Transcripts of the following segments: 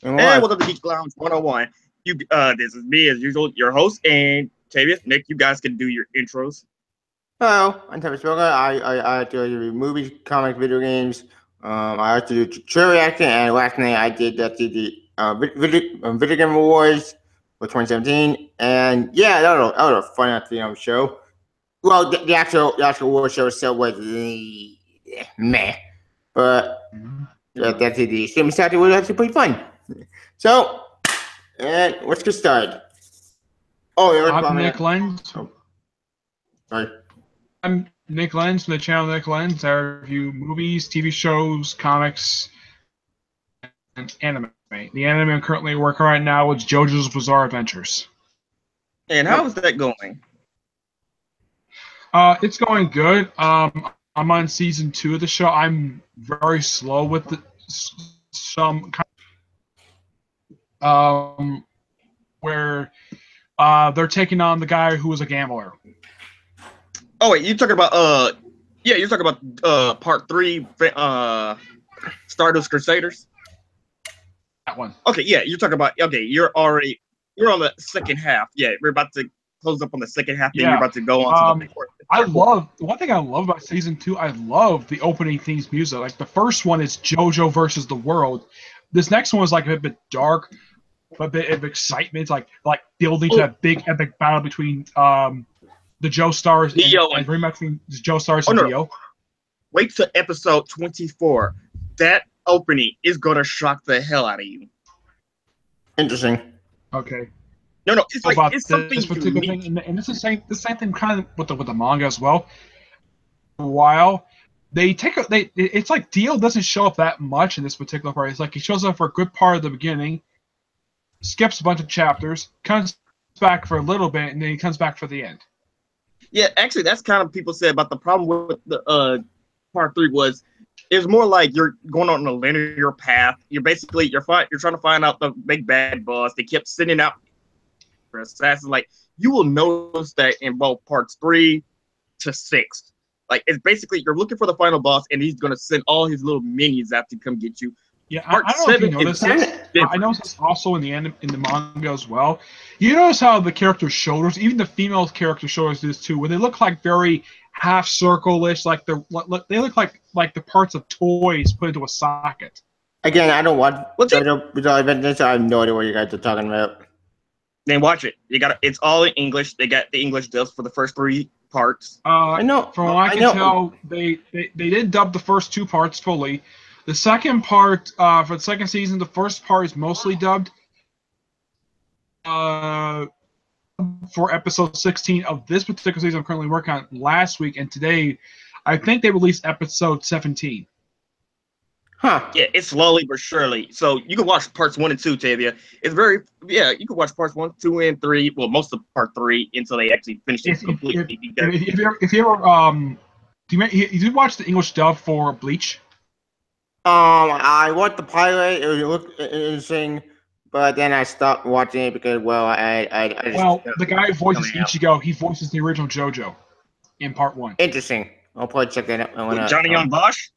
And And what? welcome to Geek Lounge 101. This is me as usual, your host, and Tavia, Nick. You guys can do your intros. Hello, I'm Travis Spoker. I like to do movies, comics, video games. I like to do trailer reaction, and last night I did the video game awards for 2017, and yeah, that was a fun show. Well, the actual award show itself was meh, but the streaming Saturday was actually pretty fun. So, and let's get started. Oh, yeah, let's I'm probably. Nick Lenz. Oh, sorry. I'm Nick Lenz from the channel Nick Lenz. I review movies, TV shows, comics, and anime. The anime I'm currently working right now is JoJo's Bizarre Adventures. And how is that going? It's going good. I'm on season 2 of the show. I'm very slow with some where they're taking on the guy who was a gambler. Oh wait, you're talking about you're talking about part 3, Stardust Crusaders. That one. Okay, yeah, you're talking about. Okay, you're on the second half. Yeah, we're about to close up on the second half. Then Yeah. you're about to go on to the one thing I love about season 2. I love the opening themes music. Like the first one is JoJo versus the world. This next one is like a bit dark, but a bit of excitement, like building to that big epic battle between the Joestars and rematching Joestars and Dio. Wait till episode 24. That opening is gonna shock the hell out of you. Interesting. Okay. No, it's like About it's something this particular unique. thing, and it's the same thing kind of with the manga as well. For a while, it's like Dio doesn't show up that much in this particular part. It's like he shows up for a good part of the beginning, skips a bunch of chapters, comes back for a little bit, and then he comes back for the end. Yeah, actually, that's kind of people said about the problem with the part 3 was it's more like you're going on a linear path. You're trying to find out the big bad boss. They kept sending out assassins. Like you will notice that in both parts 3 to 6. Like it's basically you're looking for the final boss, and he's gonna send all his little minions out to come get you. Yeah, I don't know if you noticed this. I noticed this also in the manga as well. You notice how the characters' shoulders, even the female character shoulders, do this too, where they look like very half circle-ish, like they look like the parts of toys put into a socket. Again, I don't watch JoJo Bizarre Adventures, so I have no idea what you guys are talking about. Then watch it. It's all in English. They got the English dubs for the first 3 parts. I know. From what I can tell, they did dub the first 2 parts fully. The second part, for the second season, the first part is mostly dubbed. For episode 16 of this particular season I'm currently working on last week, and today, I think they released episode 17. Huh. Yeah, it's slowly but surely. So you can watch parts 1 and 2, Tavia. You can watch parts 1, 2, and 3. Well, most of part 3 until they actually finish it completely. If you ever you did watch the English dub for Bleach? I watched the pilot. It looked interesting, but then I stopped watching it because, well, I just, the guy who voices Ichigo, he voices the original JoJo in part 1. Interesting. I'll probably check that out. Johnny Young Bosch?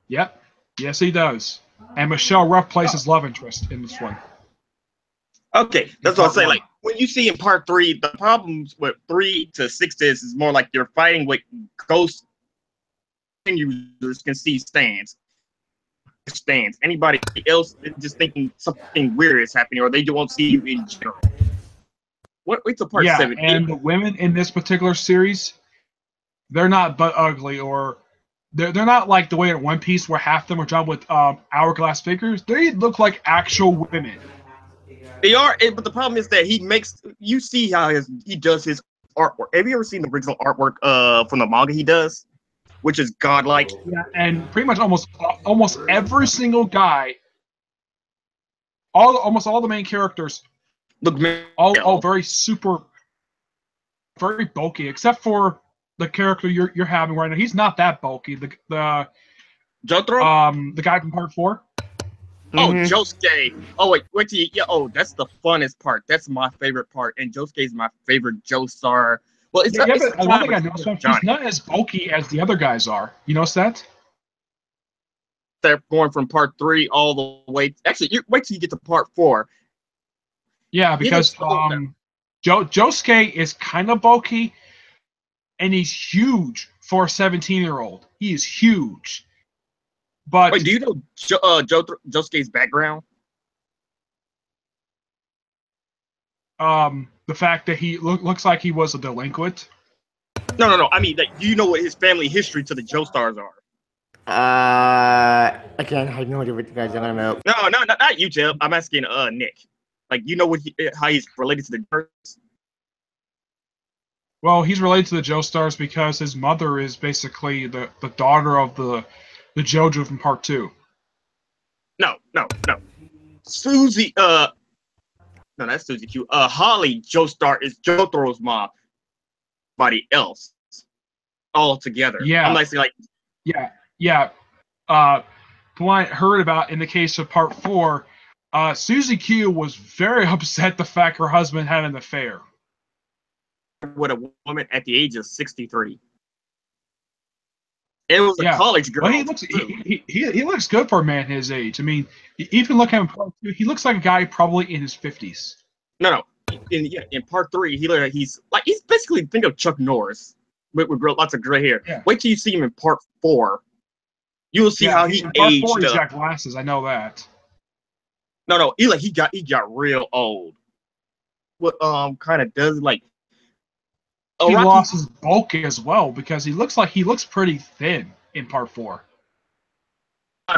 Yep. Yes, he does. And Michelle Ruff plays his love interest in this one. Okay, that's what I'm saying. Like when you see in part 3, the problems with 3 to 6 is more like you're fighting with ghost users can see stands. Anybody else is just thinking something weird is happening, or they won't see you in general. Wait till part 7. And the women in this particular series, they're not butt ugly, or they're not like the way in One Piece where half of them are drawn with hourglass figures. They look like actual women. They are, but the problem is that you see how he does his artwork. Have you ever seen the original artwork from the manga he does? Which is godlike. Yeah, and pretty much almost every single guy, almost all the main characters look all very very bulky, except for the character you're having right now. He's not that bulky. The Jotaro? The guy from part 4. Oh, Josuke. Oh, wait till that's the funnest part. That's my favorite part. And Josuke is my favorite Joestar. Well, it's but one thing I noticed, he's not as bulky as the other guys are. You notice that? They're going from part 3 all the way. Actually, wait till you get to part 4. Yeah, because Josuke is kind of bulky, and he's huge for a 17-year-old. He is huge. But wait, do you know Josuke's background? The fact that he looks like he was a delinquent. No. I mean, like, you know what his family history to the Joestars are. Again, I have no idea what you guys are talking about. No, not you, Jeff. I'm asking Nick. Like, you know how he's related to the Joestars? Well, he's related to the Joestars because his mother is basically the daughter of the JoJo from Part 2. No. Susie, no, that's Susie Q. Holly Joestar is Jotaro's mom. Somebody else. All together. Yeah. I'm like, Yeah. From what I heard about in the case of Part 4, Susie Q was very upset the fact her husband had an affair with a woman at the age of 63. It was a college girl. Well, he looks good for a man his age. I mean, even look at him, he looks like a guy probably in his 50s. No. In part 3, he's basically, think of Chuck Norris with lots of gray hair. Yeah. Wait till you see him in part 4. You will see how he aged. Part 4, he's got glasses. I know that. No. He got real old. What kind of does like. He lost his bulk as well because he looks pretty thin in part 4.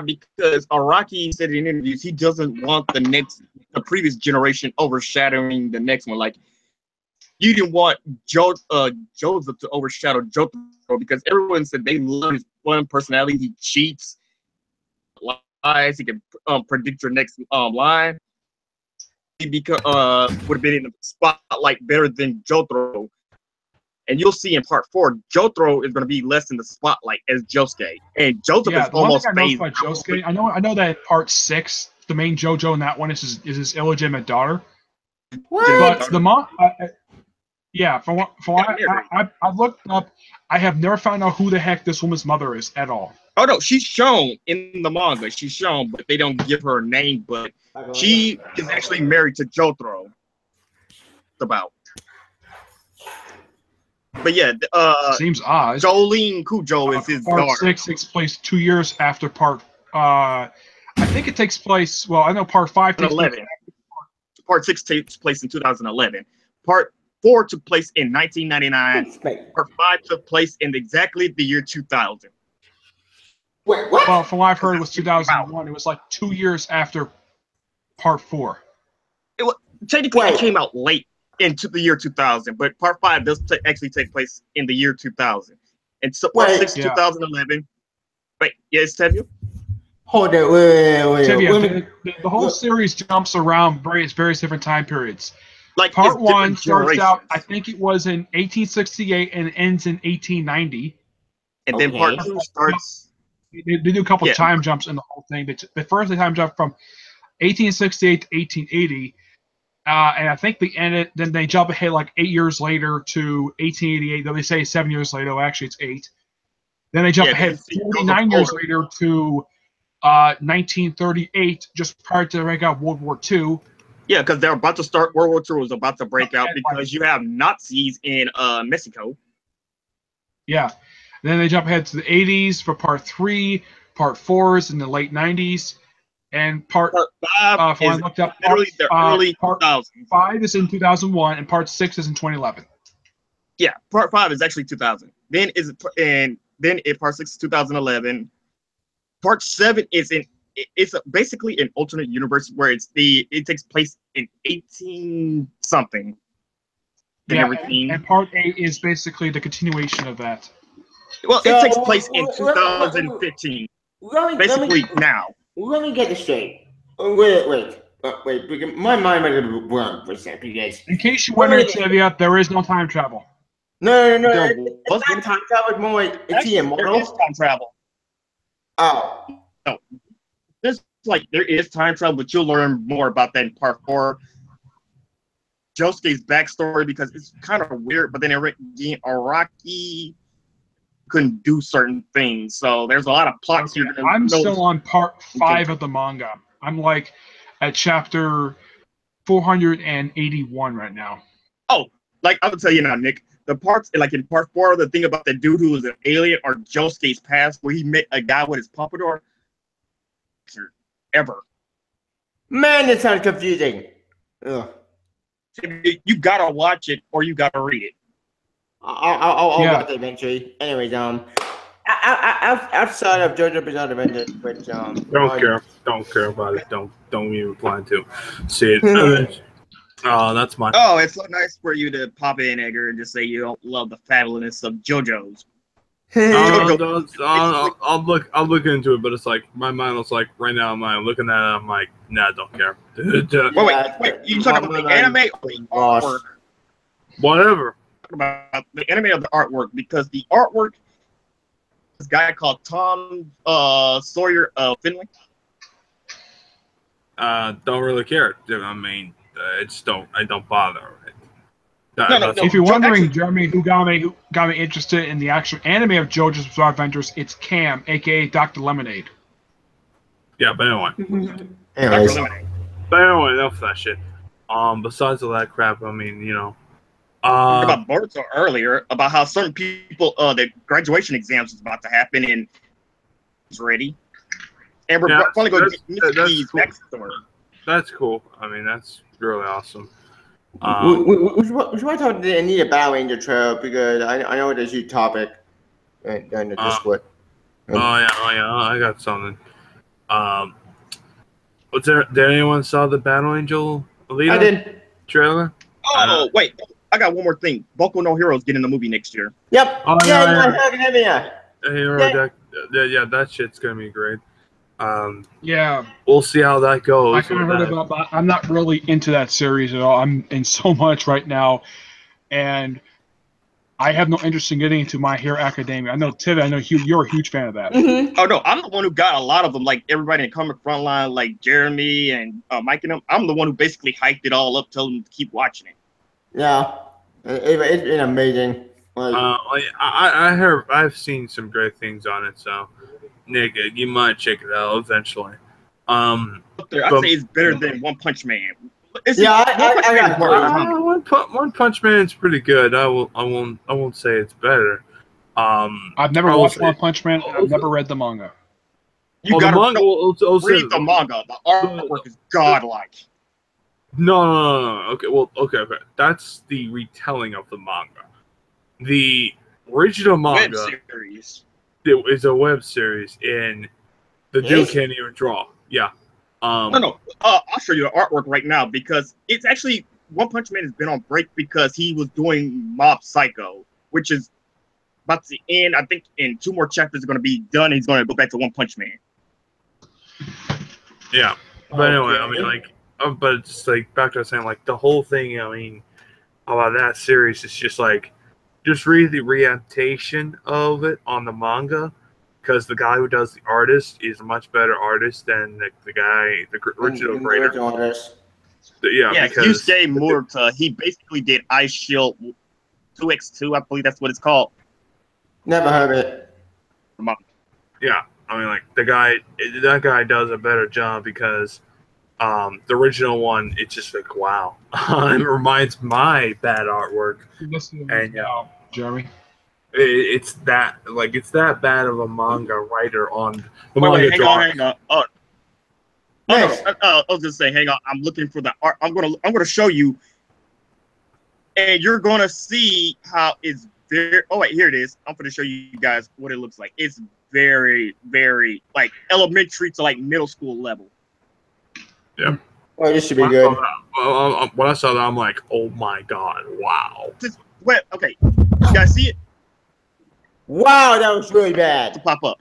Because Araki said in interviews he doesn't want the previous generation overshadowing the next one. Like, you didn't want Joseph to overshadow Jotaro because everyone said they love his fun personality. He cheats, lies. He can predict your next line. He would have been in the spotlight better than Jotaro. And you'll see in part 4, Jotaro is going to be less in the spotlight as Josuke. And Joseph is almost phased. By Josuke, I know that in part 6, the main JoJo in that one is his illegitimate daughter. What? But the from what I've looked up, I have never found out who the heck this woman's mother is at all. Oh no, she's shown in the manga. She's shown, but they don't give her a name. But she is actually married to Jotaro. About. But yeah, seems odd. Jolene Kujo is his daughter. Part 6 takes place 2 years after part. I think it takes place. Well, I know part 5 takes 11. Part 6 takes place in 2011. Part 4 took place in 1999. Part 5 took place in exactly the year 2000. Wait, what? Well, from what I've heard, it was 2001. It was like 2 years after part 4. Technically, it came out late into the year 2000, but part 5 does actually take place in the year 2000. And so part 6, 2011. Wait, yes, Tevye? Hold it, wait. Tevye, the whole series jumps around various different time periods. Like part 1 starts out, I think it was in 1868 and ends in 1890. And then part 2 starts. They do a couple of time jumps in the whole thing. They first time jump from 1868 to 1880. And I think then they jump ahead like 8 years later to 1888, though they say 7 years later. Actually, it's 8. Then they jump ahead 49 years later to 1938, just prior to the break out World War II. Yeah, because they're about to start. World War II was about to break out because you have Nazis in Mexico. Yeah. Then they jump ahead to the 80s for part 3. Part 4 is in the late 90s. And part 5 is early part 5 is in 2001, and part 6 is in 2011. Yeah, part 5 is actually 2000. Then part 6 is 2011. Part 7 is basically an alternate universe where it takes place in 18 something. And part 8 is basically the continuation of that. Well, it takes place in 2015. Basically now. Let me get this straight. Wait. My mind might have been wrong for a second, because in case you wondered, Tevye, there is no time travel. No. It's not time travel. It's more like it's immortal. There is time travel. Oh. No. There is time travel, but you'll learn more about that in part 4. Josuke's backstory, because it's kind of weird, but then Araki couldn't do certain things. So there's a lot of plots Okay, here. I'm still on part 5 of the manga. I'm like at chapter 481 right now. Oh, like I'll tell you now, Nick. The parts like in part 4, the thing about the dude who was an alien or Josuke's past, where he met a guy with his pompadour. Ever. Man, that sounds confusing. Ugh. You gotta watch it or you gotta read it. I'll Yeah. watch it eventually. Anyways, outside of JoJo Bizarre Adventure, which Don't care about it. Don't even plan to see it. That's mine. Oh, it's so nice for you to pop in, Edgar, and just say you don't love the fabulous of JoJo's. I'll look into it, but it's like my mind was like right now. I'm looking at it. I'm like, nah, don't care. Wait. You talking about the anime or the artwork? Whatever. About the anime or the artwork, because the artwork, this guy called Tom Sawyer of Finley. Don't really care. I mean, I don't bother. No. If you're wondering, Jeremy, who got me interested in the actual anime of JoJo's Bizarre Adventures, it's Cam, aka Dr. Lemonade. Yeah, but anyway. Anyways. But anyway, enough of that shit. Besides all that crap, I mean, About Boruto earlier, about how certain people, the graduation exams is about to happen and it's ready. And we're finally going to get Mickey's backstory. That's cool. I mean, that's really awesome. We should talk about the Anita Battle Angel trail because I know it is a huge topic in the Discord. Oh yeah, I got something. Was there? Did anyone saw the Battle Angel Alita I did. trailer? Oh wait, I got one more thing. Boku no Heroes getting a movie next year. Yep. Oh, yeah. Yeah, that shit's gonna be great. Yeah, we'll see how that goes. I kind of heard about, but I'm not really into that series at all. I'm in so much right now, and I have no interest in getting into My Hero Academia. I know, Tiv, I know you're a huge fan of that. Mm-hmm. Oh no, I'm the one who got a lot of them. Like everybody in the comic front line, like Jeremy and Mike and them. I'm the one who basically hyped it all up, telling them to keep watching it. Yeah, it's been amazing. I've seen some great things on it, so Nick, you might check it out eventually. I'd say it's better than One Punch Man. One Punch Man's pretty good. I won't say it's better. I've never watched One Punch Man. And I've never read the manga. You gotta read the manga. The artwork is godlike. No. Okay. That's the retelling of the manga. The original manga web series. It's a web series, and the dude can't even draw. Yeah. No. I'll show you the artwork right now because it's actually One Punch Man has been on break because he was doing Mob Psycho, which is about to end. I think in 2 more chapters are going to be done. And he's going to go back to One Punch Man. Yeah, but anyway, I mean, like, but it's just like back to saying, like, the whole thing. I mean, about that series is just like, just read the readaptation of it on the manga. Because the guy who does the artist is a much better artist than the original creator. Yeah, because Yusuke Murata, he basically did Ice Shield 2x2, I believe that's what it's called. Never heard of it. Yeah, I mean, like that guy does a better job because the original one, it's just like wow, it reminds my bad artwork. And Jeremy. It's that bad of a manga writer on the manga. Hang on. I was just saying, hang on. I'm looking for the art. I'm gonna show you, and you're gonna see how it's very. Oh wait, here it is. I'm gonna show you guys what it looks like. It's very, very like elementary to like middle school level. Yeah. Oh, this should be good. When I saw that, I'm like, oh my god, wow. Okay, you guys see it? Wow, that was really bad. To pop up.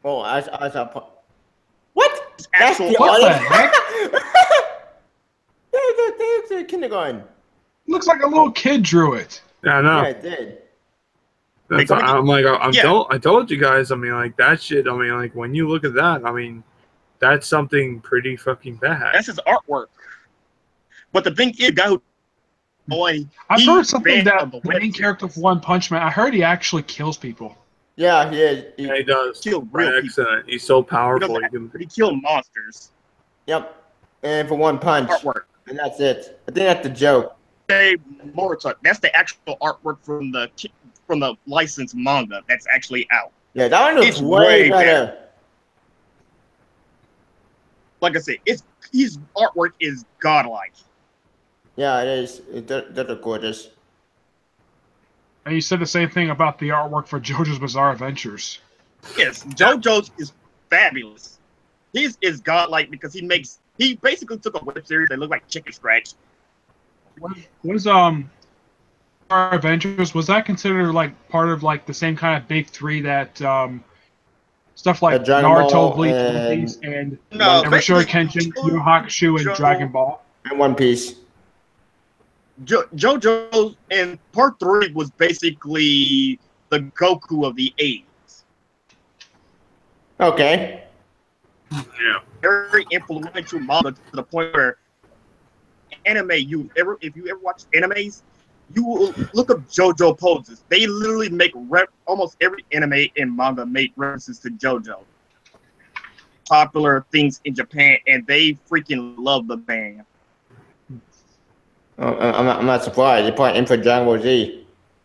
Oh, I saw. What? That's the what the heck? There's a kindergarten. Looks like a little kid drew it. Yeah, I know. Yeah, it did. I told you guys. I mean, like that shit. I mean, like when you look at that, I mean, that's something pretty fucking bad. That's his artwork. But the thing is, guy who boy, I've he's heard something fan that of the the main web character series. of One Punch Man, I heard he actually kills people. Yeah, he is. Yeah, he does. Killed By real people. accident. He's so He powerful. doesn't He can. actually kill monsters. Yep. And for one punch, Artwork. and that's it. I think that's the joke. Say Morita. That's the actual artwork from the licensed manga that's actually out. Yeah, that one looks It's way way better. Like I said, his artwork is godlike. Yeah, it is. Those are gorgeous. And you said the same thing about the artwork for JoJo's Bizarre Adventures. Yes, JoJo's is fabulous. His is godlike because he basically took a web series that looked like Chicken Scratch. Was Bizarre Adventures, was that considered like part of like the same kind of big three that stuff like Dragon Naruto, Ball Bleach, and- One Piece, and No, Shuri basically, Kenshin, Yu Yu Hakusho, and JoJo- Dragon Ball? And One Piece. JoJo in part 3 was basically the Goku of the 80s. Okay. Yeah. Very influential manga to the point where anime, if you ever watch animes, you will look up JoJo poses. They literally make almost every anime and manga make references to JoJo. Popular things in Japan, and they freaking love the band. I'm not surprised. They're probably in for Dragon Ball Z.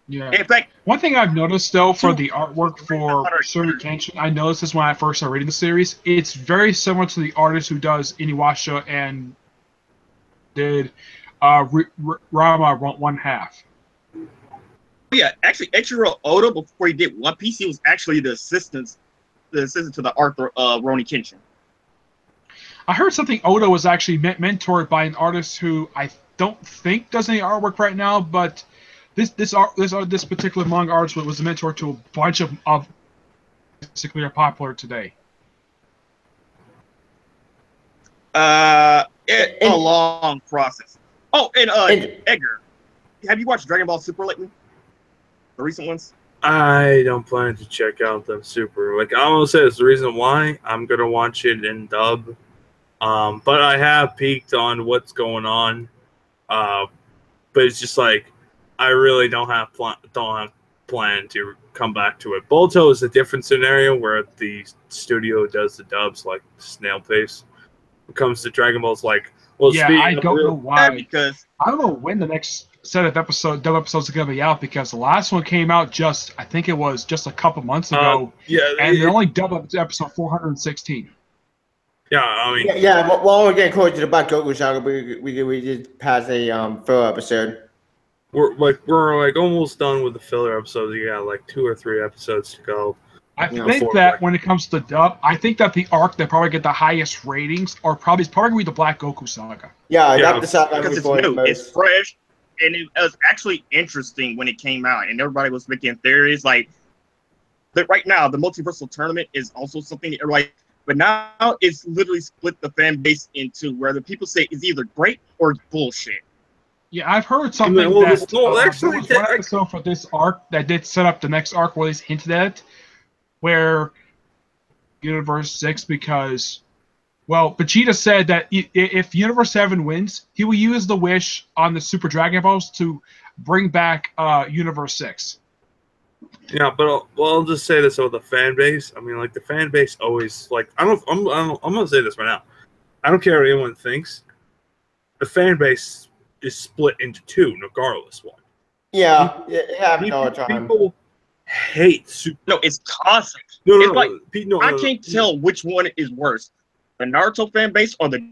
Yeah. In fact, One thing I've noticed though for the artwork for Hunter- Shuri Kenshin, I noticed this when I first started reading the series. It's very similar to the artist who does Inuyasha and did Rama One Half. yeah, actually, Eiichiro Oda, before he did One Piece, he was actually the assistant to the author of Rurouni Kenshin. I heard something Oda was actually mentored by an artist who I don't think does any artwork right now, but this particular manga artist was a mentor to a bunch of basically are popular today. It's a long process. Oh, and Edgar, have you watched Dragon Ball Super lately? The recent ones? I don't plan to check out them super. Like I almost said, it's the reason why I'm gonna watch it in dub. But I have peeked on what's going on. But it's just like I really don't have plan to come back to it. Bolto is a different scenario where the studio does the dubs like snail pace. When it comes to Dragon Ball, it's like, well, Yeah, I don't know why. Because I don't know when the next set of dub episodes are going to be out, because the last one came out I think it was just a couple months ago, and they're only dubbed up to episode 416. Yeah, I mean, Yeah. While we're getting closer to the Black Goku saga, we just passed a filler episode. we're like almost done with the filler episodes. You got like 2 or 3 episodes to go. I think that when it comes to dub, I think that the arc that probably get the highest ratings are probably going to be the Black Goku saga. Yeah, Yeah. that's the saga it's before new, most. it's fresh, and it was actually interesting when it came out, and everybody was making theories like that. Right now, the multiversal tournament is also something that everybody, but now it's literally split the fan base into where the people say it's either great or bullshit. Yeah, I've heard something well, that no, there actually, was one episode for this arc that did set up the next arc where they hinted at it, where Universe 6, because, well, Vegeta said that if Universe 7 wins, he will use the wish on the Super Dragon Balls to bring back Universe 6. Yeah, but I'll just say this about the fan base. I mean, like the fan base always like I'm gonna say this right now. I don't care what anyone thinks. The fan base is split into 2, regardless one. Yeah, it happens all the time. People hate Super. No, it's toxic. No, It's like, I no, can't tell which one is worse, the Naruto fan base or the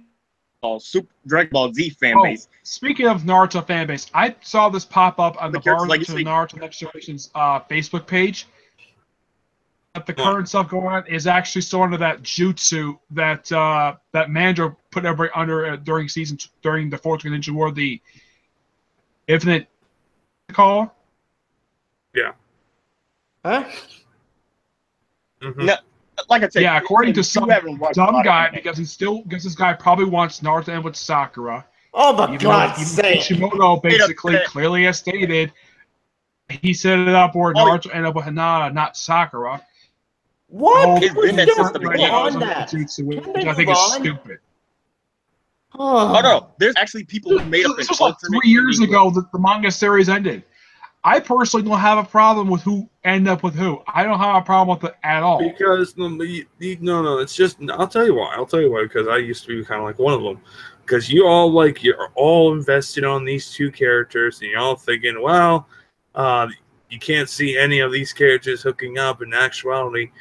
Super Dragon Ball Z fan base. Speaking of Naruto fanbase, I saw this pop up on the Because, Naruto like to you say- Naruto Next Generation's Facebook page. That the current stuff going on is actually still under that jutsu that that Mandro put everybody under during the Fourth Ninja War, the Infinite Call. Yeah. Huh? Mhm. No, like I said, Yeah, according to you some haven't watched a dumb lot of guy, anime. because this guy probably wants Naruto to end with Sakura. Oh my Even God's even sake! Kishimoto basically Wait a- clearly has stated he set it up where Oh, Naruto ended up with Hinata, not Sakura. What? It's We're been that still since the still beginning. on that. Which Can I they think move is on? stupid. Oh no, there's actually people who made up This an was like alternate 3 years ending. ago that the manga series ended. I personally don't have a problem with who end up with who. I don't have a problem with it at all. Because no, it's just I'll tell you why. Because I used to be kind of like one of them. Because you're all invested on these two characters, and you're all thinking, well, you can't see any of these characters hooking up. In actuality,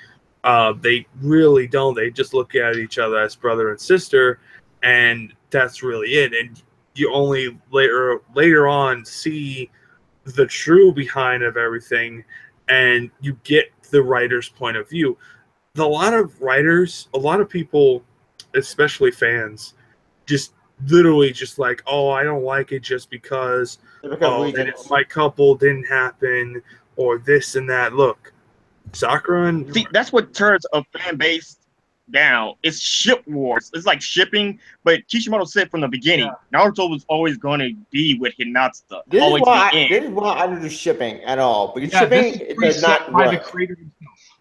they really don't. They just look at each other as brother and sister, and that's really it. And you only later on see the true behind of everything, and you get the writer's point of view. A lot of people, especially fans, just literally just like, oh, I don't like it just because my couple didn't happen or this and that. Look, Sakura and See, that's what turns a fan base down. It's ship wars. It's like shipping, but Kishimoto said from the beginning, Naruto was always going to be with Hinata. This Always is why the end. this is why I don't do shipping at all. Because Yeah, shipping this is it does preset not by the work. creator himself.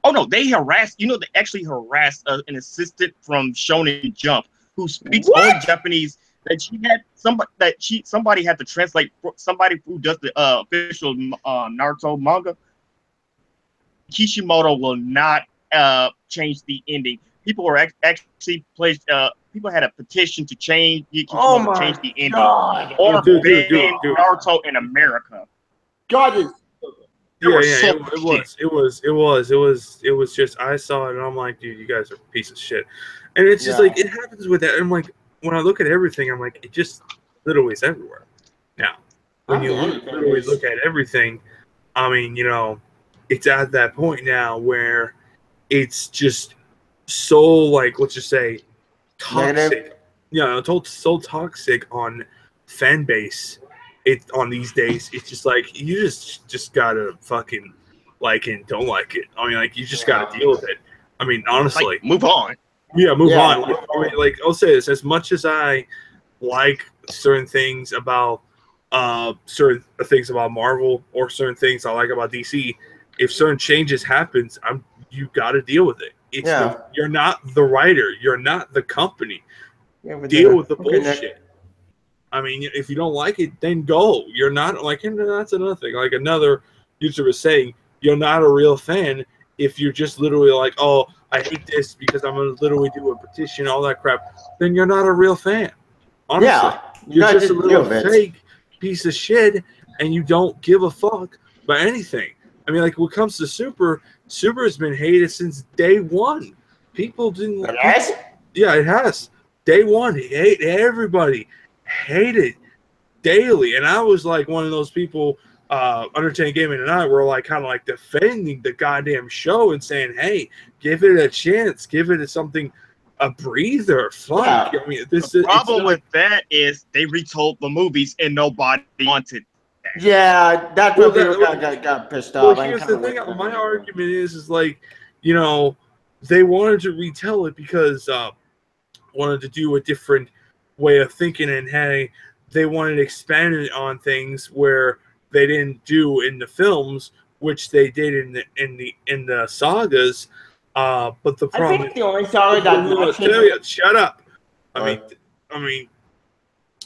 Oh no, they harassed. You know, they actually harassed an assistant from Shonen Jump who speaks What? only Japanese. That she had somebody had to translate for somebody who does the official Naruto manga. Kishimoto will not change the ending. People were actually placed. People had a petition to change Kishimoto to change the ending God! or Dude. ban Naruto in America. God is It was just I saw it and I'm like, dude, you guys are a piece of shit. And it's just like it happens with that. I'm like, when I look at everything, I'm like, it just literally is everywhere. Now, when you literally look at everything, I mean, it's at that point now where it's just so like, let's just say, toxic. So toxic on fan base. On these days, it's just like you just gotta fucking like it and don't like it. I mean, like you just gotta deal with it. I mean, honestly, Like, move on. Yeah, move on. I mean, like I'll say this: as much as I like certain things about Marvel or certain things I like about DC, if certain changes happens, you got to deal with it. You're not the writer, you're not the company. Deal with the bullshit. I mean, if you don't like it, then go. You're not like, and that's another thing. Like another user was saying, you're not a real fan if you're just literally like, oh, I hate this because I'm gonna literally do a petition, all that crap. Then you're not a real fan. Honestly, you're just a little fake piece of shit, and you don't give a fuck about anything. I mean, like when it comes to Super has been hated since day one. People didn't. Yeah, it has. Day one, everybody hated daily, and I was like one of those people. Undertale Gaming and I were like kind of like defending the goddamn show and saying, "Hey, give it a chance, give it a breather." Fuck, I mean, the problem with that is they retold the movies and nobody wanted that. Yeah, that's what people got pissed off. Well, here's the thing. My argument is like, they wanted to retell it because wanted to do a different way of thinking, and hey, they wanted to expand it on things where they didn't do in the films, which they did in the sagas. But the problem I think the only saga that shut up. I mean,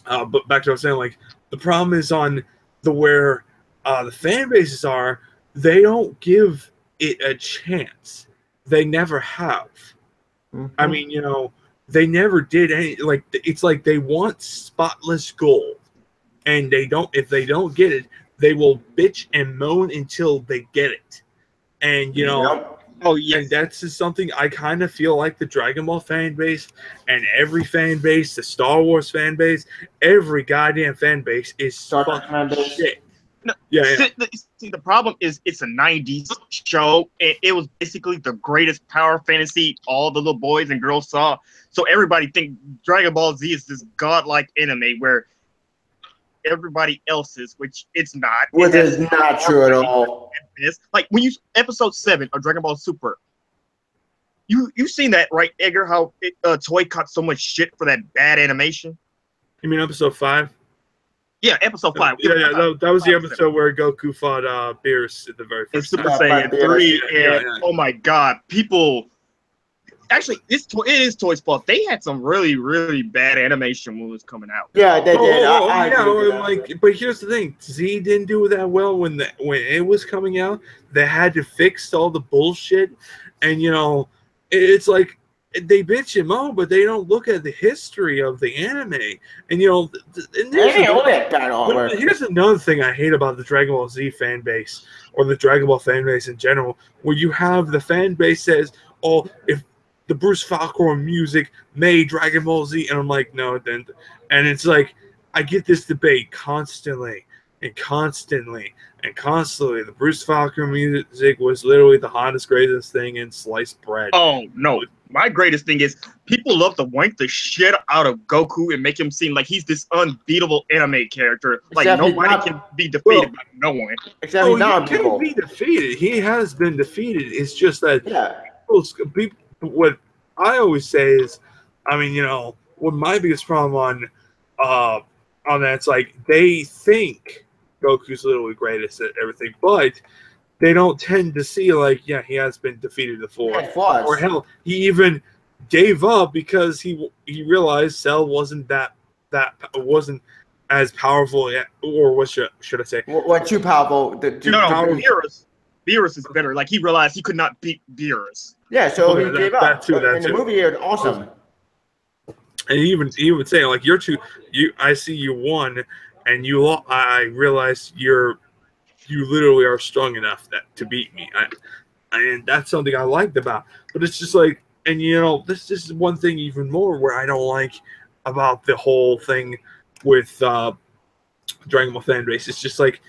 but back to what I'm saying. Like the problem is on where the fan bases are. They don't give it a chance. They never have. Mm-hmm. I mean, they never did any. Like it's like they want spotless gold, and they don't. If they don't get it, they will bitch and moan until they get it. And and that's just something I kind of feel like the Dragon Ball fan base and every fan base, the Star Wars fan base, every goddamn fan base is fucking shit. No, see, the problem is it's a 90s show, and it was basically the greatest power fantasy all the little boys and girls saw. So everybody think Dragon Ball Z is this godlike anime where everybody else is, which it's not. Which is not true at all. Like when you episode 7 of Dragon Ball Super, you've seen that, right, Edgar? How Toei caught so much shit for that bad animation. You mean episode 5? Yeah, episode 5. That was the episode where Goku fought Beerus at the very first Super Saiyan 3. Oh my god, people. actually, it is Toy's fault. They had some really, really bad animation when it was coming out. Yeah, they did. I yeah, agree with that. like, but here's the thing: Z didn't do that well when it was coming out. They had to fix all the bullshit, and it's like they bitch him out, but they don't look at the history of the anime. And and here's another thing I hate about the Dragon Ball Z fan base or the Dragon Ball fan base in general, where you have the fan base says, "Oh, if the Bruce Falcon music made Dragon Ball Z," and I'm like, no, it didn't. And it's like I get this debate constantly and constantly and constantly. The Bruce Falcon music was literally the hottest, greatest thing in sliced bread. Oh no. My greatest thing is people love to wank the shit out of Goku and make him seem like he's this unbeatable anime character. Like nobody can be defeated by no one. Except he's not he can't be defeated. He has been defeated. It's just that people, what I always say is, I mean, what my biggest problem on that, it's like they think Goku's literally greatest at everything, but they don't tend to see like, yeah, he has been defeated before, or hell, he even gave up because he realized Cell wasn't wasn't as powerful yet, or what should I say? What too powerful? Beerus is better. Like he realized he could not beat Beerus. Yeah, so he gave up. That too. In the movie, it was awesome. And he would say like, I see you won, and I realize you literally are strong enough to beat me. And that's something I liked about. But it's just like, and this is one thing even more where I don't like about the whole thing with Dragon Ball fan base. It's just like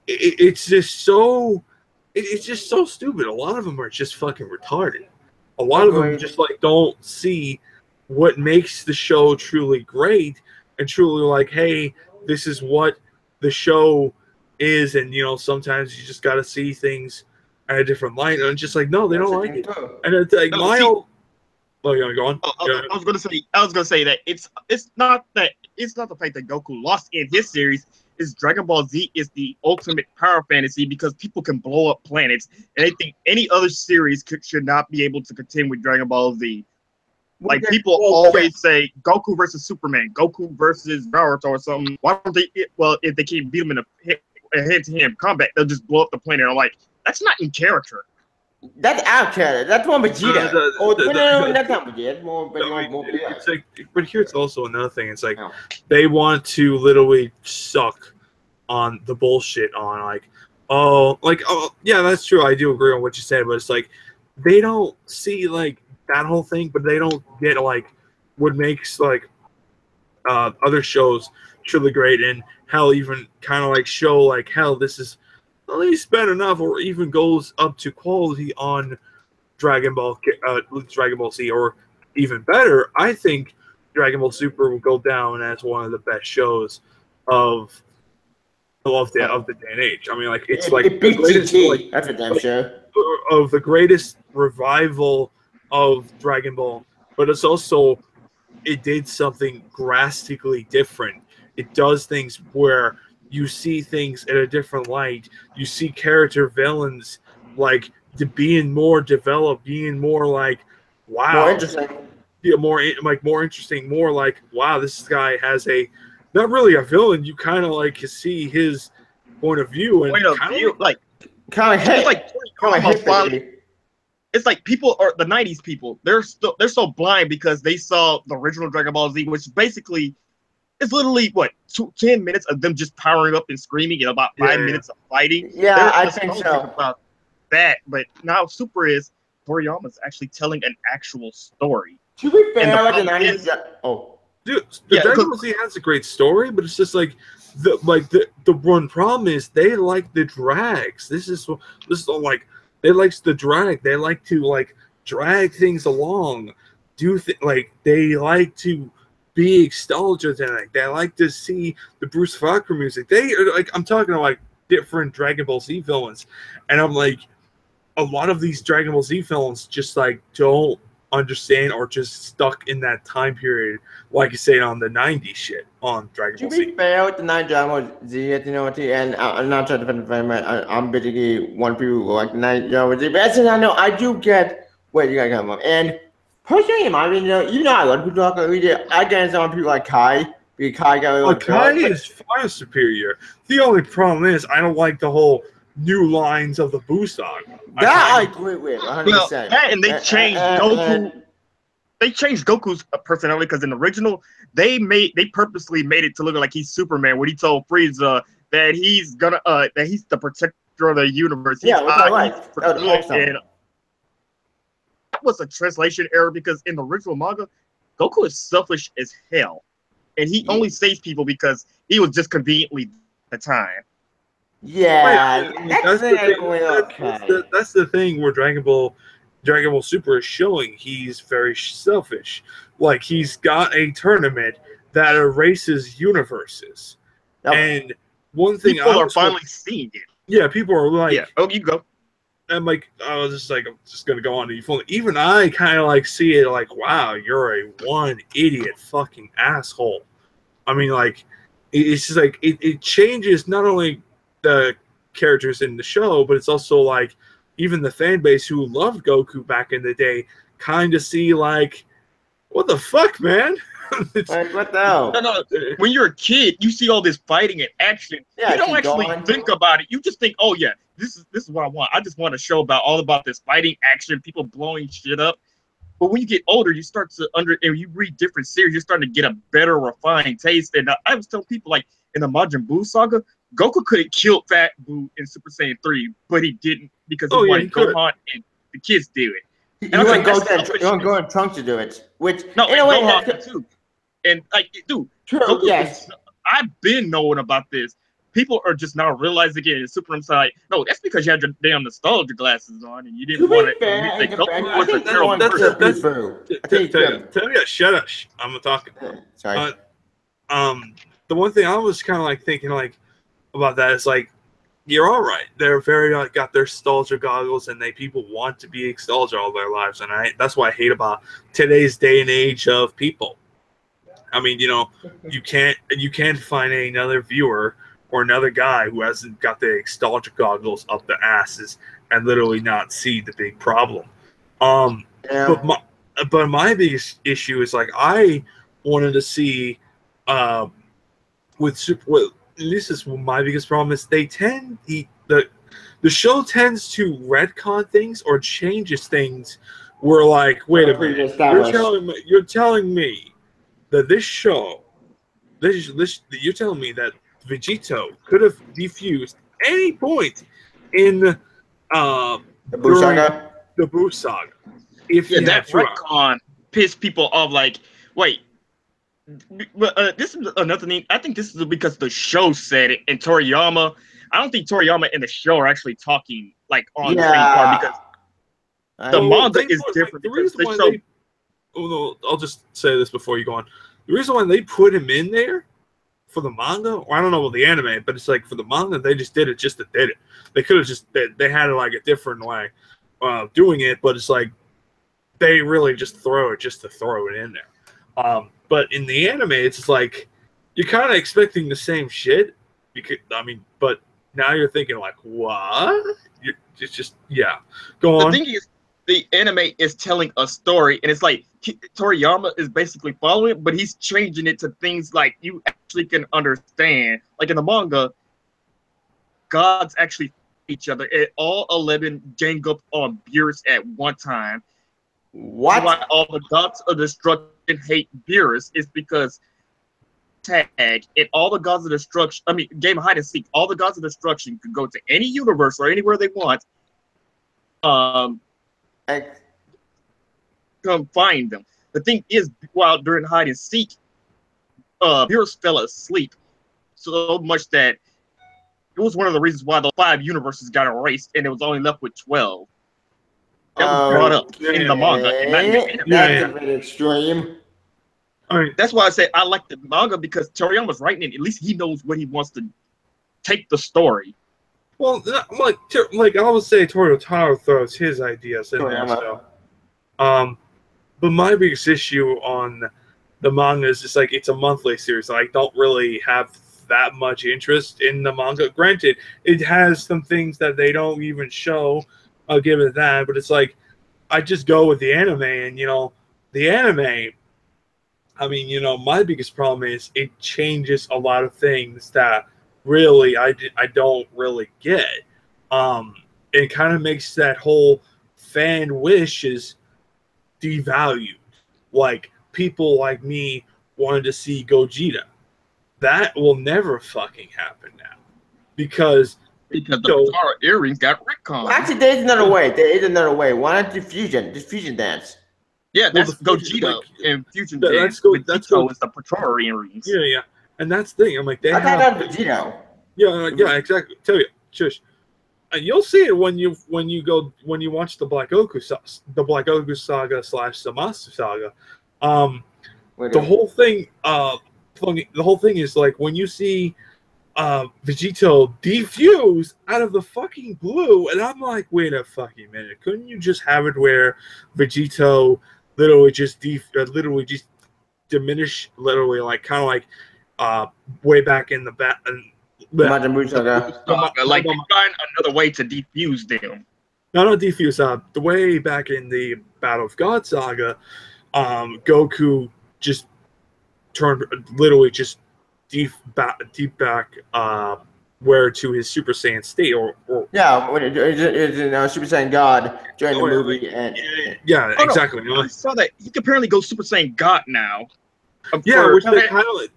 it's just so stupid. A lot of them are just fucking retarded. A lot of them just like don't see what makes the show truly great and truly like, hey, this is what the show is, and sometimes you just got to see things at a different light, and it's just like, no, they don't like it. And it's like go on. I was gonna say that it's not the fact that Goku lost in his series. Is Dragon Ball Z is the ultimate power fantasy because people can blow up planets, and they think any other series should not be able to contend with Dragon Ball Z. Like people always say Goku versus Superman, Goku versus Naruto or something. Why don't they? Well, if they can't beat him in a hand-to-hand combat, they'll just blow up the planet. I'm like, that's not in character. That's out of character. That's more Vegeta. That's not Vegeta. It's like, but here's also another thing. It's like they want to literally suck on the bullshit on yeah, that's true. I do agree on what you said, but it's like they don't see like that whole thing, but they don't get like what makes like other shows truly great, and hell, even kind of like show like, hell, this is at least bad enough, or even goes up to quality on Dragon Ball Z, or even better. I think Dragon Ball Super will go down as one of the best shows of the day and age. I mean, like it's like the greatest, like, that's a damn show, of the greatest revival of Dragon Ball, but it's also, it did something drastically different. It does things where you see things in a different light. You see character villains like being more developed, being more like, wow, more interesting. Yeah, more interesting, more like, wow, this guy has not really a villain. You kind of like see his point of view, and it's like people are the 90s people. They're so blind because they saw the original Dragon Ball Z, which basically is literally 10 minutes of them just powering up and screaming and about 5 minutes of fighting. Yeah, I think so. About that, but now Super is Toriyama's actually telling an actual story. To be fair, the 90s. Dude, Dragon Ball Z has a great story, but it's just like the one problem is they like the drags. This is like, they like the drag. They like to like drag things along. They like to be nostalgic. They like to see the Bruce Falcon music. They are like, I'm talking about like different Dragon Ball Z villains, and I'm like, a lot of these Dragon Ball Z villains just like don't understand or just stuck in that time period, like you say on the 90s shit on Dragon Ball Z. To be fair with the 90s Dragon Ball Z, and I'm not trying to defend I'm basically one people who like the 90s Dragon Ball Z, but as I know, I do get where you gotta come from. And Personally, in my opinion, even though I love people talk about it, I get some people like Kai. Because Kai got a Well, little Kai is far superior. The only problem is I don't like the whole new lines of the Buu saga. That I agree with 100%. Well, that and they changed Goku. They changed Goku's personality because in the original, they purposely made it to look like he's Superman when he told Frieza that he's the protector of the universe. Yeah, which I like. That was awesome. And that was a translation error because in the original manga, Goku is selfish as hell, and he only saves people because he was just conveniently the time. Yeah, that's the thing where Dragon Ball Super is showing he's very selfish. Like he's got a tournament that erases universes, and one thing people are finally seeing it. Yeah, people are like, yeah. Oh, you go. I'm like, I'm just gonna go on to you. Even I kind of like see it like, wow, you're a one idiot fucking asshole. I mean, like, it's just like it changes not only the characters in the show, but it's also like even the fan base who loved Goku back in the day kind of see like, what the fuck, man? Like, what the hell? No. When you're a kid, you see all this fighting and action. Yeah, you don't actually think about it. You just think, oh yeah, this is what I want. I just want a show about this fighting action, people blowing shit up. But when you get older, you start to and you read different series, you're starting to get a better refined taste. And I was telling people like in the Majin Buu saga, Goku could have killed Fat Buu in Super Saiyan 3, but he didn't because he wanted Gohan and the kids do it. You want to go in Trunks to do it, which no, in a way Gohan too. And like, dude, true, Goku yes. I've been knowing about this. People are just now realizing it. And Super like, no, that's because you had your damn nostalgia glasses on and you didn't want to admit that Goku was a terrible person. Tell me, shut up. I'm talking. Sorry. The one thing I was kind of like thinking like about that is like, you're all right. They're very like got their nostalgia goggles, and people want to be nostalgia all their lives, and that's what I hate about today's day and age of people. I mean, you can't find another viewer or another guy who hasn't got the nostalgia goggles up their asses and literally not see the big problem. But my biggest issue is like I wanted to see this is my biggest problem is they tend the show tends to retcon things or changes things. Where like, wait a minute, you're telling me that this show, you're telling me that Vegito could have defused any point in the Buu saga. The Buu saga. If that retcon pissed people off. Like, wait, this is another thing. I think this is because the show said it, and Toriyama. I don't think Toriyama and the show are actually talking like on the same part because the manga is different. The reason why I'll just say this before you go on. The reason why they put him in there for the manga, or I don't know about the anime, but it's like for the manga, they just did it just to did it. They could have just they had it like a different way doing it, but it's like they really just throw it just to throw it in there. But in the anime, it's just like you're kind of expecting the same shit. But now you're thinking like, what? It's just Go on. The thing is, the anime is telling a story, and it's like Toriyama is basically following it, but he's changing it to things like you actually can understand. Like in the manga, gods actually fight each other, and all 11 gang up on Beerus at one time. What? Why all the gods of destruction hate Beerus is because tag and all the gods of destruction. I mean, game of hide and seek. All the gods of destruction could go to any universe or anywhere they want. Come find them. The thing is, while during hide and seek, Beerus fell asleep so much that it was one of the reasons why the 5 universes got erased, and it was only left with 12. That was brought up in the manga, and not in the anime. That's a bit extreme. All right. That's why I say I like the manga because Toriyama's writing it. At least he knows what he wants to take the story. Well, like I would say, Toriyama throws his ideas in there. So, but my biggest issue on the manga is just like it's a monthly series. I don't really have that much interest in the manga. Granted, it has some things that they don't even show. I'll give it that, but it's like I just go with the anime, and the anime, I mean, you know, my biggest problem is it changes a lot of things that really I don't really get. It kind of makes that whole fan wish is devalued. Like people like me wanted to see Gogeta. That will never fucking happen now because the so Potara earrings got retconned. Well, actually, there is another way. There is another way. Why not do fusion? Just fusion dance. Yeah, well, that's the fusion, Gogeta like, in Fusion that's Dance. go With that's Vito go is the Potara earrings. yeah, and that's the thing. I'm like they I thought have that was Vegito. yeah exactly. Tell you, shush. And you'll see it when you watch the Black Goku saga / Zamasu saga. The whole thing the whole thing is like when you see Vegito defuse out of the fucking blue, and I'm like, wait a fucking minute, couldn't you just have it where Vegito literally just diminish, literally like kind of like way back in the back. Majin Buu saga. Like they find another way to defuse them. No, not defuse. The way back in the Battle of God saga, Goku just turned literally just deep back where to his Super Saiyan state or yeah, when it's in Super Saiyan God during the movie, and yeah, exactly. No, I saw that he can apparently go Super Saiyan God now. Yeah, which they kind of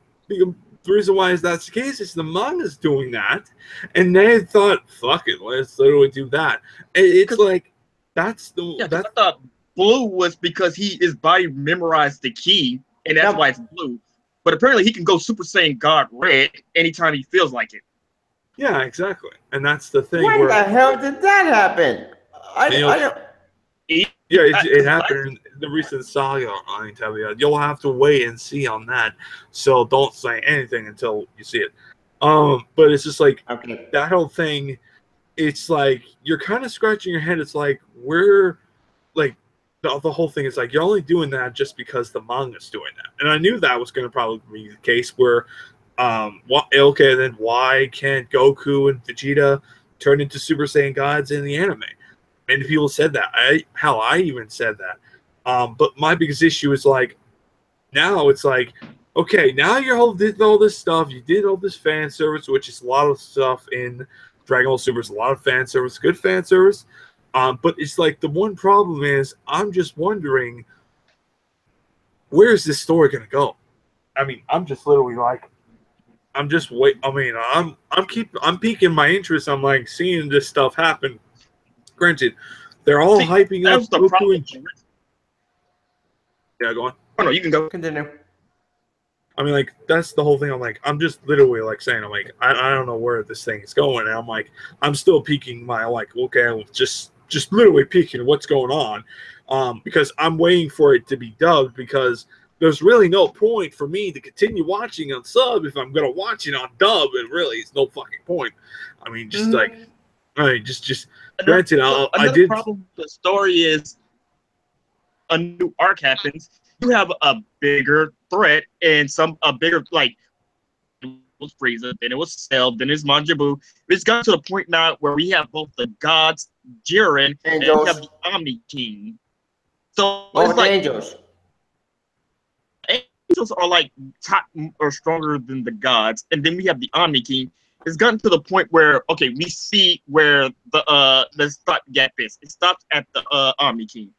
the reason why is that's the case is the manga's doing that, and they thought, fuck it, let's literally do that. It's like that's the I thought blue was because his body memorized the key, and that's why it's blue. But apparently, he can go Super Saiyan God Red anytime he feels like it. Yeah, exactly, and that's the thing. When the hell did that happen? I don't. Yeah, it happened in the recent saga. I tell you, you'll have to wait and see on that. So don't say anything until you see it. But it's just like that whole thing. It's like you're kind of scratching your head. It's like we're like the whole thing is like you're only doing that just because the manga's doing that, and I knew that was going to probably be the case. Where, okay, then why can't Goku and Vegeta turn into Super Saiyan gods in the anime? Many people said that. I even said that. But my biggest issue is like now it's like okay, now you did all this stuff. You did all this fan service, which is a lot of stuff in Dragon Ball Super. Is a lot of fan service, good fan service. But it's like the one problem is I'm just wondering where is this story gonna go? I mean, I'm just literally like I'm just wait. I mean, I'm piquing my interest. I'm like seeing this stuff happen. Granted, they're all hyping up the problem. Yeah, go on. Oh no, you can go. Continue. I mean, like that's the whole thing. I'm like, I'm just literally like saying, I'm like, I don't know where this thing is going, and I'm like, I'm still piquing my like, okay, I'm just literally peeking what's going on, because I'm waiting for it to be dubbed because there's really no point for me to continue watching on sub if I'm gonna watch it on dub. And really, it's no fucking point. I mean, just like, I mean, just granted, Another problem with the story is a new arc happens. You have a bigger threat and a bigger like it was Frieza, then it was Cell, then it's Majin Buu. It's gotten to the point now where we have both the gods, Jiren, and we have the Omni King. So it's like angels are like top or stronger than the gods, and then we have the Omni King. It's gotten to the point where okay, we see where the stopgap is. It stops at the Omni King.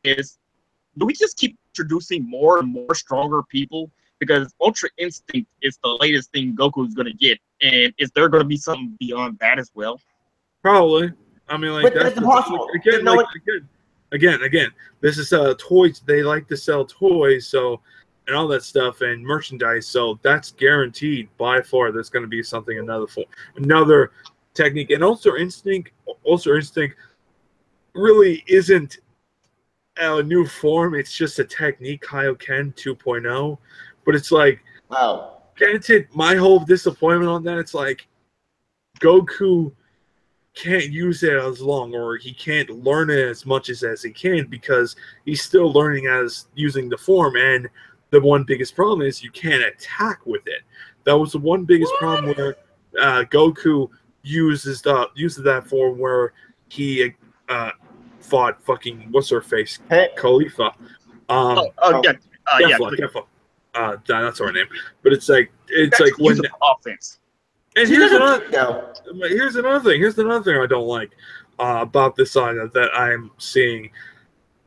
Do we just keep introducing more and more stronger people? Because Ultra Instinct is the latest thing Goku is going to get. And is there going to be something beyond that as well? Probably. I mean, like, but that's impossible. Again, this is toys. They like to sell toys, so, and all that stuff, and merchandise. So that's guaranteed by far there's going to be something, another technique. And Ultra Instinct really isn't a new form. It's just a technique, Kaioken 2.0. But it's like, wow. Granted, my whole disappointment on that, it's like Goku can't use it as long, or he can't learn it as much as he can because he's still learning as using the form. And the one biggest problem is you can't attack with it. That was the one biggest problem where Goku uses that form where he fought fucking what's her face, Khalifa, Oh, Oh. yeah, yeah. Careful. That's our name. But it's like when. Use it for offense. And She here's doesn't another. though. Here's another thing. Here's another thing I don't like about this saga that I'm seeing.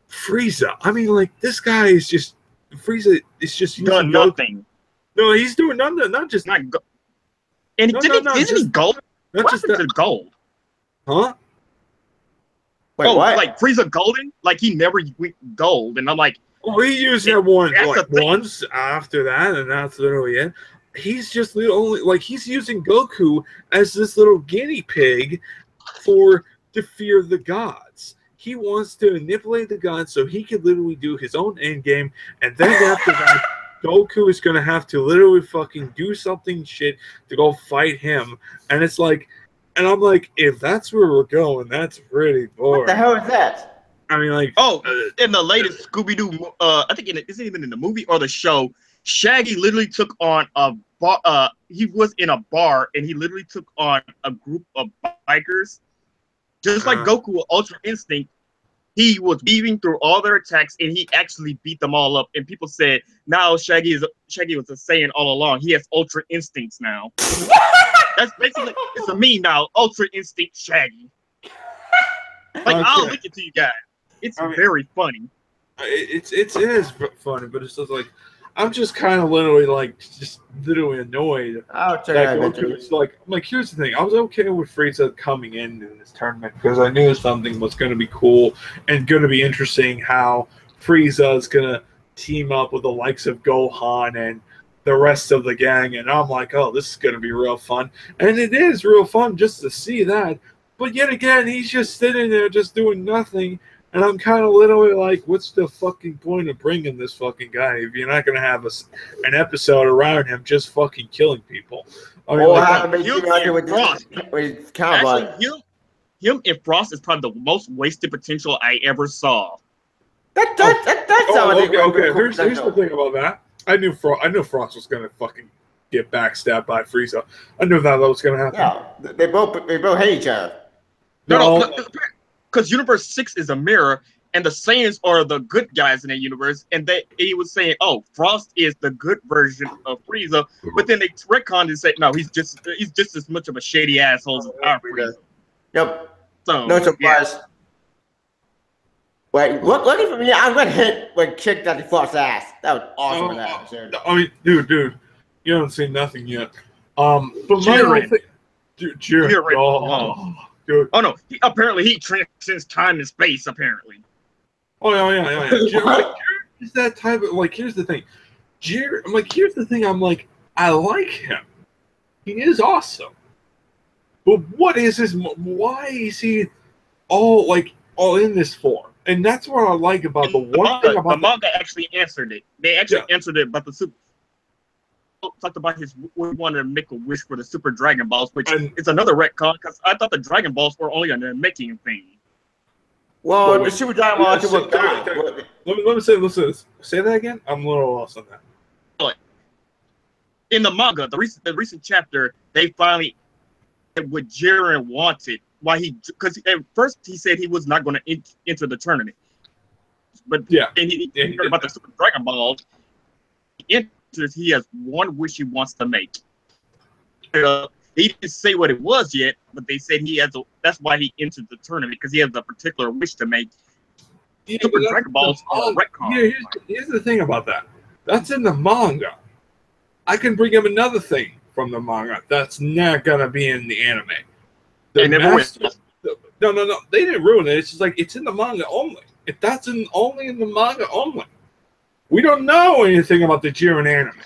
Frieza. I mean, like this guy is just Frieza is just using Done nothing. No, he's doing nothing. Not just Not go- and No, isn't just- he gold? not What just happened that. to gold? Huh? Wait, Oh, what? like Frieza golden? Like he never went gold, and I'm like, Well, he used that one That's like the thing. once after that, and that's literally it. He's just the only like he's using Goku as this little guinea pig for to fear the gods. He wants to manipulate the gods so he could literally do his own end game, and then after that, Goku is gonna have to literally fucking do something shit to go fight him. And it's like, and I'm like, if that's where we're going, that's pretty boring. What the hell is that? I mean, like, oh, in the latest Scooby Doo, I think isn't even in the movie or the show. Shaggy literally took on a bar. He was in a bar and he literally took on a group of bikers, just like Goku with Ultra Instinct. He was weaving through all their attacks and he actually beat them all up. And people said now Shaggy was a Saiyan all along. He has Ultra Instincts now. That's basically it's a meme now. Ultra Instinct Shaggy. Like I'll link it to you guys. It's very funny. it is funny, but it's just like I'm just kind of literally annoyed. I'll check That it out Goku eventually. is like, I'm like, here's the thing. I was okay with Frieza coming in this tournament because I knew something was going to be cool and going to be interesting. How Frieza is going to team up with the likes of Gohan and the rest of the gang, and I'm like, oh, this is going to be real fun, and it is real fun just to see that. But yet again, he's just sitting there, just doing nothing. And I'm kind of literally like, what's the fucking point of bringing this fucking guy if you're not going to have an episode around him just fucking killing people? I mean, Or like, have him you be out there with Frost. his counterpart. Actually, him and Frost is probably the most wasted potential I ever saw. That's okay. Here's the thing about that. I knew Frost was going to fucking get backstabbed by Frieza. I knew that was going to happen. Yeah, they both hate each other. No, because Universe 6 is a mirror, and the Saiyans are the good guys in that universe, and he was saying, oh, Frost is the good version of Frieza, but then they retconned and said, no, he's just as much of a shady asshole as our Frieza. Yep. So, No surprise. Wait, lucky for me, I'm gonna hit when kicked out the Frost's ass. That was awesome. I mean, dude, you haven't seen nothing yet. But my whole thing, Jiren. Oh, dude. Oh no! Apparently, he transcends time and space. Apparently. Oh yeah. Jiren is that type of like. Here's the thing, Jiren. I'm like, here's the thing. I'm like, I like him. He is awesome. But what is his? Why is he all in this form? And that's what I like about the manga actually answered it. They actually answered it about the super. Talked about his wanted to make a wish for the Super Dragon Balls, which is another retcon because I thought the Dragon Balls were only a making thing. Well, the Super Dragon Balls were Let me say that again. I'm a little lost on that. In the manga, the recent chapter, they finally did what Jiren wanted. Why because at first he said he was not going to enter the tournament, but and he heard about the Super Dragon Balls. He has one wish he wants to make. He didn't say what it was yet, but they said he has. That's why he entered the tournament because he has a particular wish to make. Super Dragon Balls are retcon. Yeah, here's the thing about that. That's in the manga. I can bring him another thing from the manga that's not gonna be in the anime. No, they didn't ruin it. It's just like it's in the manga only. If that's only in the manga only. We don't know anything about the Jiren anime.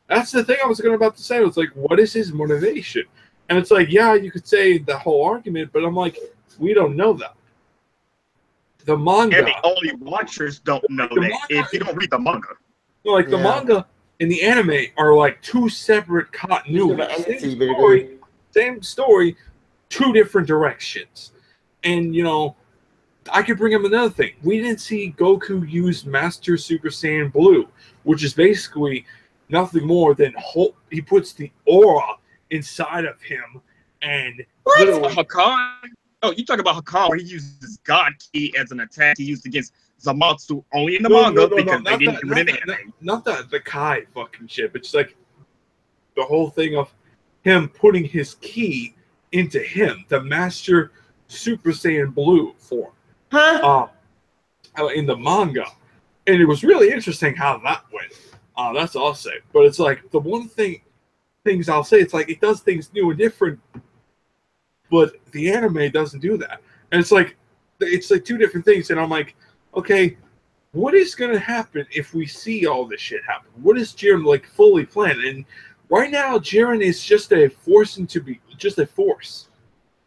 That's the thing I was about to say. It was like, what is his motivation? And it's like, yeah, you could say the whole argument, but I'm like, we don't know that. The manga. And the only watchers don't know that if you don't read the manga. No, the manga and the anime are like two separate continuities. Same story, two different directions. And, I could bring him another thing. We didn't see Goku use Master Super Saiyan Blue, which is basically nothing more than he puts the aura inside of him and Hakan. Oh, you talk about Hakan where he uses God Ki as an attack he used against Zamatsu only in the manga because they didn't do it in anime. Not the Kai fucking shit, but just like the whole thing of him putting his ki into him, the Master Super Saiyan Blue form, in the manga, and it was really interesting how that went. That's all I'll say. But it's like the one things I'll say, it's like it does things new and different, but the anime doesn't do that, and it's like two different things, and I'm like, okay, what is gonna happen if we see all this shit happen? What is Jiren like fully planned? And right now, Jiren is just a force just a force.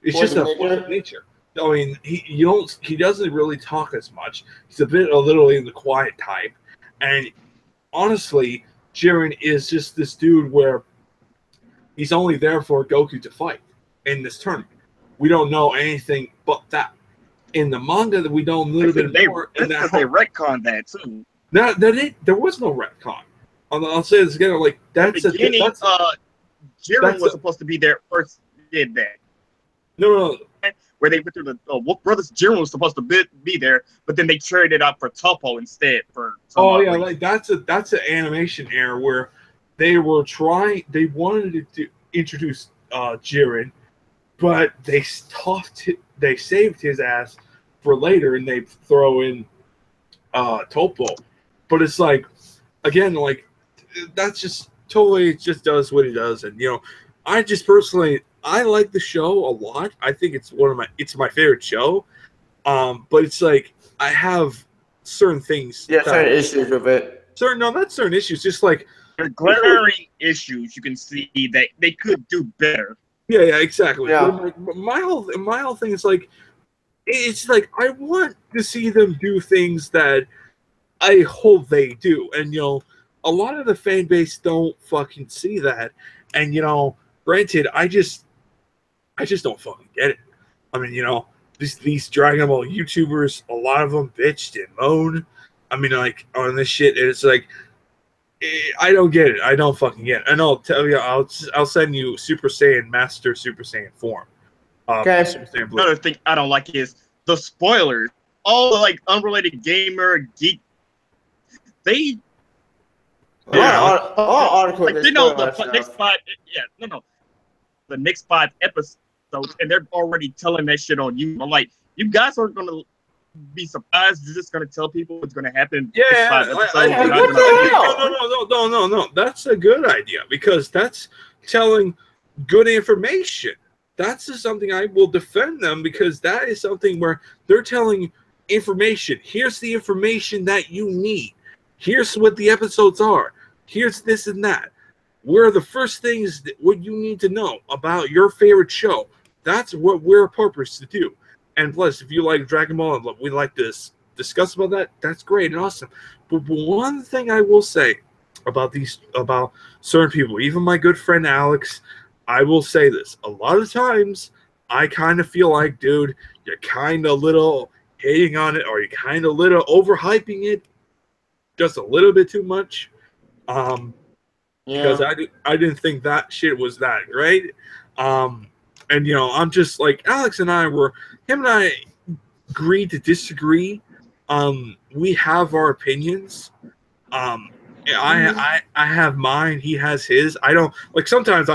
It's just a force of nature. I mean, he doesn't really talk as much. He's a little in the quiet type, and honestly, Jiren is just this dude where he's only there for Goku to fight in this tournament. We don't know anything but that. In the manga, that we know a little bit more. That's because they retconned that too. There was no retcon. I'll say this again. Like that's the beginning. Jiren was supposed to be there first. Did that? No. Where they went through the Wolf Brothers. Jiren was supposed to be there, but then they traded it out for Toppo instead. Like that's an animation error where they wanted to introduce Jiren, but they saved his ass for later, and they throw in Toppo. But it's like, again, like that's just totally just does what he does, and I just personally I like the show a lot. I think it's my favorite show. But it's like I have certain things. Yeah, certain issues with it. Not certain issues. Just like glaring issues, you can see that they could do better. Yeah, exactly. Yeah. But my whole thing is like, it's like I want to see them do things that I hope they do, and a lot of the fan base don't fucking see that, and granted, I just don't fucking get it. I mean, these Dragon Ball YouTubers, a lot of them bitched and moaned. I mean, like on this shit, and it's like I don't get it. I don't fucking get it. And I'll tell you, I'll send you Super Saiyan Master Super Saiyan form. Okay. Super Saiyan Blue. Another thing I don't like is the spoilers. All the like unrelated gamer geek, they all articles. like, they know the next 5. Yeah, no. The next 5 episodes, and they're already telling that shit on you. I'm like, you guys aren't gonna be surprised. You're just gonna tell people what's gonna happen. Yeah, no. That's a good idea because that's telling good information. That's just something I will defend them because that is something where they're telling information. Here's the information that you need. Here's what the episodes are. Here's this and that. Where are the first things what you need to know about your favorite show? That's what we're purposed to do. And plus, if you like Dragon Ball and we like to discuss about that, that's great and awesome. But one thing I will say about certain people, even my good friend Alex, I will say this. A lot of times, I kind of feel like, dude, you're kind of little hating on it, or you're kind of little overhyping it, just a little bit too much. Because I didn't think that shit was that great. And I'm just like Alex and him and I agreed to disagree. We have our opinions. I have mine, he has his. I don't like sometimes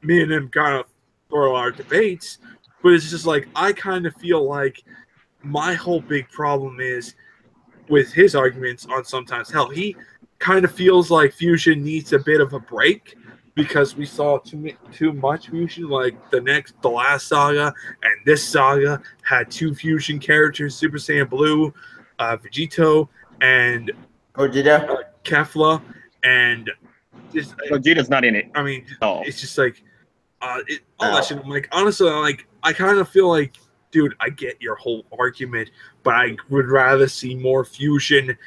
me and him kind of throw our debates, but it's just like I kind of feel like my whole big problem is with his arguments on sometimes hell. He kind of feels like Fusion needs a bit of a break because we saw too much Fusion. Like the last saga and this saga had 2 Fusion characters: Super Saiyan Blue, Vegito, and Kefla, and Vegeta's not in it. I mean, it's just like all that shit. Like honestly, like I kind of feel like, dude, I get your whole argument, but I would rather see more Fusion.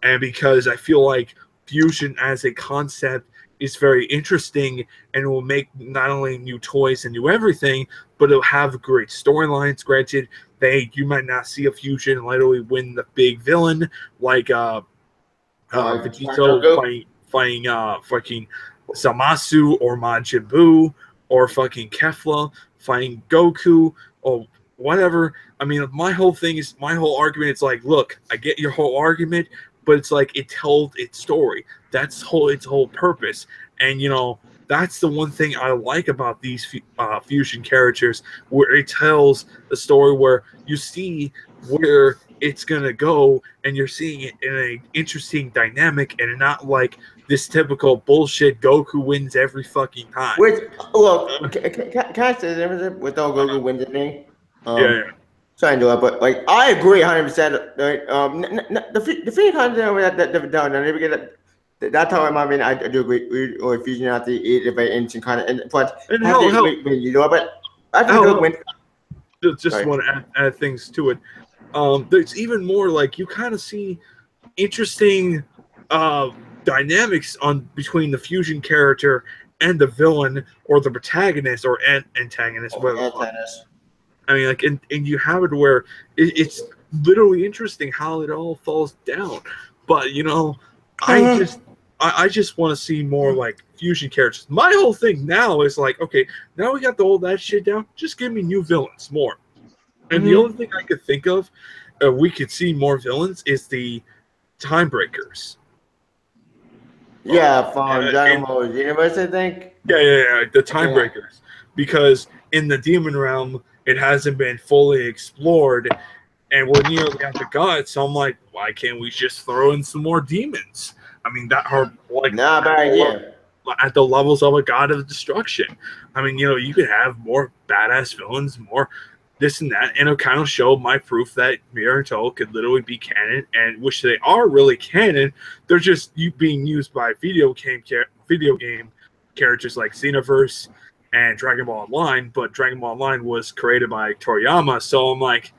And because I feel like Fusion as a concept is very interesting and will make not only new toys and new everything, but it'll have great storylines. Granted, you might not see a Fusion literally win the big villain like Vegito fighting fucking Zamasu or Majin Buu, or fucking Kefla fighting Goku, or whatever. I mean, my whole argument is like, look, I get your whole argument, but it's like it tells its story. That's its whole purpose. And that's the one thing I like about these fusion characters, where it tells the story, where you see where it's gonna go, and you're seeing it in an interesting dynamic, and not like this typical bullshit Goku wins every fucking time. Which, well, can I say this with all Goku wins thing? Yeah. Sorry to do it, but like I agree 100%. Right? The free content that they've done, and that's how I do agree. Or fusion out is a very interesting content, but And but I think Goku wins. Just want to add things to it. There's even more, like, you kind of see interesting dynamics between the fusion character and the villain, or the protagonist, or antagonist. I mean, like, and you have it where it's literally interesting how it all falls down. But I just want to see more like fusion characters. My whole thing now is like, okay, now we got that shit down. Just give me new villains, more. And the only thing I could think of, we could see more villains, is the Time Breakers. Yeah, from Dragon Ball Universe, I think. Yeah, the Time Breakers. Because in the Demon Realm, it hasn't been fully explored, and we're nearly at the gods. So I'm like, why can't we just throw in some more demons? I mean, that are like bad idea. At the levels of a god of destruction. I mean, you could have more badass villains, more this and that, and it'll kind of show my proof that Mirror and Toe could literally be canon, and which they are really canon. They're just being used by video game characters like Xenoverse and Dragon Ball Online, but Dragon Ball Online was created by Toriyama, so I'm like,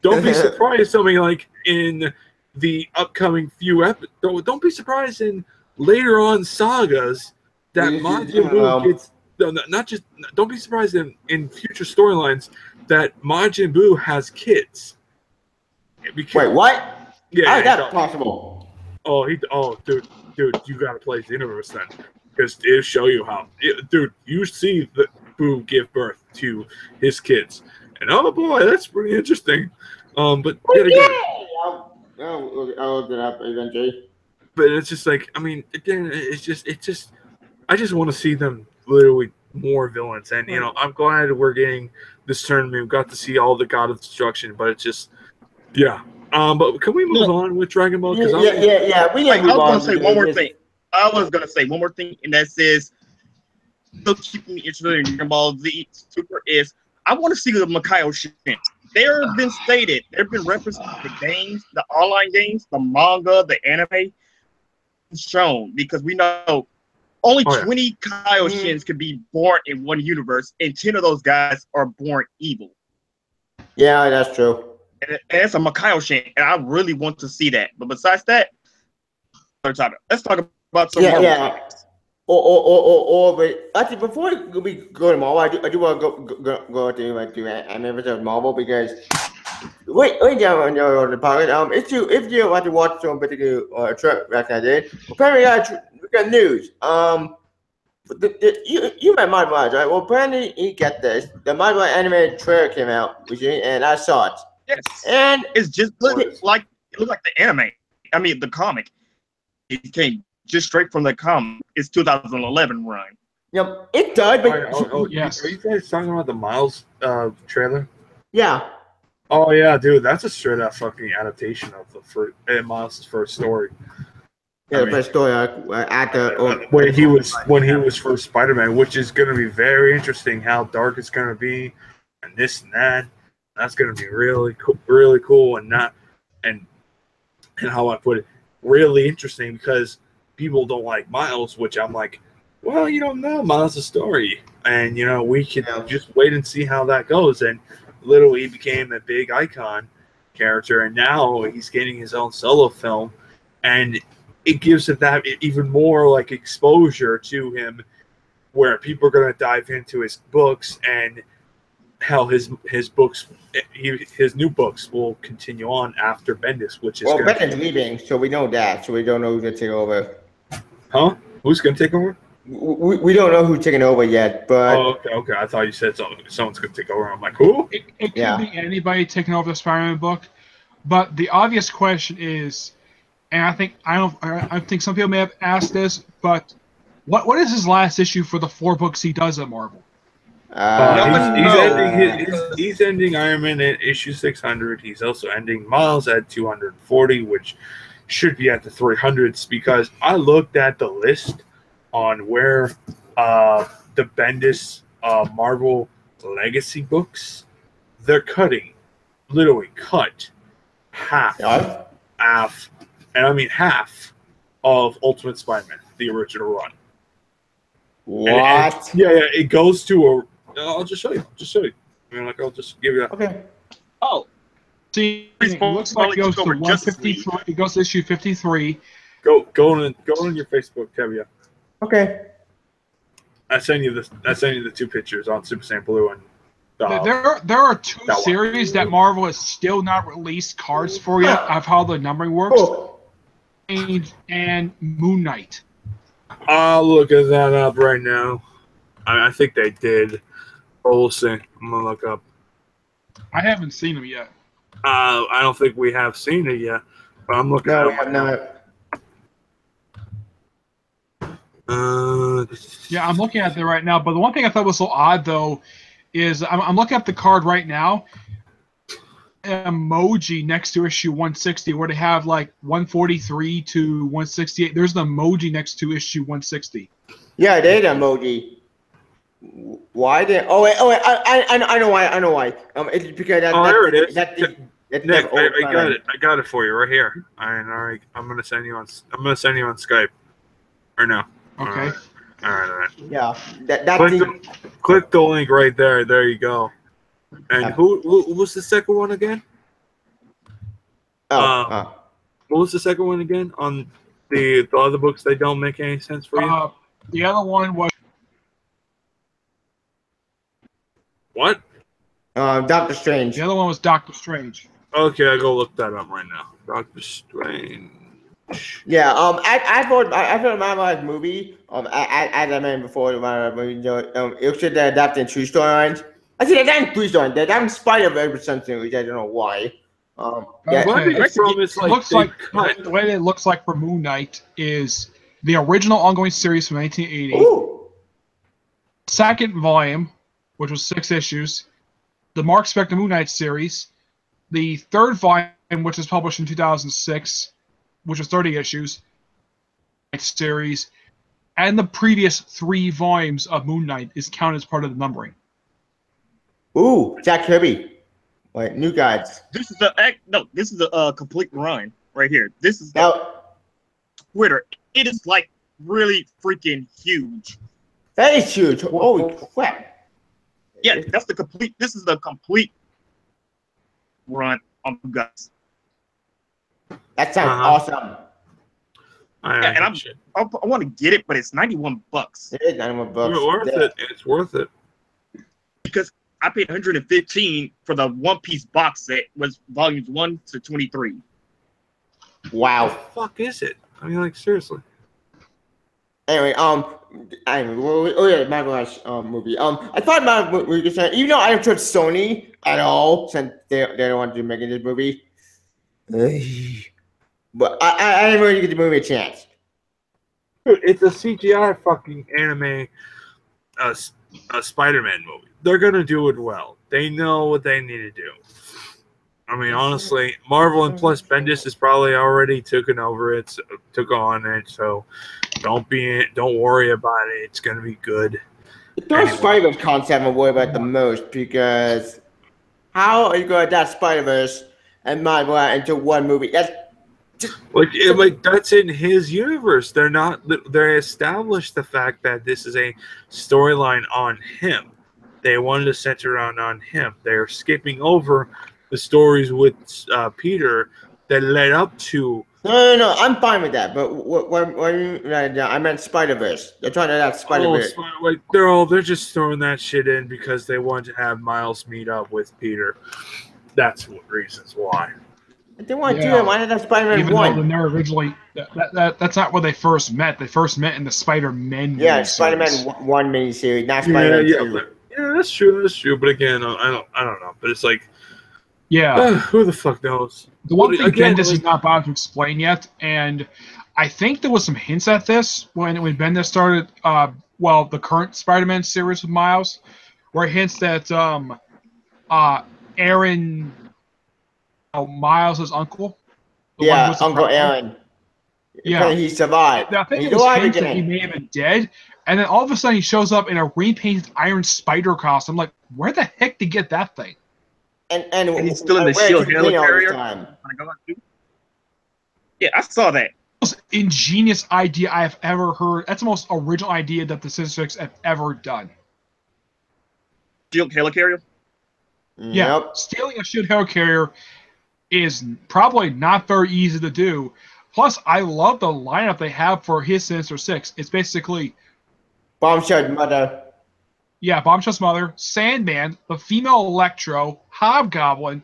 don't be surprised if something like in the upcoming few episodes, don't be surprised in later on sagas that Majin Buu gets, don't be surprised in future storylines that Majin Buu has kids. Wait, what? Yeah, how is that possible? Dude, you gotta play Xenoverse then, because it'll show you how. Dude, you see the Buu give birth to his kids, and oh boy, that's pretty interesting. But yet again, I'll look it up eventually. But it's just like, I mean, again, it's just I just want to see them literally more villains, and I'm glad we're getting this tournament. We got to see all the God of Destruction, but it's just, yeah. But can we move on with Dragon Ball? Yeah. We I was gonna say one more thing. I was gonna say one more thing, and that says, still keeping me interested in Dragon Ball Z Super is I want to see the Makaio Shin. There have been stated, there have been references to the games, the online games, the manga, the anime shown, because we know only 20 Kaioshins can be born in one universe, and 10 of those guys are born evil. Yeah, that's true. And it's a Makaio-shin, and I really want to see that. But besides that, let's talk about some yeah. But actually, before we go to Marvel, I do want to go to an episode of Marvel, because wait down on the podcast. If you want to watch some particular trip like I did, apparently we got news. You might mind right? Well, apparently you get this. The Marvel animated trailer came out recently, and I saw it. Yes, and it's just like the anime. I mean, the comic. It came just straight from the comic. It's 2011 run. Yep, it does. But yes. Are you guys talking about the Miles trailer? Yeah. Oh yeah, dude, that's a straight up fucking adaptation of the Miles' first story. Yeah, the first story when he was first Spider-Man, which is going to be very interesting. How dark it's going to be, and this and that. That's going to be really cool, and how I put it, really interesting, because people don't like Miles, which I'm like, well, you don't know Miles' story, and we could just wait and see how that goes. And literally, he became a big icon character, and now he's getting his own solo film, and it gives it that even more like exposure to him, where people are going to dive into his books, and how his books, his new books will continue on after Bendis, which is Bendis leaving, so we know that, so we don't know who's gonna take over. Huh? Who's gonna take over? we don't know who's taking over yet, but okay. I thought you said someone's gonna take over. I'm like, who? It Yeah. could be anybody taking over the Spider-Man book, but the obvious question is, and I think some people may have asked this, but what is his last issue for the 4 books he does at Marvel? No one He's ending Iron Man at issue 600. He's also ending Miles at 240, which should be at the 300s, because I looked at the list on where the Bendis Marvel Legacy books, they're literally cut half, and I mean half of Ultimate Spider-Man, the original run. what? Yeah, it goes to a. I'll just show you. I mean, like, I'll just give you that. Okay. Oh, See, it looks like it goes to Over Justice 153. It goes to issue 53. Go on your Facebook, Tevia. Okay. I send you the 2 pictures on Super Saiyan Blue and. There are 2 that one. series that Marvel has still not released cards for yet of how the numbering works, Oh. and Moon Knight. I'll look at that up right now. I think they did. But we'll see. I'm gonna look up. I haven't seen them yet. I don't think we have seen it yet, but I'm looking No, at it. no. Yeah, I'm looking at it right now. But the one thing I thought was so odd, though, is I'm looking at the card right now. Emoji next to issue 160, where they have like 143 to 168. There's an emoji next to issue 160. Yeah, they had emoji. Why did? Oh wait! I know why. It's because there it is. That's Nick, I got it. I got it for you right here. All right. I'm gonna send you on Skype. Or no? Okay. All right. Yeah, Click the link right there. There you go. And who was the second one again? What was the second one again on the other books that don't make any sense for you? The other one was What? Doctor Strange. The other one was Doctor Strange. Okay, I go look that up right now. Doctor Strange. Yeah. I thought my last movie. As I mentioned before, my movie. It should adapt in 2 storylines. I said they're not 3 storylines. They're not Spider-Verse or something, which I don't know why. Yeah. Okay. Looks like the way it looks like for Moon Knight is the original ongoing series from 1980. Ooh. Second volume, which was 6 issues. The Mark Spector Moon Knight series. The third volume, which was published in 2006, which was 30 issues. Series. And the previous 3 volumes of Moon Knight is counted as part of the numbering. Ooh, Jack Kirby. Wait, New Gods. this is the complete run right here. This is the Twitter. It is like really freaking huge. That is huge. Holy crap. Yeah, that's the complete. This is the complete run on Guts. That sounds awesome. And I want to get it, but it's $91. It is $91. It's worth it. It's worth it. Because I paid $115 for the One Piece box set, was volumes 1 to 23. Wow. What the fuck is it? I mean, like, seriously. Anyway, my last movie. I thought my movie, even though I don't trust Sony at all, since they don't want to make this movie, but I didn't really give the movie a chance. Dude, it's a CGI fucking anime Spider-Man movie. They're gonna do it well. They know what they need to do. I mean, honestly, Marvel and plus Bendis has probably already took on it. So don't worry about it. It's gonna be good. The third Spider-Verse concept I'm worried about the most, because how are you going to adapt Spider-Verse and Marvel into one movie? That's like that's in his universe. They established the fact that this is a storyline on him. They wanted to center on him. They're skipping over the stories with Peter that led up to. No. I'm fine with that. But I meant Spider-Verse. They're trying to adapt Spider-Verse. They're just throwing that shit in because they want to have Miles meet up with Peter. That's what reasons why. If they want to do it, why not have Spider-Man Even 1? though they're originally that's not where they first met. They first met in the Spider-Man. Yeah, miniseries. Spider-Man 1 miniseries, not Yeah, Spider-Man yeah, 2. but, yeah, that's true. That's true. But again, I don't know. But it's like, Yeah. who the fuck knows? The one thing again, Bendis like, is not bothered to explain yet, and I think there was some hints at this when Bendis started, the current Spider-Man series with Miles, where it hints that Aaron, Miles' uncle, the one who Yeah, was the Uncle president, Aaron. Yeah. Apparently he survived. I think He's it was alive hints that he again. may have been dead, and then all of a sudden he shows up in a repainted Iron Spider costume. I'm like, where the heck did he get that thing? And he's still in the where shield is he all this helicarrier. time? Yeah, I saw that. Most ingenious idea I have ever heard. That's the most original idea that the Sinister Six have ever done. Shield helicarrier. Yeah, Yep. stealing a shield helicarrier is probably not very easy to do. Plus, I love the lineup they have for his Sinister Six. It's basically Bombshell mother. Bombshell's mother, Sandman, the female Electro, Hobgoblin.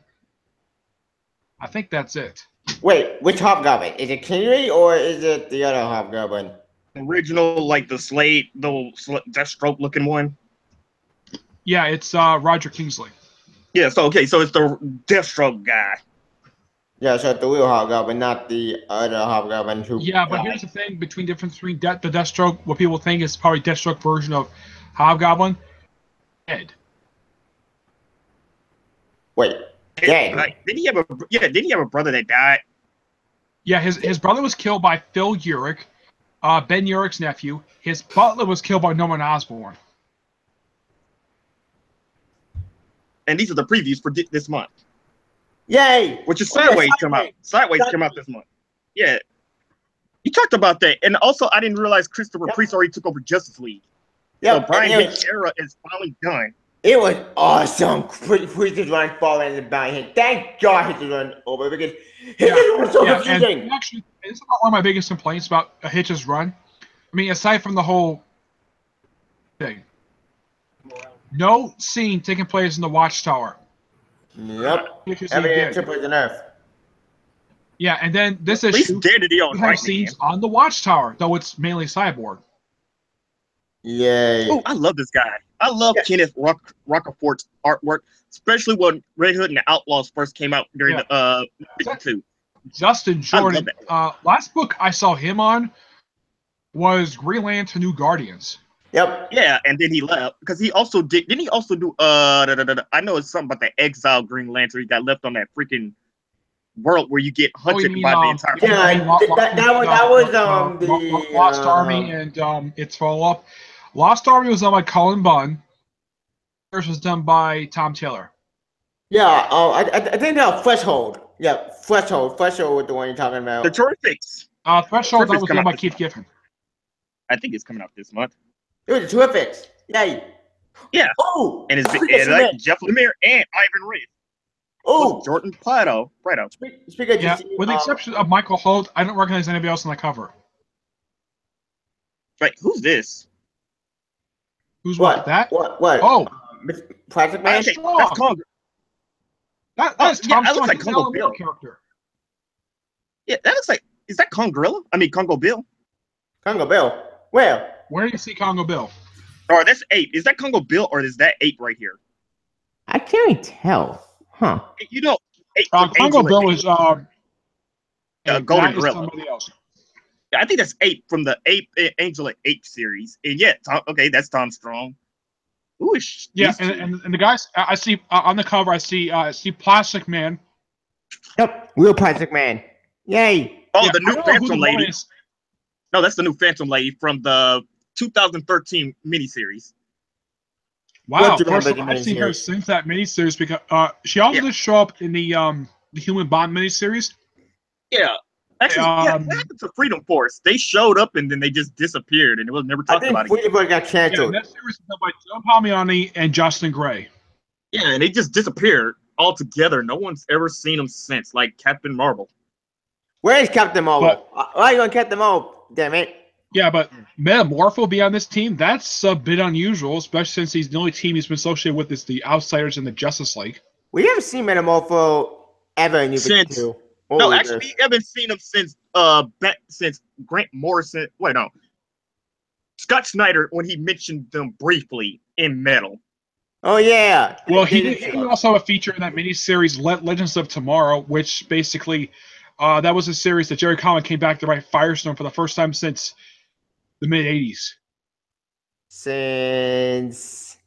I think that's it. Wait, which Hobgoblin? Is it Kingsley or is it the other Hobgoblin? Original, like the Slade, the Deathstroke looking one. Yeah, it's Roger Kingsley. Yeah, so it's the Deathstroke guy. Yeah, so the real Hobgoblin, not the other Hobgoblin who. Yeah, but here's the thing: the difference between the Deathstroke, what people think is probably Deathstroke version of Hobgoblin, dead. Wait, dead. Did he have a brother that died? Yeah, his brother was killed by Phil Urich, Ben Urich's nephew. His butler was killed by Norman Osborn. And these are the previews for this month. Yay! Which is Sideways come out. Sideways come out this month. Yeah. You talked about that. And also, I didn't realize Christopher Priest already took over Justice League. Yeah, so Brian Hick's era is finally done. It was awesome. Priest is running forward and behind him. Thank God Hitch is running over because Hitch was so confusing. And actually, it's not one of my biggest complaints about Hitch's run. I mean, aside from the whole thing, no scene taking place in the Watchtower. Yep. Everything took place on Earth. Yeah, and then this issue, we have scenes on the Watchtower, though it's mainly Cyborg. Yay. Oh, I love this guy. I love Kenneth Rocafort's artwork, especially when Red Hood and the Outlaws first came out during the 52. Justin Jordan. Last book I saw him on was Green Lantern New Guardians. Yep. Yeah, and then he left because he also didn't he also do I know it's something about the exile Green Lantern. He got left on that freaking world where you get hunted by the entire. That was the Lost Army and its follow up. Lost Army was done by Colin Bunn. First was done by Tom Taylor. Yeah, I think that was Threshold. Yeah, Threshold. Threshold was the one you're talking about. The Terrifics. Threshold that was done by Keith Giffen. I think it's coming out this month. It was the Terrifics. Yay. Yeah. Oh, and it's like Jeff Lemire and Ivan Reis. Oh, Jordan Prado. Speaking of DC, with the exception of Michael Holt, I don't recognize anybody else on the cover. Right, who's this? Who's what? That? What? Oh, Plastic Man. That's Congo. That's Tom that looks like Congo Bill character. Yeah, that looks like. Is that Congrilla? I mean Congo Bill. Congo Bill. Where? Where do you see Congo Bill? Or that's Ape. Is that Congo Bill or is that Ape right here? I can't tell. Huh? You know, Congo Bill is Golden Gorilla. Somebody else. Yeah, I think that's Ape from the Angel and Ape series. And yeah, that's Tom Strong. Ooh, and the guys I see on the cover, I see Plastic Man. Yep, real Plastic Man. Yay! Oh, the new Phantom Lady. No, that's the new Phantom Lady from the 2013 miniseries. Wow, first of all, I've seen her since that miniseries because she also did show up in the Human Bond miniseries. Yeah. Actually, what happened to Freedom Force? They showed up and then they just disappeared, and it was never talked about again. Freedom Force got canceled. Yeah, that series was done by Joe Palmiani and Justin Gray. Yeah, and they just disappeared altogether. No one's ever seen them since, like Captain Marvel. Where is Captain Marvel? Why are you on Captain Marvel? Damn it. Yeah, but Metamorpho be on this team, that's a bit unusual, especially since he's the only team he's been associated with is the Outsiders and the Justice League. We haven't seen Metamorpho ever in New 52. No, Holy actually, gosh. we haven't seen him since since Grant Morrison. Wait, no, Scott Snyder when he mentioned them briefly in Metal. Oh yeah. Well, They he did did. He show up. also have a feature in that miniseries, Legends of Tomorrow, which basically, that was a series that Jerry Conway came back to write Firestorm for the first time since the mid '80s. Since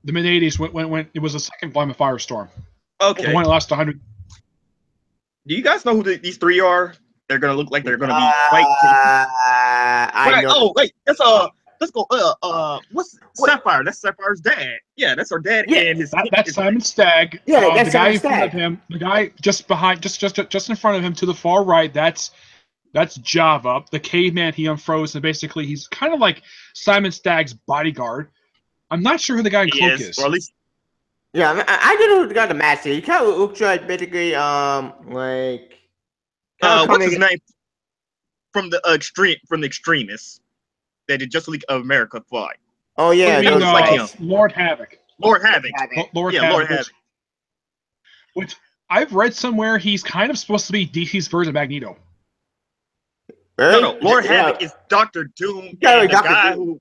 The mid '80s, when it was the second volume of Firestorm, the Okay, one that lasted 100. do you guys know who these three are? They're gonna look like they're gonna be quite. I Wait, know. oh wait, that's let's go. What's What? Sapphire? That's Sapphire's dad. Yeah, that's her dad Yeah, and his. That's Simon Stagg. Yeah, that's the guy Simon in front of Stagg. him, the guy just behind, just in front of him to the far right. That's Java, the caveman he unfroze, and basically he's kind of like Simon Stagg's bodyguard. I'm not sure who the guy in Cloak Yes, is. or at least Yeah, I don't know who got the master. He kind of looks like basically like kind of what's his coming. name from the extremists that did Justice League of America fight. Oh yeah, I mean, those like him. guys. Lord Havoc. Lord Havoc. Lord Yeah, Havoc. Lord Havoc. Which I've read somewhere he's kind of supposed to be DC's version of Magneto. Really? No, Lord Yeah. Havoc is Doctor Doom, Yeah, and the Dr. guy Doom.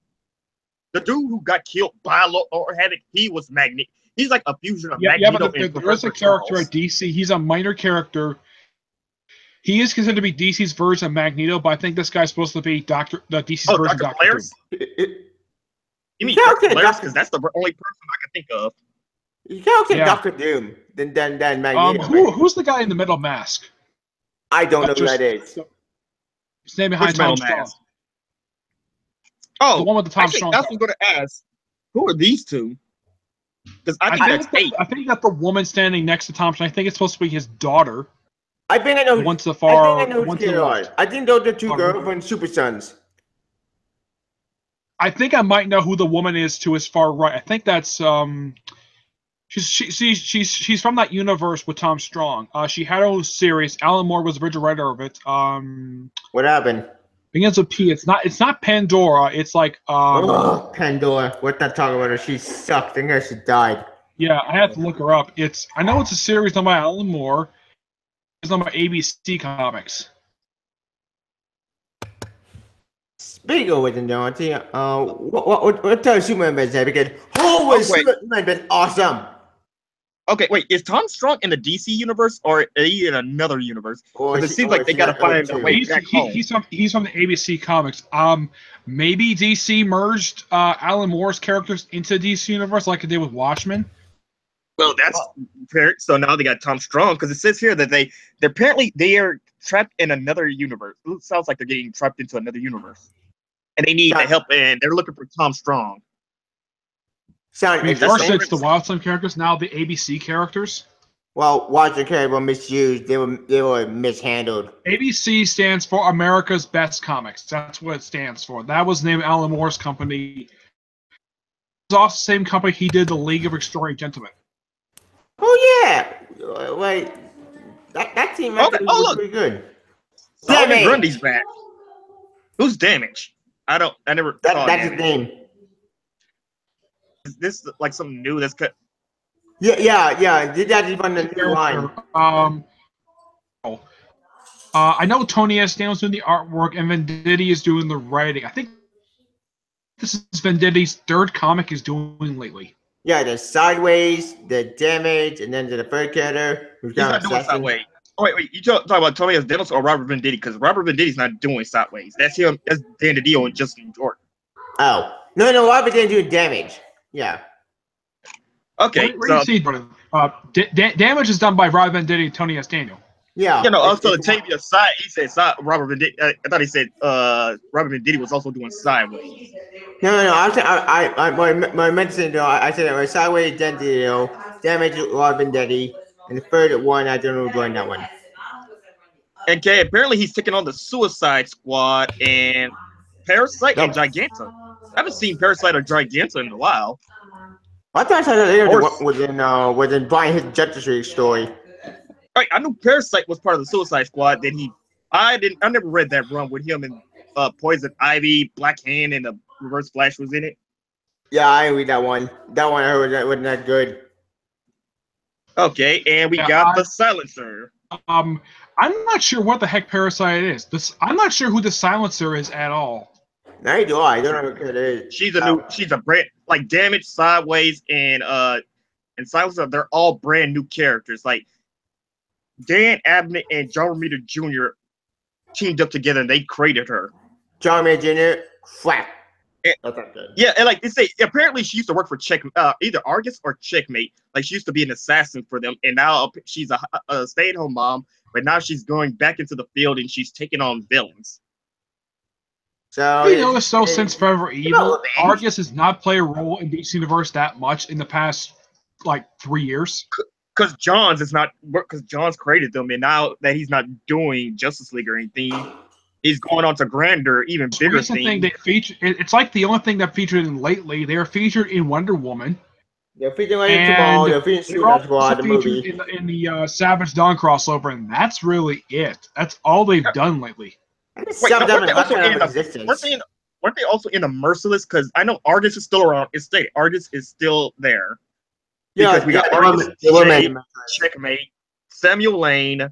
the dude who got killed by Lord Havoc, he was Magneto. He's like a fusion of Yeah, Magneto but and there is a Professor character Charles. at DC. He's a minor character. He is considered to be DC's version of Magneto, but I think this guy's supposed to be DC's Oh, version of Dr. Doctor Doom. Flares? You mean You can't Dr. say Flares? Dr. Because that's the only person I can think of. You can't say Yeah. Doctor Doom. Then Magneto. man. Who's the guy in the metal mask? I don't know who Just- that is. Stand behind Which Tom metal Strong. mask? Oh, The one with the Tom actually, Strong. I was going to ask, who are these two? Because I think that's eight. I think that the woman standing next to Tom Strong, I think it's supposed to be his daughter. I think I know. The one to the I far, think I know the who one to they the are. left. I think those are two Oh, girls really? from Super Sons. I think I might know who the woman is to his far right. I think that's she's from that universe with Tom Strong. She had her own series. Alan Moore was the original writer of it. What happened? Begins with P. It's not Pandora. It's like Oh, Pandora. We're not talking about her. She sucked. I think her she died. yeah. I have to look her up. I know it's a series done by Alan Moore. It's done by ABC Comics. Speaking of which, Dorothy, what type of Superman been said? Because holy wait. Superman been awesome. Okay, wait, is Tom Strong in the DC universe or are he in another universe? Or Because is it she- seems or like is they she got to not find Earth a too? way back home. He's from the ABC Comics. Maybe DC merged Alan Moore's characters into the DC universe like it did with Watchmen. Well, that's fair. So now they got Tom Strong because it says here that they're apparently they are trapped in another universe. It sounds like they're getting trapped into another universe, and they need the help, and they're looking for Tom Strong. Sound I mean, interesting. first it's the Wildstorm characters, now the ABC characters. Well, Watcher Carey were misused. They were mishandled. ABC stands for America's Best Comics. That's what it stands for. That was the name of Alan Moore's company. It was also the same company he did the League of Extraordinary Gentlemen. Oh yeah. Wait, that team right Okay. there Oh, was look. pretty good. Solomon Damage. Grundy's back. Who's Damage? I never saw That's his Damage. name. Is this like something new that's cut? Yeah. Did that even the new line? I know Tony S. Daniel's doing the artwork and Venditti is doing the writing. I think this is Venditti's third comic he's doing lately. Yeah, the sideways, the damage, and then the third character who's He's got not doing obsession. Sideways. Oh, wait, you talk about Tony S. Daniels or Robert Venditti? Because Robert Venditti's not doing Sideways. That's him. That's Dan DiDio and Justin Jordan. Oh no, Robert didn't do damage. Yeah. Okay, Where do you so see Damage is done by Rob Venditti and Tony S. Daniel. Yeah. also it's- Tavia side. He said Robert Venditti. I thought he said Robert Venditti was also doing Sideways. No. I meant to say though. I said it was sideways, then damage, Robin Daddy, and the third one I don't know who joined that one. Okay, apparently he's taking on the Suicide Squad and Parasite and Giganta. I haven't seen Parasite or Giganta in a while. I thought they Or- was in Brian his Justice League story. All right, I knew Parasite was part of the Suicide Squad. Then I never read that run with him and Poison Ivy, Black Hand, and the Reverse Flash was in it. Yeah, I read that one. That one I heard wasn't that good. Okay, and we Yeah, got the Silencer. I'm not sure what the heck Parasite is. I'm not sure who the Silencer is at all. Neither do I. I don't know who it is. She's a brand like Damage, Sideways, and Silencer. They're all brand new characters. Like Dan Abnett and John Romita Jr. teamed up together and they created her. John May Jr. Flap. And, That's not good. yeah, and like they say, apparently she used to work for either Argus or Checkmate. Like she used to be an assassin for them, and now she's a stay-at-home mom. But now she's going back into the field and she's taking on villains. So You notice though, since Forever Evil, revenge. Argus has not played a role in DC Universe that much in the past like 3 years. Because Johns created them, and now that he's not doing Justice League or anything, he's going on to grander, even bigger Recent things. thing they feature, it's like the only thing that featured in lately. They are featured in Wonder Woman. They're featuring Legend Tomorrow. They're featuring Suicide Squad, the movie. in the Savage Dawn crossover, and that's really it. That's all they've done lately. Wait, weren't they also in the Merciless? Because I know Argus is still around. Argus is still there. Yeah, because we got Argus, Checkmate, Samuel Lane,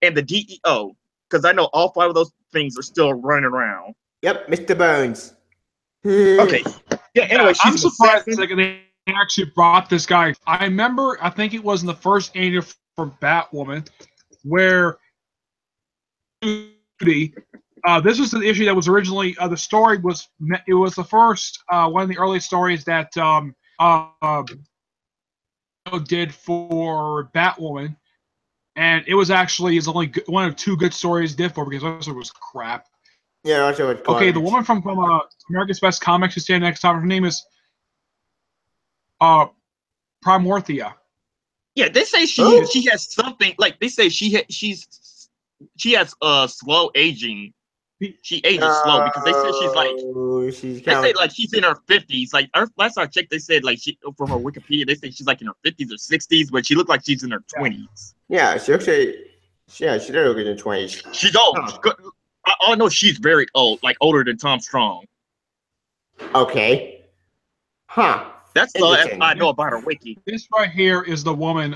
and the DEO. Because I know all 5 of those things are still running around. Yep, Mr. Bones. Okay. Yeah. Anyway, I'm surprised they actually brought this guy. I remember, I think it was in the first annual for Batwoman, where this was the issue that was originally the story was. It was the first one of the early stories that did for Batwoman, and it was actually only one of 2 good stories did for because the rest of it was crap. Yeah, also it's okay. The woman from America's Best Comics who's standing next to her name is Primorthia. Yeah, they say she has something like they say she has slow aging. She ages slow because they say she's like she's in her 50s. Like last I checked, they said like she from her Wikipedia they say she's like in her 50s or 60s, but she looked like she's in her 20s. Yeah, she looks like she does look in her 20s. She's old. I know she's very old, like older than Tom Strong. Okay. Huh. That's all I know about her wiki. This right here is the woman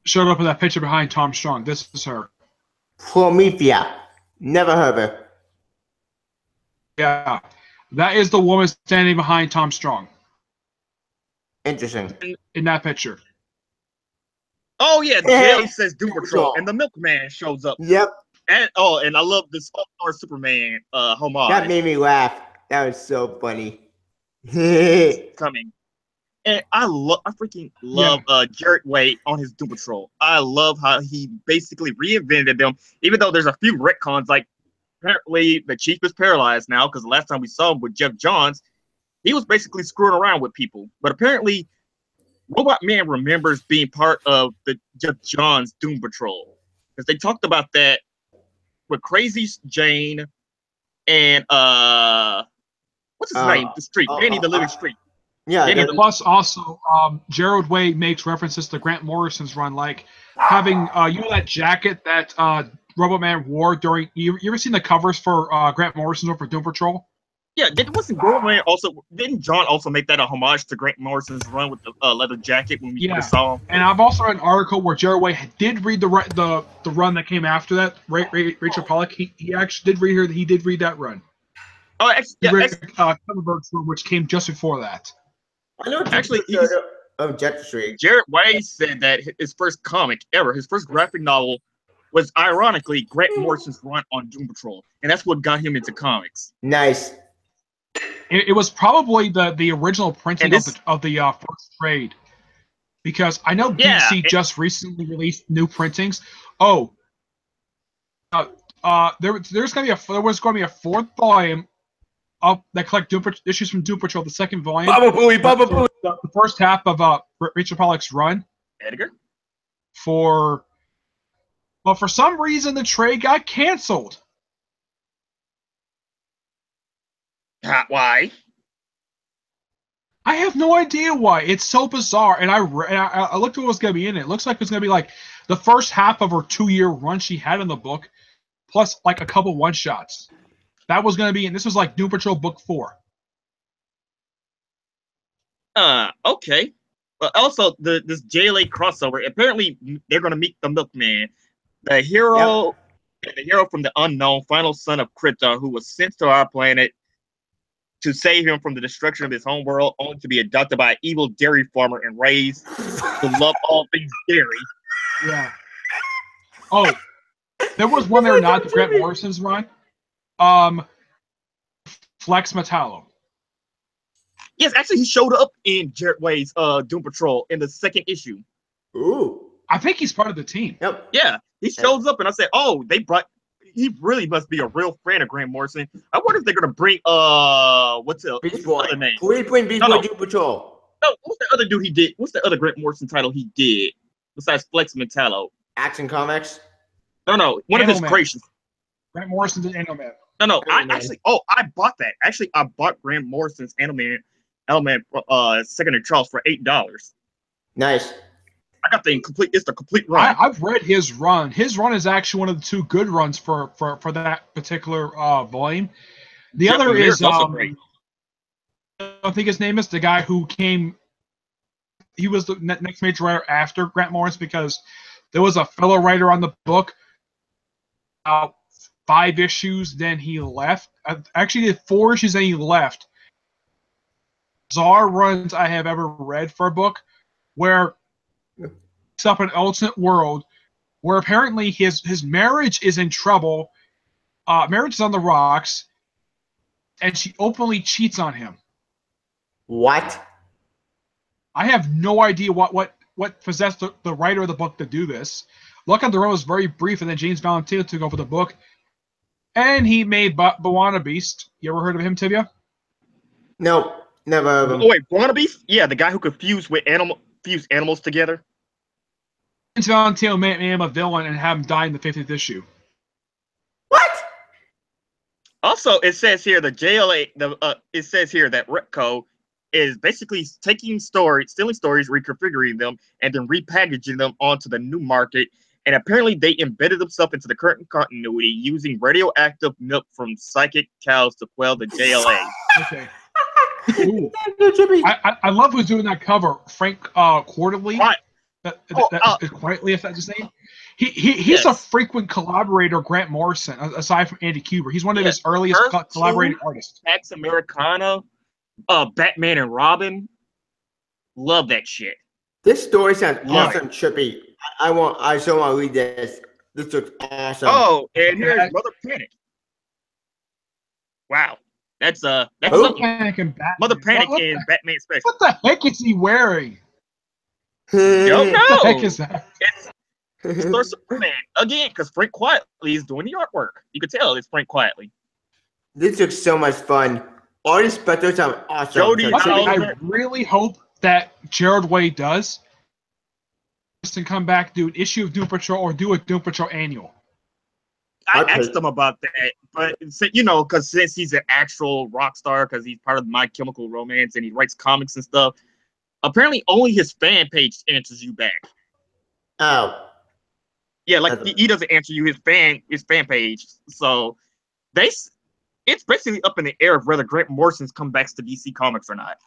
showed up in that picture behind Tom Strong. This is her. Promethea. Never heard of her. Yeah. That is the woman standing behind Tom Strong. Interesting. In that picture. Oh yeah, Jay says Doom Patrol, and the Milkman shows up. Yep. And and I love this All-Star Superman homage. That made me laugh. That was so funny. Coming. And I freaking love Jarrett Wade on his Doom Patrol. I love how he basically reinvented them, even though there's a few retcons. Like apparently the Chief is paralyzed now because the last time we saw him with Jeff Johns, he was basically screwing around with people. But apparently, Robot Man remembers being part of the Jeff Johns Doom Patrol because they talked about that with Crazy Jane and what's his name? The Street, Danny the Living Street. Yeah. Plus, also, Gerald Way makes references to Grant Morrison's run, like having that jacket that Robot Man wore during. You ever seen the covers for Grant Morrison for Doom Patrol? Yeah, didn't John also make that a homage to Grant Morrison's run with the leather jacket when we saw him? And I've also read an article where Gerald Way did read the run that came after that. Rachel Pollack, he actually did read her. He did read that run. Oh, Thunderbird's run, which came just before that. I know. Actually, Jet Street. Jarrett Way said that his first comic ever, his first graphic novel, was ironically Grant Morrison's run on Doom Patrol, and that's what got him into comics. Nice. It was probably the original printing of the first trade, because I know DC just recently released new printings. Oh, there was going to be a 4th volume that collect issues from Doom Patrol, the 2nd volume. Baba Booey. The first half of Rachel Pollack's run. Edgar. For some reason the trade got canceled. Why? I have no idea why. It's so bizarre. And I looked at what was going to be in it. It looks like it's going to be like the first half of her 2-year run she had in the book, plus like a couple one-shots. That was going to be, and this was like Doom Patrol Book 4. Okay. But also this JLA crossover. Apparently, they're gonna meet the Milkman, the hero, the hero from the unknown, final son of Krypton, who was sent to our planet to save him from the destruction of his home world, only to be adopted by an evil dairy farmer and raised to love all things dairy. Yeah. Oh, there was one there not the Grant Morrison's run. Flex Metallo. Yes, actually, he showed up in Jared Way's Doom Patrol in the second issue. Ooh. I think he's part of the team. Yep. Yeah, he shows up, and I said, "Oh, they brought." He really must be a real fan of Grant Morrison. I wonder if they're gonna bring what's the other name? Who did bring Beast Boy Doom Patrol? No, what's the other dude he did? What's the other Grant Morrison title he did besides Flex Metallo? Action Comics. No, one of his creations. Grant Morrison did Animal Man. No, I bought that. Actually, I bought Grant Morrison's Animal Man Secondary Charles for $8. Nice. I got the complete run. I've read his run. His run is actually one of the two good runs for that particular volume. The other is also great. I don't think his name is the guy who came. He was the next major writer after Grant Morrison because there was a fellow writer on the book. 5 issues, then he left. Actually, did 4 issues, then he left. Bizarre runs I have ever read for a book where it's up an alternate world where apparently his marriage is in trouble. Marriage is on the rocks, and she openly cheats on him. What? I have no idea what possessed the writer of the book to do this. Luck on the Road was very brief, and then James Valentino took over the book, and he made Bawana Beast. You ever heard of him, Tibia? No, never heard of him. Oh wait, Bawana Beast? Yeah, the guy who could fuse animals together. James Valentino made him a villain and have him die in the 50th issue. What? Also, it says here the JLA. It says here that Retco is basically stealing stories, reconfiguring them, and then repackaging them onto the new market. And apparently, they embedded themselves into the current continuity using radioactive milk from psychic cows to quell the JLA. Okay. Ooh. I love who's doing that cover, Frank Quarterly. Right. Quietly, if that's his name. He's a frequent collaborator of Grant Morrison, aside from Andy Kubert. He's one of his earliest collaborating artists. Pax Americana, Batman and Robin. Love that shit. This story sounds awesome, Trippy. I so want to read this. This looks awesome. Oh, and here's Mother Panic. Wow. That's Mother Panic and Batman. Mother Panic and Batman special. What the heck is he wearing? Don't know. What the heck is that? It's Star Superman again, because Frank Quietly is doing the artwork. You can tell it's Frank Quietly. This looks so much fun. All these specials sound awesome. Jody, I really hope that Gerald Way does and come back, do an issue of Doom Patrol or do a Doom Patrol annual. I asked him about that, but because since he's an actual rock star, because he's part of My Chemical Romance and he writes comics and stuff, apparently only his fan page answers you back. Oh. Yeah, like he doesn't answer you his fan page. So it's basically up in the air of whether Grant Morrison's comebacks to DC Comics or not.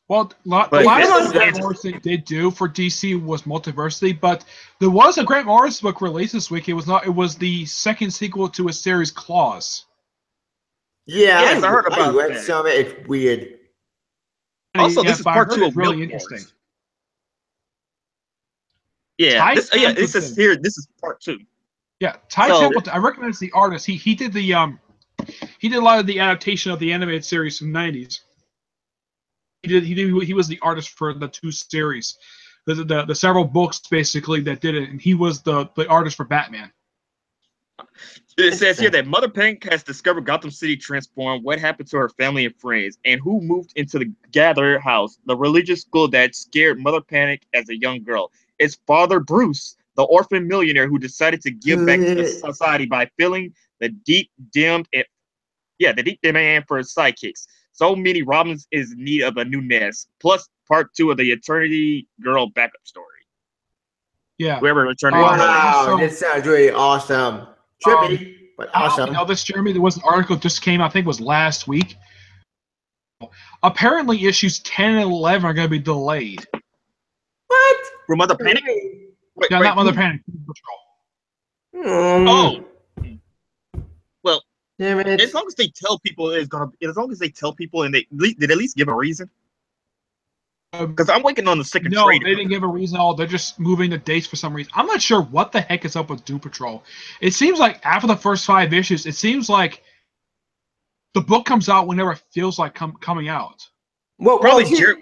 Well, a lot of Grant Morrison did do for DC was Multiversity, but there was a Grant Morrison book released this week. It was the second sequel to a series, Claws. Yeah, yes, I heard about that. Some of it. It's weird. Also, this is part 2 of really interesting. Yeah, this is here. This is part 2. Yeah, Ty Templeton. I recognize the artist. He did the he did a lot of the adaptation of the animated series from the 90s. He was the artist for the 2 series, the several books basically that did it, and he was the artist for Batman. It says here that Mother Panic has discovered Gotham City transformed, what happened to her family and friends, and who moved into the Gather House, the religious school that scared Mother Panic as a young girl. It's Father Bruce, the orphan millionaire who decided to give back to the society by filling the deep demand for sidekicks. So many Robins is in need of a new nest. Plus, part 2 of the Eternity Girl backup story. Yeah. Whoever Eternity Girl. Wow, this sounds really awesome. Trippy, but awesome. You know this, Jeremy? There was an article just came out, I think it was last week. Apparently, issues 10 and 11 are going to be delayed. What? From Mother Panic? Wait, No, wait, not Mother who- Panic. Doom Patrol. Oh. Well, damn it. as long as they tell people it's gonna, as long as they tell people and did at least give a reason. Because I'm waiting on the second No, trade. they didn't give a reason at all. They're just moving the dates for some reason. I'm not sure what the heck is up with Doom Patrol. It seems like after the first 5 issues, it seems like the book comes out whenever it feels like coming out. Well, Probably well,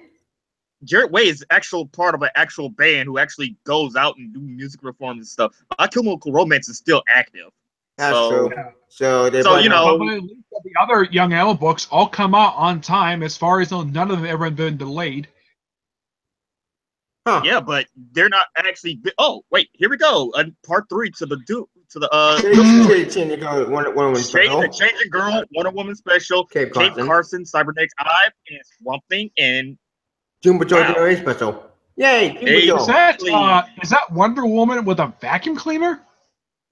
Jarrett Way is actual part of an actual band who actually goes out and do music performances and stuff. My Chemical Romance is still active. that's So- true. So they So, probably you know- But at least the other Young Animal books all come out on time. As far as I know, none of them have ever been delayed. huh? Yeah, but they're not actually. Oh, wait, here we go. Part 3 to the Shade go one Shade, special. the Changing Girl, Wonder Woman special, Cape Cape Carson. Carson, Cybernetics Eye, and Swamp Thing, and Doom Patrol Wow. Generation special. Yay! Doom Hey, Patrol. Is that Wonder Woman with a vacuum cleaner?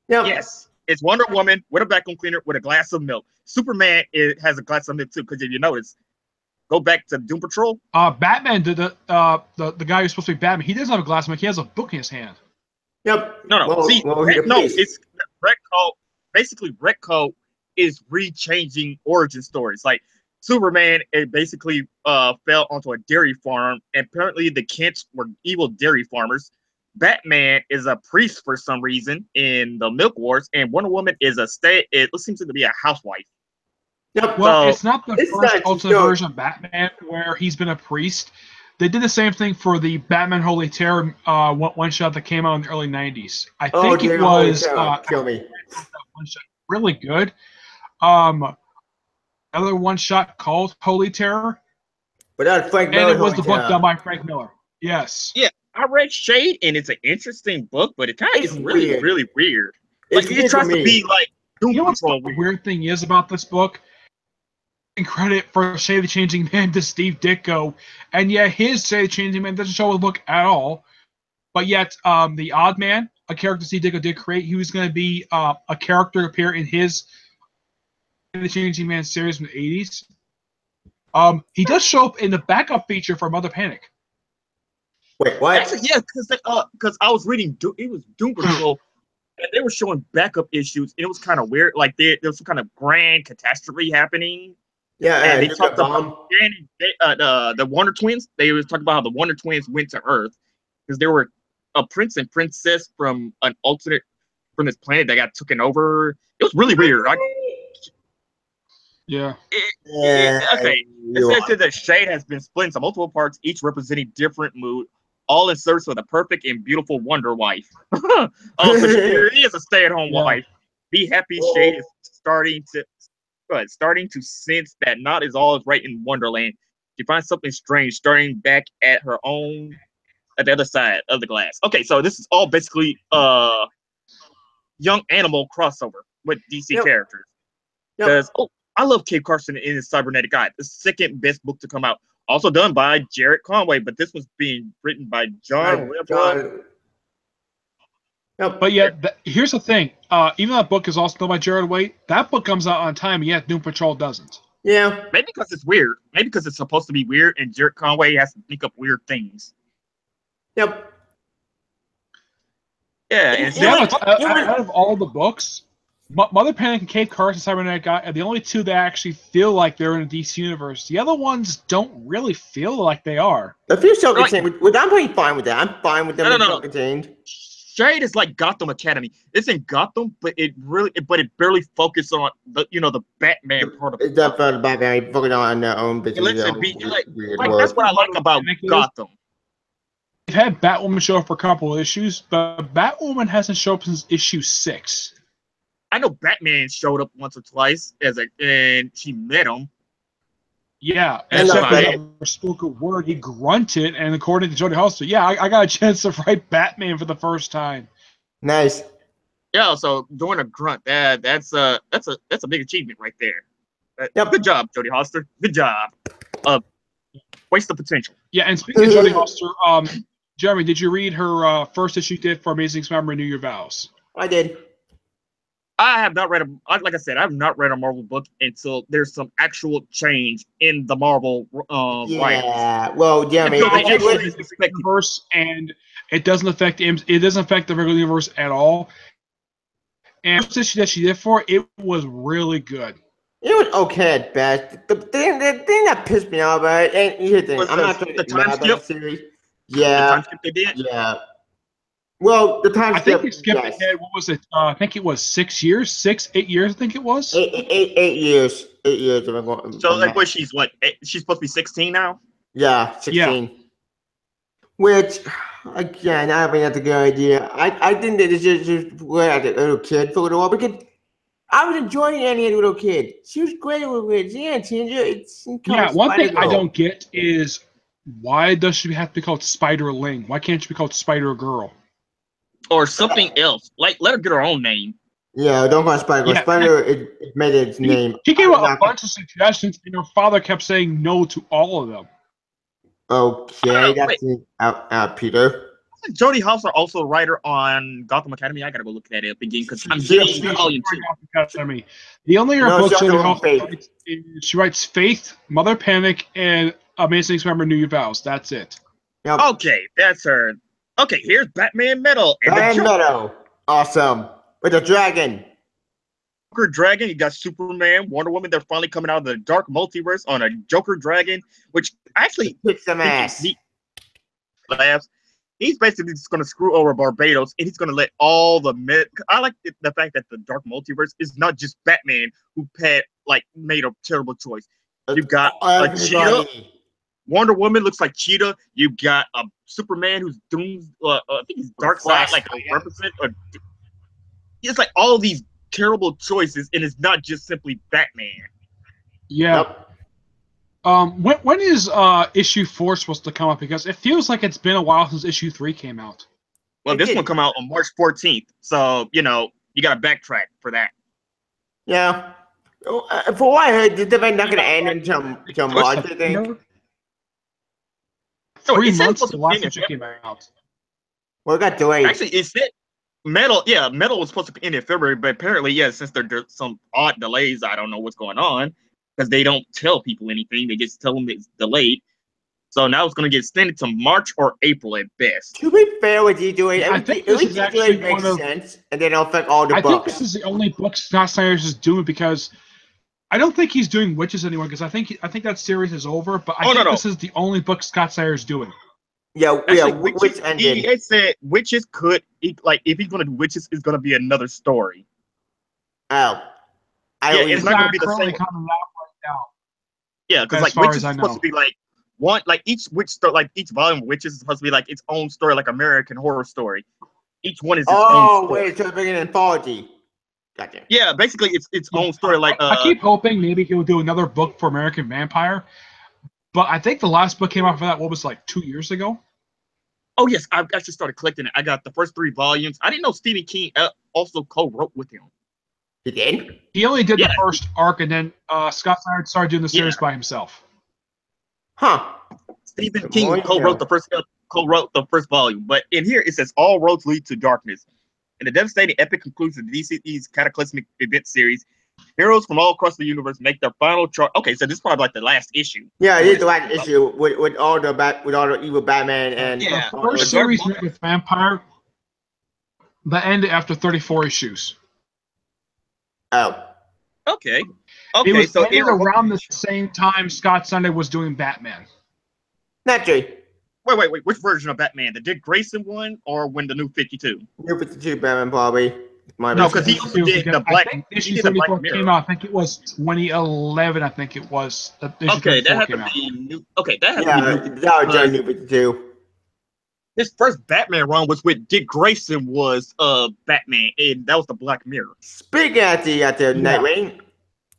Yep. yes, it's Wonder Woman with a vacuum cleaner with a glass of milk. Superman has a glass of milk too, because if you notice, go back to Doom Patrol. Batman did the guy who's supposed to be Batman. He doesn't have a glass of milk. He has a book in his hand. Yep. No, Well, see, well, he's a no, priest. it's Retco. Basically, Retco is rechanging origin stories. Like Superman, it basically fell onto a dairy farm, and apparently the Kents were evil dairy farmers. Batman is a priest for some reason in the Milk Wars, and Wonder Woman is it seems to be a housewife. Yep. Well, So- it's not the It's first not alternate so- version of Batman where he's been a priest. They did the same thing for the Batman Holy Terror one shot that came out in the early '90s. I think dear, it was kill me. one shot really good. Another one shot called Holy Terror, But that's Frank and Miller. it was the book done by Frank Miller. Yes. Yeah, I read Shade, and it's an interesting book, but it kind of It's is really, weird. really weird. It's Like weird it tries for to me. be like Doom You know what Patrol the weird. weird thing is about this book? And credit for Shade the Changing Man to Steve Ditko, and yet his Shade the Changing Man doesn't show the book at all. But yet, the Odd Man, a character Steve Ditko did create, he was going to be a character appear in his Shade the Changing Man series from the '80s. He does show up in the backup feature for Mother Panic. Wait, what? Actually, yeah, because I was reading, it was Doom Patrol, and they were showing backup issues, and it was kind of weird. Like there was some kind of grand catastrophe happening, Yeah, and they you talked got about the Wonder Twins. They was talking about how the Wonder Twins went to Earth because there were a prince and princess from an alternate from this planet that got taken over. It was really weird. Yeah. Okay. It says here that Shade has been split into multiple parts, each representing different mood, all in search for the perfect and beautiful Wonder Wife. Oh, so she is a stay-at-home Yeah. wife. Be happy, Shade is starting to sense that not is all is right in Wonderland. She finds something strange, starting back at her own at the other side of the glass. Okay, so this is all basically Young Animal crossover with DC characters. Because I love Cape Carson in his Cybernetic Eye, the second best book to come out. Also done by Jarrett Conway, but this was being written by John Rimba. But yet, here's the thing. Even though that book is also done by Jared Waite, that book comes out on time, and yet Doom Patrol doesn't. Yeah. Maybe because it's weird. Maybe because it's supposed to be weird, and Jarrett Conway has to think up weird things. Yep. Yeah, and Out of all the books, Mother Panic and Cape Carson Cybernetic Guy are the only two that actually feel like they're in a DC universe. The other ones don't really feel like they are. I feel self-contained. I'm pretty fine with that. I'm fine with them being self-contained. Shade is like Gotham Academy. It's in Gotham, but it barely focuses on the Batman part of it. It's definitely the Batman focused on their own business. That's what I like about Gotham. They've had Batwoman show up for a couple of issues, but Batwoman hasn't shown up since issue 6. I know Batman showed up once or twice and she met him. Yeah, and never spoke a word. He grunted, and according to Jodie Hollister, I got a chance to write Batman for the first time. Nice. Yeah, so doing a grunt, that's a big achievement right there. Good job, Jodie Hollister. Good job. Waste of potential. Yeah, and speaking of Jodie Hollister, Jeremy, did you read her first issue did for Amazing Spider-Man Renew Your Vows? I did. I have not read like I said, I have not read a Marvel book until there's some actual change in the Marvel writers. Yeah. Well, Jeremy, Until they It actually doesn't affect the expect it. universe, and it doesn't affect the regular universe at all. And the first issue that she did for it was really good. it was okay at best. The thing that pissed me off about it, and here's the thing, Was I'm not trying to the get time mad about the skip? series. The Yeah. time skip they did. Yeah. Well, the time I think skip. they skipped Yes. ahead. What was it? I think it was 6 years, 8 years. I think it was. 8 years. 8 years. If I'm going, So I'm like, not- what she's what? She's supposed to be 16 now. Yeah, 16. Which, again, I think that's a good idea. I think that it's just where as a little kid for a little while because I was enjoying Annie as a little kid. She was great with it. Yeah, Ginger. It's Yeah. One thing I don't get is why does she have to be called Spider Ling? Why can't she be called Spider Girl? Or something else. Like, let her get her own name. Yeah, don't call it Spider. Yeah. Spider, it made its name. She gave I'm out a not- bunch of suggestions, and her father kept saying no to all of them. Okay, that's it. Peter. Jodie Hauser also a writer on Gotham Academy. I gotta go look that up again because I'm She- getting she- volume 2. Academy. The only No, book she Jodie also Hauser Faith. writes is she writes Faith, Mother Panic, and Amazing Spider-Man New Year Vows. That's it. Yep. Okay, that's her. Okay, here's Batman Metal and Batman the Meadow. Awesome. With a dragon. Joker Dragon. You got Superman, Wonder Woman. They're finally coming out of the dark multiverse on a Joker Dragon, which actually Kick some ass. he laughs. He's basically just going to screw over Barbados, and he's going to let all the I like the fact that the dark multiverse is not just Batman who made a terrible choice. You've got a Cheetah. Everybody. Wonder Woman looks like Cheetah. You've got a Superman who's Doom's. I think he's Dark Side, Flash, like I guess. represent. It's like all these terrible choices, and it's not just simply Batman. Yeah. Yep. When is issue 4 supposed to come up? Because it feels like it's been a while since issue 3 came out. Well, this one come out on March 14th, so you got to backtrack for that. Yeah. For what I heard, the event not going to end until March, I think. So 3 it said months supposed the to last end in issue came out. Well, it got delayed. Actually, it said Metal. Yeah, Metal was supposed to end in February, but apparently, since there's some odd delays, I don't know what's going on because they don't tell people anything. They just tell them it's delayed. So now it's going to get extended to March or April at best. To be fair with you doing, I think this is actually makes one of- sense, and they don't affect all the I think books. this is the only book Scott Snyder's is doing because I don't think he's doing Witches anymore because I think that series is over. But I think this is the only book Scott Snyder's doing. Yeah, Actually, which ended. He had said Witches could, if he's going to do Witches, it's going to be another story. Oh. It's not going to be the currently same. coming out right now. Yeah, because As like far Witches as is I supposed know. to be like one, like each witch story, like each volume of Witches is supposed to be like its own story, like American Horror Story. Each one is its own story. Wait, so it's making an anthology. Gotcha. Yeah, basically it's own story. Like I keep hoping maybe he'll do another book for American Vampire, but I think the last book came out for that. What was like 2 years ago? oh yes, I actually started collecting it. I got the first 3 volumes. I didn't know Stephen King also co-wrote with him. He did? He only did Yeah. the first arc, and then Scott Snyder started doing the series by himself. Huh. Stephen The King more you co-wrote know. the first volume, but in here it says all roads lead to darkness. In the devastating epic conclusion of DCE's cataclysmic event series, heroes from all across the universe make their final charge. Okay, so this is probably like the last issue. Yeah, it is the last issue with all the evil Batman and Yeah. The first series with Vampire that ended after 34 issues. Oh. Okay. It was so ended around the same time Scott Snyder was doing Batman. Naturally. Wait. Which version of Batman? The Dick Grayson one or when the new 52? New 52 Batman probably. No, because he also did the Black. I think He issue did the 34 Black Mirror. came out. I think it was 2011. I think it was. Issue Okay, 34 that had came to out. be new. Okay, that had Yeah, to be new. that was John New 52. His first Batman run was with Dick Grayson was Batman, and that was the Black Mirror. Speaking at the Nightwing,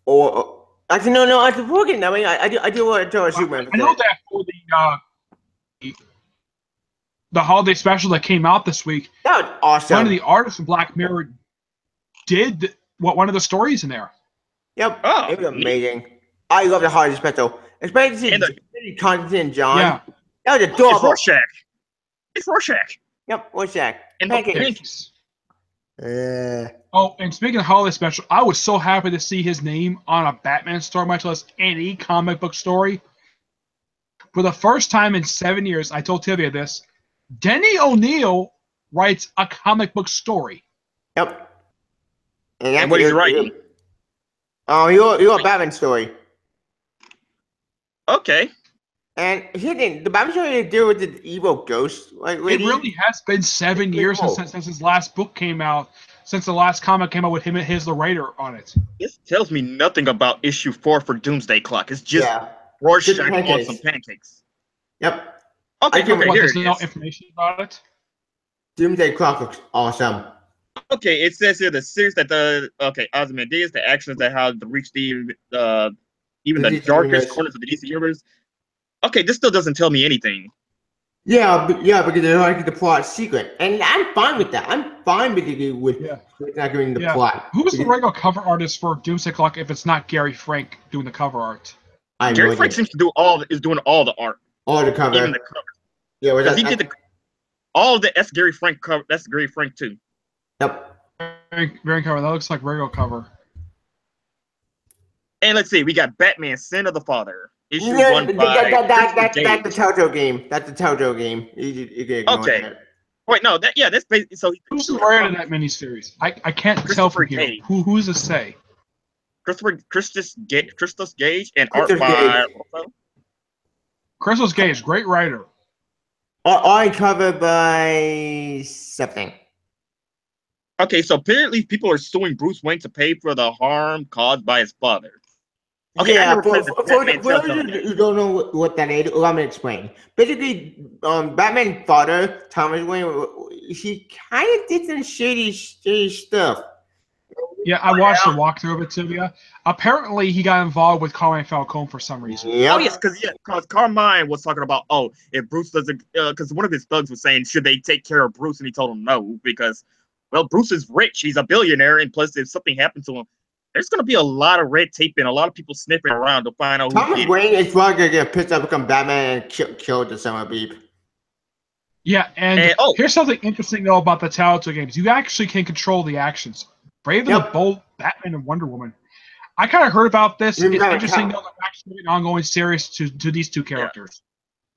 or actually no, I forget Nightwing. I do want to tell a Superman. I know that for the holiday special that came out this week, That was awesome. one of the artists from Black Mirror did one of the stories in there. Yep, Oh, it was amazing. I love the holiday special, especially And Constantine and John. Yeah. That was It's adorable. Rorschach. It's Rorschach. Yep, what's that? And Pancakes. Pancakes. Oh, and speaking of holiday special, I was so happy to see his name on a Batman story, much less any comic book story. For the first time in 7 years, I told Tivia this, Denny O'Neil writes a comic book story. Yep. And what he's writing? Oh, you're a Batman story. Okay. And here's the thing, the Batman story deal with the evil ghost. Like, It really has been 7 years since his last book came out, since the last comic came out with him and his the writer on it. This tells me nothing about issue 4 for Doomsday Clock. It's just Rorschach on some pancakes. Yep. Okay, here there's it no is. information about it. Doomsday Clock looks awesome. Okay, it says here the series that Ozymandias, the actions that how to reach even the darkest corners of the DC universe. Okay, this still doesn't tell me anything. Yeah, because they're like the plot secret, and I'm fine with that. I'm fine with not giving the plot. Who's the regular cover artist for Doomsday Clock if it's not Gary Frank doing the cover art? Gary Frank seems to do doing all the art, all the cover, even the cover. Yeah, because he did all of the. That's Gary Frank cover. That's Gary Frank too. Yep. Very cover. That looks like regular cover. And let's see, we got Batman: Sin of the Father. Issue 1 by that's the Telltale game. That's the Telltale game. You can ignore that. Wait, no, that's basically so. Who's the writer of that miniseries? I can't tell from here. Who's to say? Christos Gage and art by Christos Gage, great writer. Art covered by something. Okay, so apparently people are suing Bruce Wayne to pay for the harm caused by his father. Okay, yeah, for you don't know what that is, let me explain. Basically, Batman's father, Thomas Wayne, he kind of did some shady stuff. Yeah, I watched the walkthrough of it, Sylvia. Apparently, he got involved with Carmine Falcone for some reason. Yep. Oh, yes, because Carmine was talking about, if Bruce doesn't, because one of his thugs was saying, should they take care of Bruce? And he told him no, because, well, Bruce is rich. He's a billionaire, and plus, if something happened to him, there's going to be a lot of red tape and a lot of people sniffing around to find out who Thomas Wayne is probably going to get pissed off, become Batman, and kill the son of a beep. Yeah, and here's something interesting, though, about the Telltale games. You actually can control the actions. Brave and the Bold, Batman and Wonder Woman. I kind of heard about this. It's interesting, though, that actually an ongoing series to these two characters.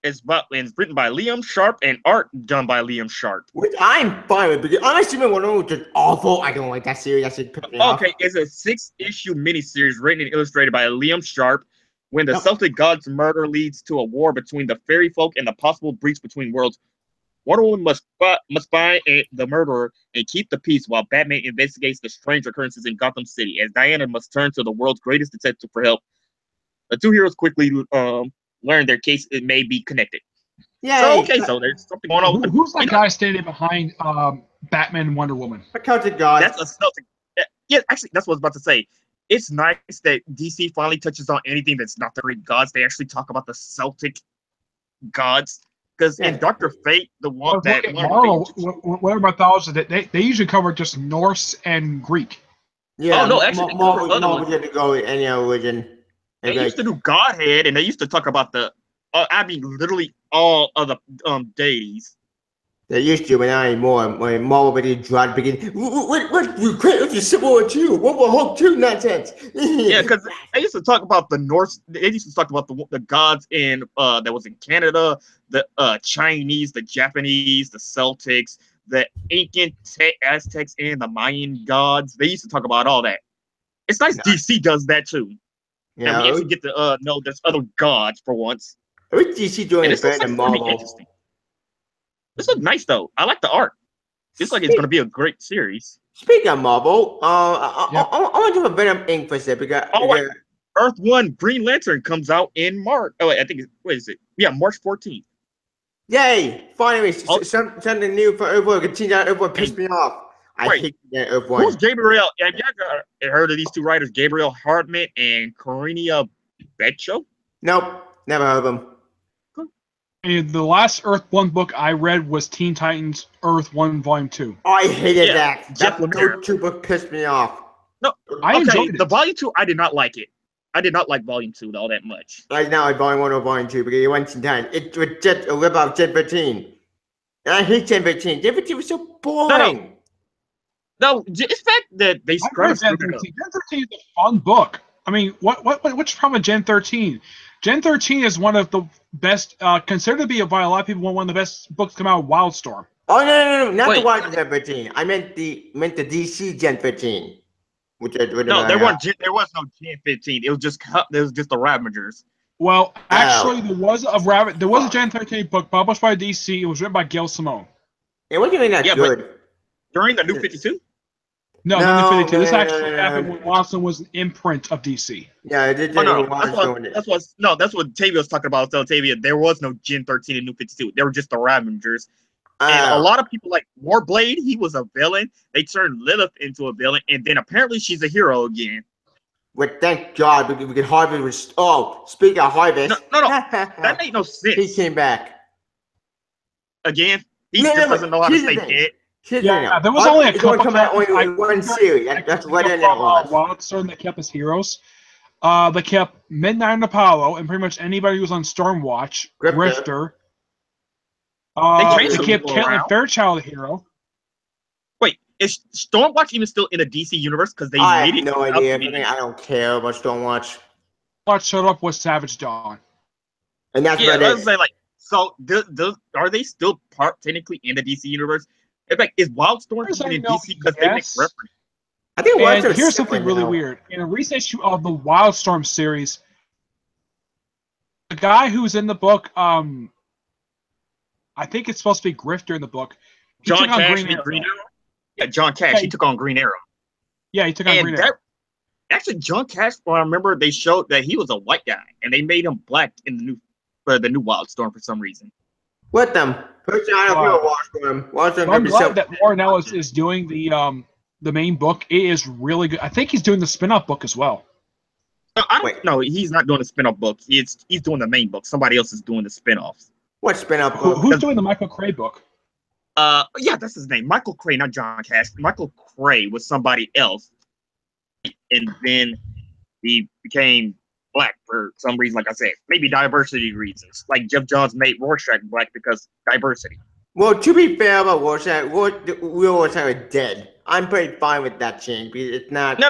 It's written by Liam Sharp and art done by Liam Sharp. Which I'm fine with, because honestly, Wonder Woman was just awful. I don't like that series. That should pick me off. Okay, it's a 6-issue miniseries written and illustrated by Liam Sharp. When the Celtic gods' murder leads to a war between the fairy folk and the possible breach between worlds, Wonder Woman must find the murderer and keep the peace while Batman investigates the strange occurrences in Gotham City. As Diana must turn to the world's greatest detective for help, the two heroes quickly learn their case may be connected. Yeah. So there's something going on. Who's that guy standing behind Batman and Wonder Woman? The Celtic gods. That's a Celtic. Yeah, actually, that's what I was about to say. It's nice that DC finally touches on anything that's not the Greek gods. They actually talk about the Celtic gods. Because in Dr. Fate, the one that Marvel, whatever mythology, they usually cover just Norse and Greek. Yeah. Oh no, actually, Marvel didn't go with any religion. They used to do Godhead, and they used to talk about literally all of the deities. They used to, but not anymore. When Marvel really tried to begin, what Ukraine is Civil War 2? What will Hulk 2 nonsense? Yeah, because they used to talk about the Norse. They used to talk about the gods in that was in Canada, the Chinese, the Japanese, the Celtics, the ancient Aztecs, and the Mayan gods. They used to talk about all that. It's nice DC does that too. Yeah, and we actually get to know there's other gods for once. I wish DC doing it better than Marvel. This looks nice though. I like the art. It's like it's going to be a great series. Speaking of Marvel, I want to do a Venom Inc. for a second because Earth 1 Green Lantern comes out in March. Oh wait, I think what is it? Yeah, March 14th. Yay! Finally, something new for Earth 1. Continue on Earth 1 pissed me off. I hate that Earth 1. Who's Gabriel? Have you heard of these two writers, Gabriel Hardman and Karina Betcho? Nope, never heard of them. And the last Earth 1 book I read was Teen Titans Earth 1 Volume 2. I hated that. That two book pissed me off. No, I enjoyed it. The Volume 2, I did not like it. I did not like Volume 2 all that much. Right now, it's Volume 1 or Volume 2 because it went in time. It was just a rip-off Gen 15. And I hate Gen 15. Gen 15 was so boring. No, it's fact that they I've read Gen screwed it 13. up. Gen 13 is a fun book. I mean, what's the problem with Gen 13? Gen 13 is one of the best, considered to be by a lot of people one of the best books to come out of Wildstorm. Oh no, not the Wait. Wild Gen 13. I meant the DC Gen 13. No, there was no Gen 15. It was just the Ravagers. Well, Oh. actually, there was a Gen 13 book published by DC. It was written by Gail Simone. It wasn't even that Yeah, but good. during the New 52. No, No, New 52. This no, actually no. happened when Wildstorm was an imprint of DC. Yeah, it did. Oh no, That's that's what Tavia was talking about. So Tavia, there was no Gen 13 and New 52. They were just the Ravagers. And a lot of people like Warblade, he was a villain. They turned Lilith into a villain, and then apparently she's a hero again. But thank God we could harvest. Oh, speaking of harvest, No, that made no sense. he came back Again. He just doesn't know how to stay dead. Yeah, there was only a couple come out only in one series. That's what it was. Wildstorm that kept his heroes. They kept Midnight and Apollo, and pretty much anybody who was on Stormwatch, Grifter. They kept Caitlin Fairchild a hero. Wait, is Stormwatch even still in the DC universe? Because they I made have it. no idea. I don't care about Stormwatch. What showed up was Savage Dawn. And that's what it is. Like, so are they still technically in the DC universe? In fact, is Wildstorm in DC because they make reference? I think here's something really weird. In a recent issue of the Wildstorm series, the guy who's in the book, I think it's supposed to be Grifter in the book. John Cash Green Arrow? Yeah, John Cash. He took on Green Arrow. Yeah, he took on Green Arrow. Actually, John Cash, I remember they showed that he was a white guy, and they made him black in the new Wildstorm for some reason. What them? Personally, I don't feel Wildstorm. I'm glad that Warren Ellis is doing the main book. It is really good. I think he's doing the spin-off book as well. No, he's not doing the spin-off book. He's doing the main book. Somebody else is doing the spin-offs. What spin-off book? Who's doing the Michael Cray book? Yeah, that's his name. Michael Cray, not John Cash. Michael Cray was somebody else. And then he became black for some reason, like I said. Maybe diversity reasons. Like Jeff Johns made Rorschach black because diversity. Well, to be fair about Rorschach, Rorschach is dead. I'm pretty fine with that change because it's not... No.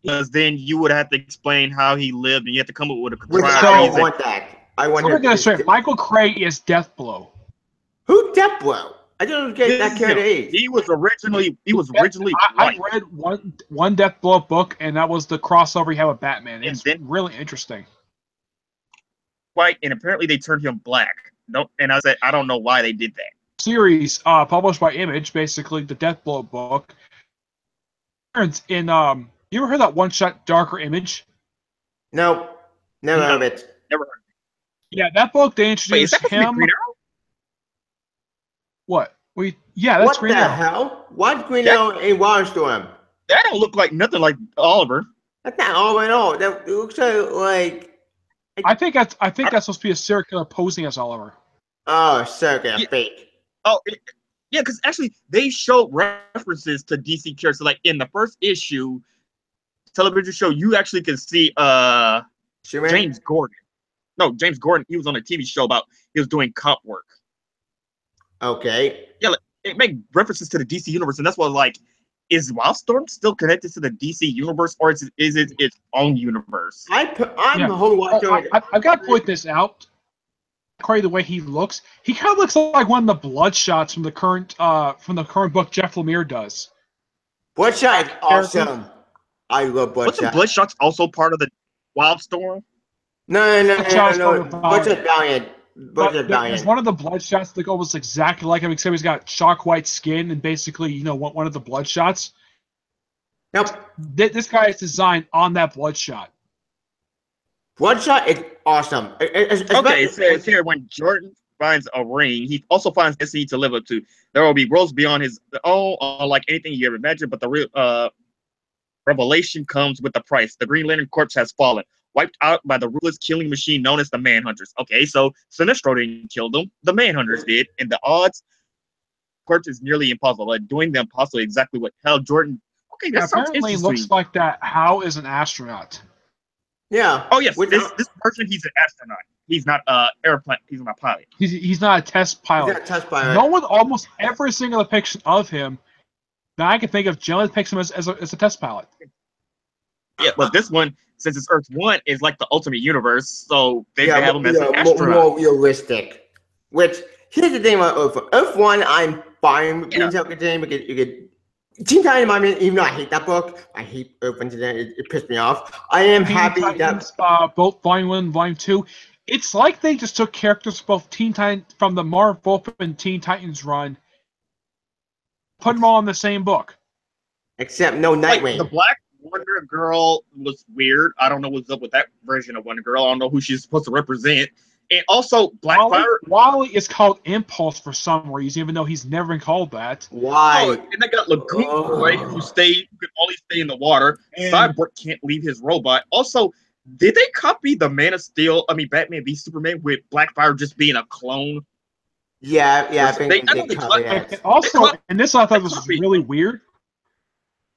Because then you would have to explain how he lived, and you have to come up with a I don't want that. I want We're going to say Michael Cray is Deathblow. Who Deathblow? I don't get that character age. He was originally I read one Deathblow book, and that was the crossover he had with Batman. It's really interesting. White, and apparently they turned him black. No, and I said I don't know why they did that. Series published by Image, basically the Deathblow book. In you ever heard that one-shot Darker Image? No, never heard of it. Never heard. Yeah, that book they introduced him. What? That's Green Arrow. What the hell? What Green Arrow in Wildstorm? That don't look like nothing like Oliver. That's not Oliver at all. That looks like. I think that's supposed to be a serial killer posing as Oliver. Oh, serial killer, fake. Oh, yeah, because actually they showed references to DC characters. Like in the first issue, television show, you actually can see James Gordon. No, James Gordon. He was on a TV show he was doing cop work. Okay. Yeah, like, it made references to the DC universe, and that's why, like, is Wildstorm still connected to the DC universe, or is it its own universe? I've got to point this out. Cray, the way he looks, he kind of looks like one of the Bloodshots from the current book Jeff Lemire does. Bloodshot is awesome. I love Bloodshot. Wasn't Bloodshot's also part of the Wildstorm? No. Bloodshot Valiant. There's one of the Bloodshots that almost exactly like him, except he's got chalk white skin and basically, one of the Bloodshots. Nope. This guy is designed on that Bloodshot. Bloodshot is awesome. Okay, it says here when Jordan finds a ring, he also finds destiny to live up to. There will be worlds beyond his own, unlike anything you ever imagined, but the real revelation comes with the price. The Green Lantern Corps has fallen, wiped out by the ruthless killing machine known as the Manhunters. Okay, so Sinestro didn't kill them. The Manhunters did, and the odds Corps is nearly impossible. Like doing the impossible exactly what Hal Jordan. Okay, that sounds apparently interesting. Looks like that. Hal is an astronaut. Yeah. Oh yes, this person, he's an astronaut. He's not airplane. He's not a pilot. He's not a test pilot. He's not a test pilot. No one, almost every single depiction of him Now I can think of Jones picks him as a test pilot. Yeah, but this one, since it's Earth 1, is like the ultimate universe, so they Yeah, have him as an astronaut. more realistic. Which here's the thing about Earth. Earth 1, I'm fine with being self-contained because you could. Teen Titans, I mean, even though I hate that book, I hate Earth 1 today. It pissed me off. I am happy Titans, that both Volume 1 and Volume 2. It's like they just took characters both Teen Titans from the Marv Wolfman and Teen Titans run, put them all in the same book. except no Nightwing. Like, the Black Wonder Girl was weird. I don't know what's up with that version of Wonder Girl. I don't know who she's supposed to represent. And also, Blackfire. Wally is called Impulse for some reason, even though he's never been called that. Why? Oh, and they got Lagoon Boy, who can only stay in the water. Cyborg can't leave his robot. Also, did they copy the Man of Steel? I mean, Batman v Superman with Blackfire just being a clone? Yeah, I think they copied that. Also, and this I thought was really weird.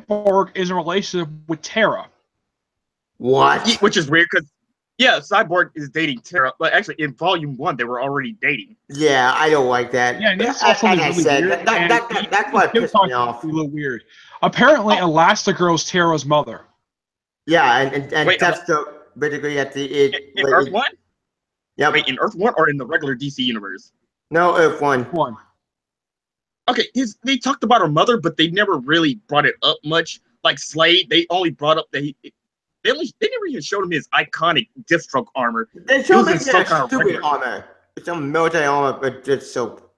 Cyborg is in a relationship with Terra. What? Which is weird because, yeah, Cyborg is dating Terra, but actually in Volume 1 they were already dating. Yeah, I don't like that. Yeah, and that's also really weird. That's why it pissed me off. A little weird. Apparently, Elastigirl's Terra's mother. Yeah, and that's the basically at the in Earth 1. Yeah, wait, in Earth 1 or in the regular DC universe? No, Earth 1. Okay, they talked about her mother, but they never really brought it up much. Like Slade, they only brought up that they never even showed him his iconic Deathstroke armor. They showed him stupid armor. It's some military armor, but it's so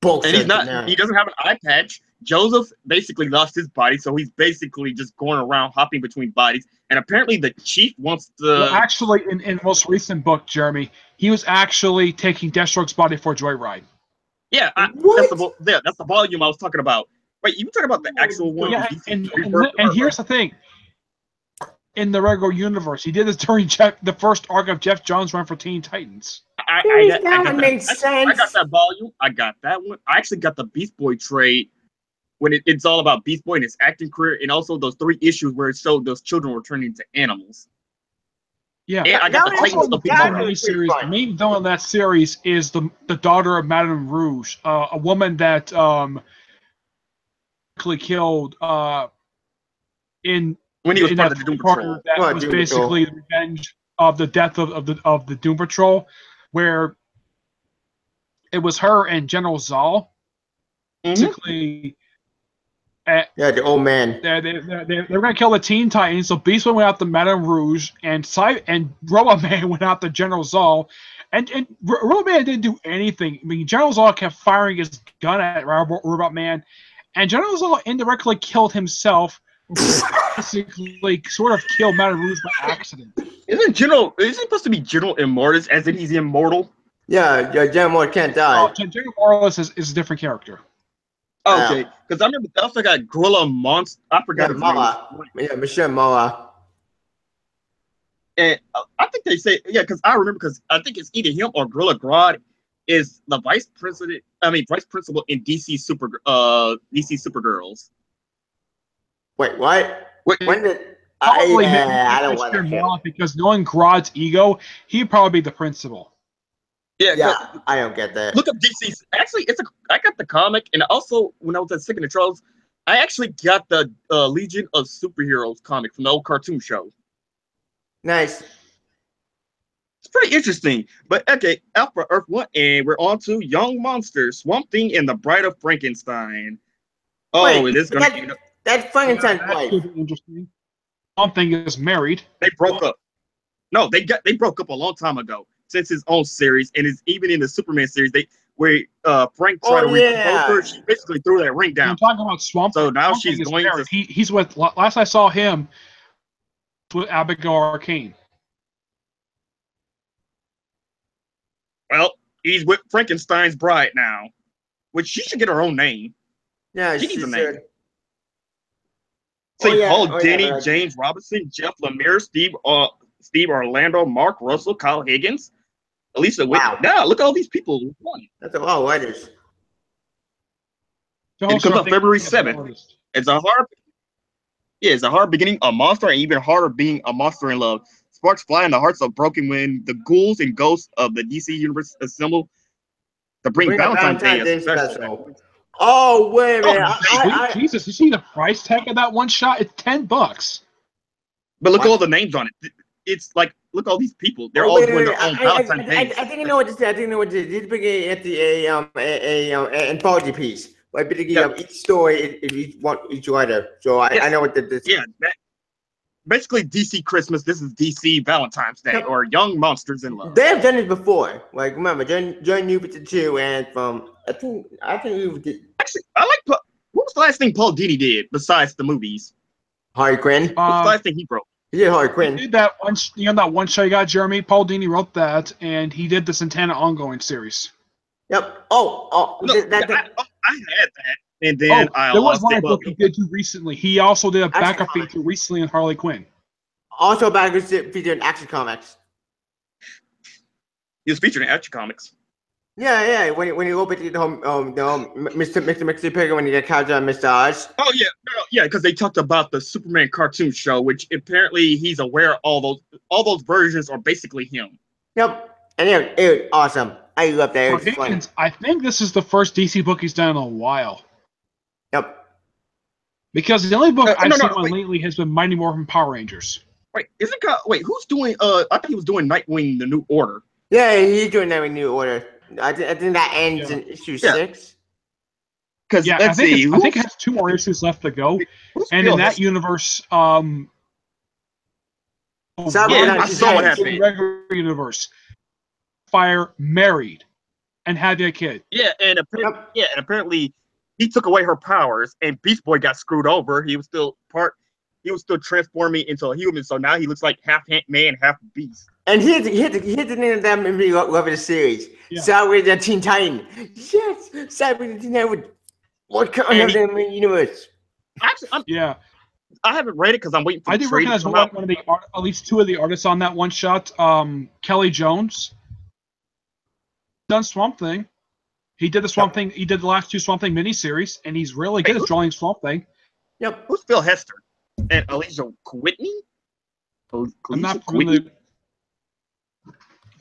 bullshit. And he doesn't have an eye patch. Joseph basically lost his body, so he's basically just going around hopping between bodies. And apparently the chief wants to... Well, actually, in the most recent book, Jeremy, he was actually taking Deathstroke's body for a joyride. Yeah, that's the volume I was talking about. Wait, you were talking about the actual one? Yeah, and here's the thing. In the regular universe, he did this during the first arc of Jeff Jones' run for Teen Titans. That makes sense. I got that volume. I got that one. I actually got the Beast Boy trade when it's all about Beast Boy and his acting career, and also those 3 issues where it showed those children were turning into animals. Yeah, and I got the Titans of the series. The main villain of that series is the daughter of Madame Rouge, a woman that killed when he was part of the Doom Patrol. That was basically the revenge of the death of the Doom Patrol, where it was her and General Zal. Basically, the old man. They're going to kill the Teen Titans. So Beast Boy went out to Madame Rouge, and Robot Man went out to General Zal. And Robot Man didn't do anything. I mean, General Zal kept firing his gun at Robot Man, and General Zal indirectly killed himself. Basically, sort of killed Madame Rouge by accident. Isn't he supposed to be General Immortus, as in he's immortal? Yeah, General Immortus can't die. Oh, General Immortus is a different character. Okay, because I remember they also got Gorilla Monster. I forgot his name. Yeah, Michelle Mola. And I think they say, because I think it's either him or Gorilla Grodd is the vice principal in DC Supergirls. Wait, what? When did I don't want to because knowing Grodd's ego, he'd probably be the principal. Yeah, I don't get that. Look up DC's. Actually, I got the comic, and also when I was at Sick and the Trolls, I actually got the Legion of Superheroes comic from the old cartoon show. Nice. It's pretty interesting. But okay, Alpha Earth 1, and we're on to Young Monsters, Swamp Thing, and the Bride of Frankenstein. Oh, it is going to be... That's Frankenstein's wife. Interesting. Swamp Thing is married. They broke up. No, they broke up a long time ago. Since his own series, and is even in the Superman series, where Frank tried to repropose her, she basically threw that ring down. I'm talking about Swamp Thing. So now she's going to... He's with, last I saw him, with Abigail Arcane. Well, he's with Frankenstein's bride now, which she should get her own name. Yeah, she needs a name. St. Paul, Denny, James Robinson, Jeff Lemire, Steve Orlando, Mark Russell, Kyle Higgins, Elisa Whitney. Yeah, look at all these people. That's a lot of writers. It comes out February 7th. It's a hard beginning, a monster, and even harder being a monster in love. Sparks fly and the hearts are broken when the ghouls and ghosts of the DC universe assemble to bring Valentine's Day special. Oh wait a minute! Sweet Jesus, you see the price tag of that one shot? It's $10. But look What? at all the names on it. It's like, look at all these people. They're Oh, all wait, doing wait, their own Valentine's Day. I think I know what this is. I think I know what this is. This is an anthology piece. Like basically, Yeah. each story, each writer. So I Yes. know what this. Yeah, basically DC Christmas. This is DC Valentine's Day, Yep. or Young Monsters in Love. They have done this before. Like remember, during New 52 and from I think we did Actually, I like. What was the last thing Paul Dini did besides the movies? Harley Quinn. What's the last thing he wrote? He did Harley He Quinn. did that one, that one show you got, Jeremy. Paul Dini wrote that, and he did the Santana ongoing series. Yep. No, That, I had that, and then I there was lost it. one book he did too recently. He also did a Action backup Comics. feature recently on Harley Quinn. also back featured Action Comics. He was featured in Action Comics. Yeah. When he opened the home, Mr. Mixie Pigger when he got captured on Mr. Oz. Oh yeah, because they talked about the Superman cartoon show, which apparently he's aware all those versions are basically him. Yep. And it was awesome. I love that. It was fun. Higgins, I think this is the first DC book he's done in a while. Yep. Because the only book I've seen wait. lately has been Mighty Morphin Power Rangers. Wait, who's doing? I thought he was doing Nightwing: The New Order. Yeah, he's doing that with New Order. I think that ends in issue 6. Because Yeah, I think it has 2 more issues left to go. And in that universe, I saw what happened. In the regular universe, Fire married and had their kid. Yeah, and apparently he took away her powers, and Beast Boy got screwed over. He was still transforming into a human, so now he looks like half man, half beast. And here's the name of that movie love of the series. Yeah. Sideways the Teen Titan. Yes, Sideways the Teen Titan. What kind of them universe? Actually, Yeah, I haven't read it because I'm waiting for I the do trade to recognize come one out. of the at least 2 of the artists on that one shot. Kelly Jones done Swamp Thing. He did the Swamp Thing. He did the last 2 Swamp Thing miniseries, and he's really good at drawing Swamp Thing. Yep. Who's Phil Hester and Alicia Whitney? I'm not familiar.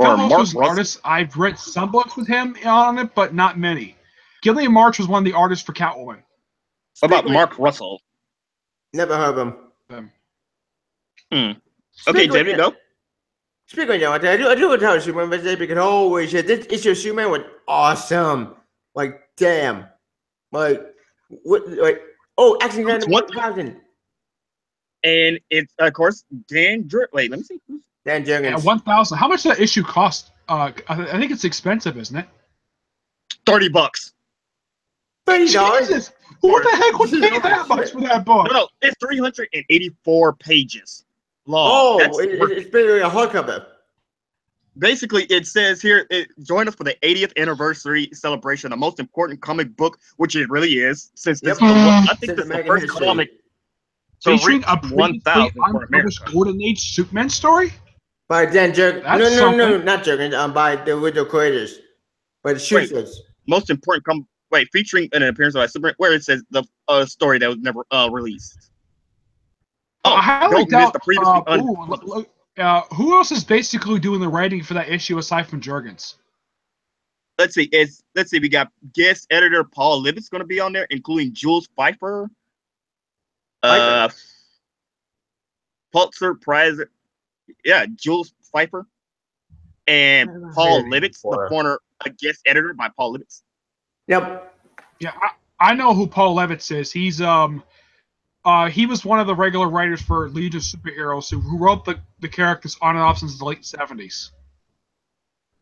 Or Phil Mark Host was an Russell. artist. I've read some books with him on it, but not many. Gillian March was one of the artists for Catwoman. What about Mark Russell? Never heard of him. Okay, Jamie, go. Speaking of that, I do want to tell you, Superman vs. Ape, because holy shit, this issue of Superman was awesome. Like, damn. Like, what? Like, Action Man 1000. And it's, of course, wait, let me see. Dan Yeah, Jurgens. 1,000. How much does that issue cost? I think it's expensive, isn't it? $30. $30. Jesus! Who the heck would pay that much for that book? No, it's 384 pages long. It's basically a hardcover. Basically, it says here, join us for the 80th anniversary celebration, the most important comic book, which it really is, since this I think this is the first comic to Featuring reach a 1,000 for unpublished America. Golden Age Superman story? By Dan Jurgens. That's No, something. not Jurgens. By the original creators. By the shooters. Most important featuring an appearance by Superman, where it says the story that was never released. I highly don't miss doubt. the previously Who else is basically doing the writing for that issue aside from Jurgens? Let's see. We got guest editor Paul Libet's going to be on there, including Jules Pfeiffer, Pulitzer Prize, Jules Pfeiffer, and Paul Libet's, the former guest editor by Paul Libet's. Yep. Yeah, I know who Paul Levitz is. He's he was one of the regular writers for Legion of Superheroes who wrote the characters on and off since the late 70s.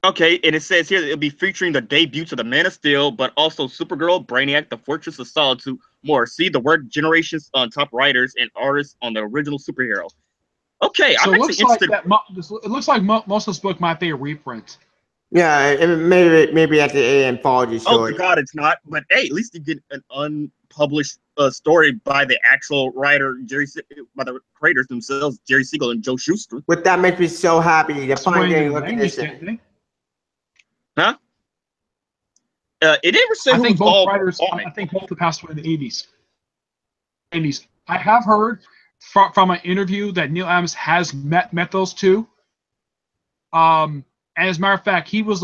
Okay, and it says here that it'll be featuring the debuts of the Man of Steel, but also Supergirl, Brainiac, the Fortress of Solitude, more. See the work generations on top writers and artists on the original superhero. Okay, So I'm it actually looks interested. it looks like most of this book might be a reprint. Yeah, maybe at the anthology story. Oh God, it's not. But hey, at least you get an unpublished story by the actual writer, by the creators themselves, Jerry Siegel and Joe Shuster. But that makes me so happy. The fine getting recognition. Huh? It never said I think who's all both writers. on it. I think both have passed away in the 80s. 80s. I have heard from an interview that Neil Adams has met those two. And as a matter of fact, he was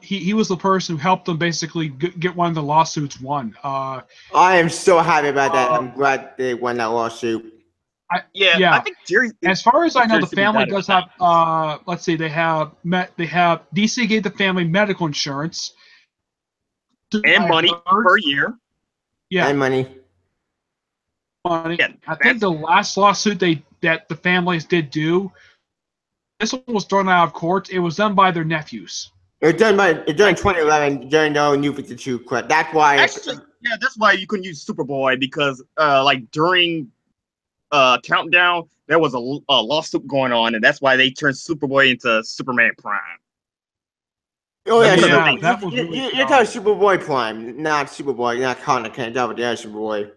he was the person who helped them basically get one of the lawsuits won. I am so happy about that. I'm glad they won that lawsuit. I think Jerry. As far as I know, the Jerry family City does got have. Let's see, they have DC gave the family medical insurance and money per year. Yeah, And money. Yeah, I think the last lawsuit that the families did do, this one was thrown out of court. It was done by their nephews. It was done in 2011 during the New 52 clip. That's why. Actually, yeah, that's why you couldn't use Superboy because, like during Countdown, there was a lawsuit going on, and that's why they turned Superboy into Superman Prime. Oh yeah, Yeah, that was really you're talking Superboy Prime, not Superboy, not Connor can't tell, but yeah, Superboy.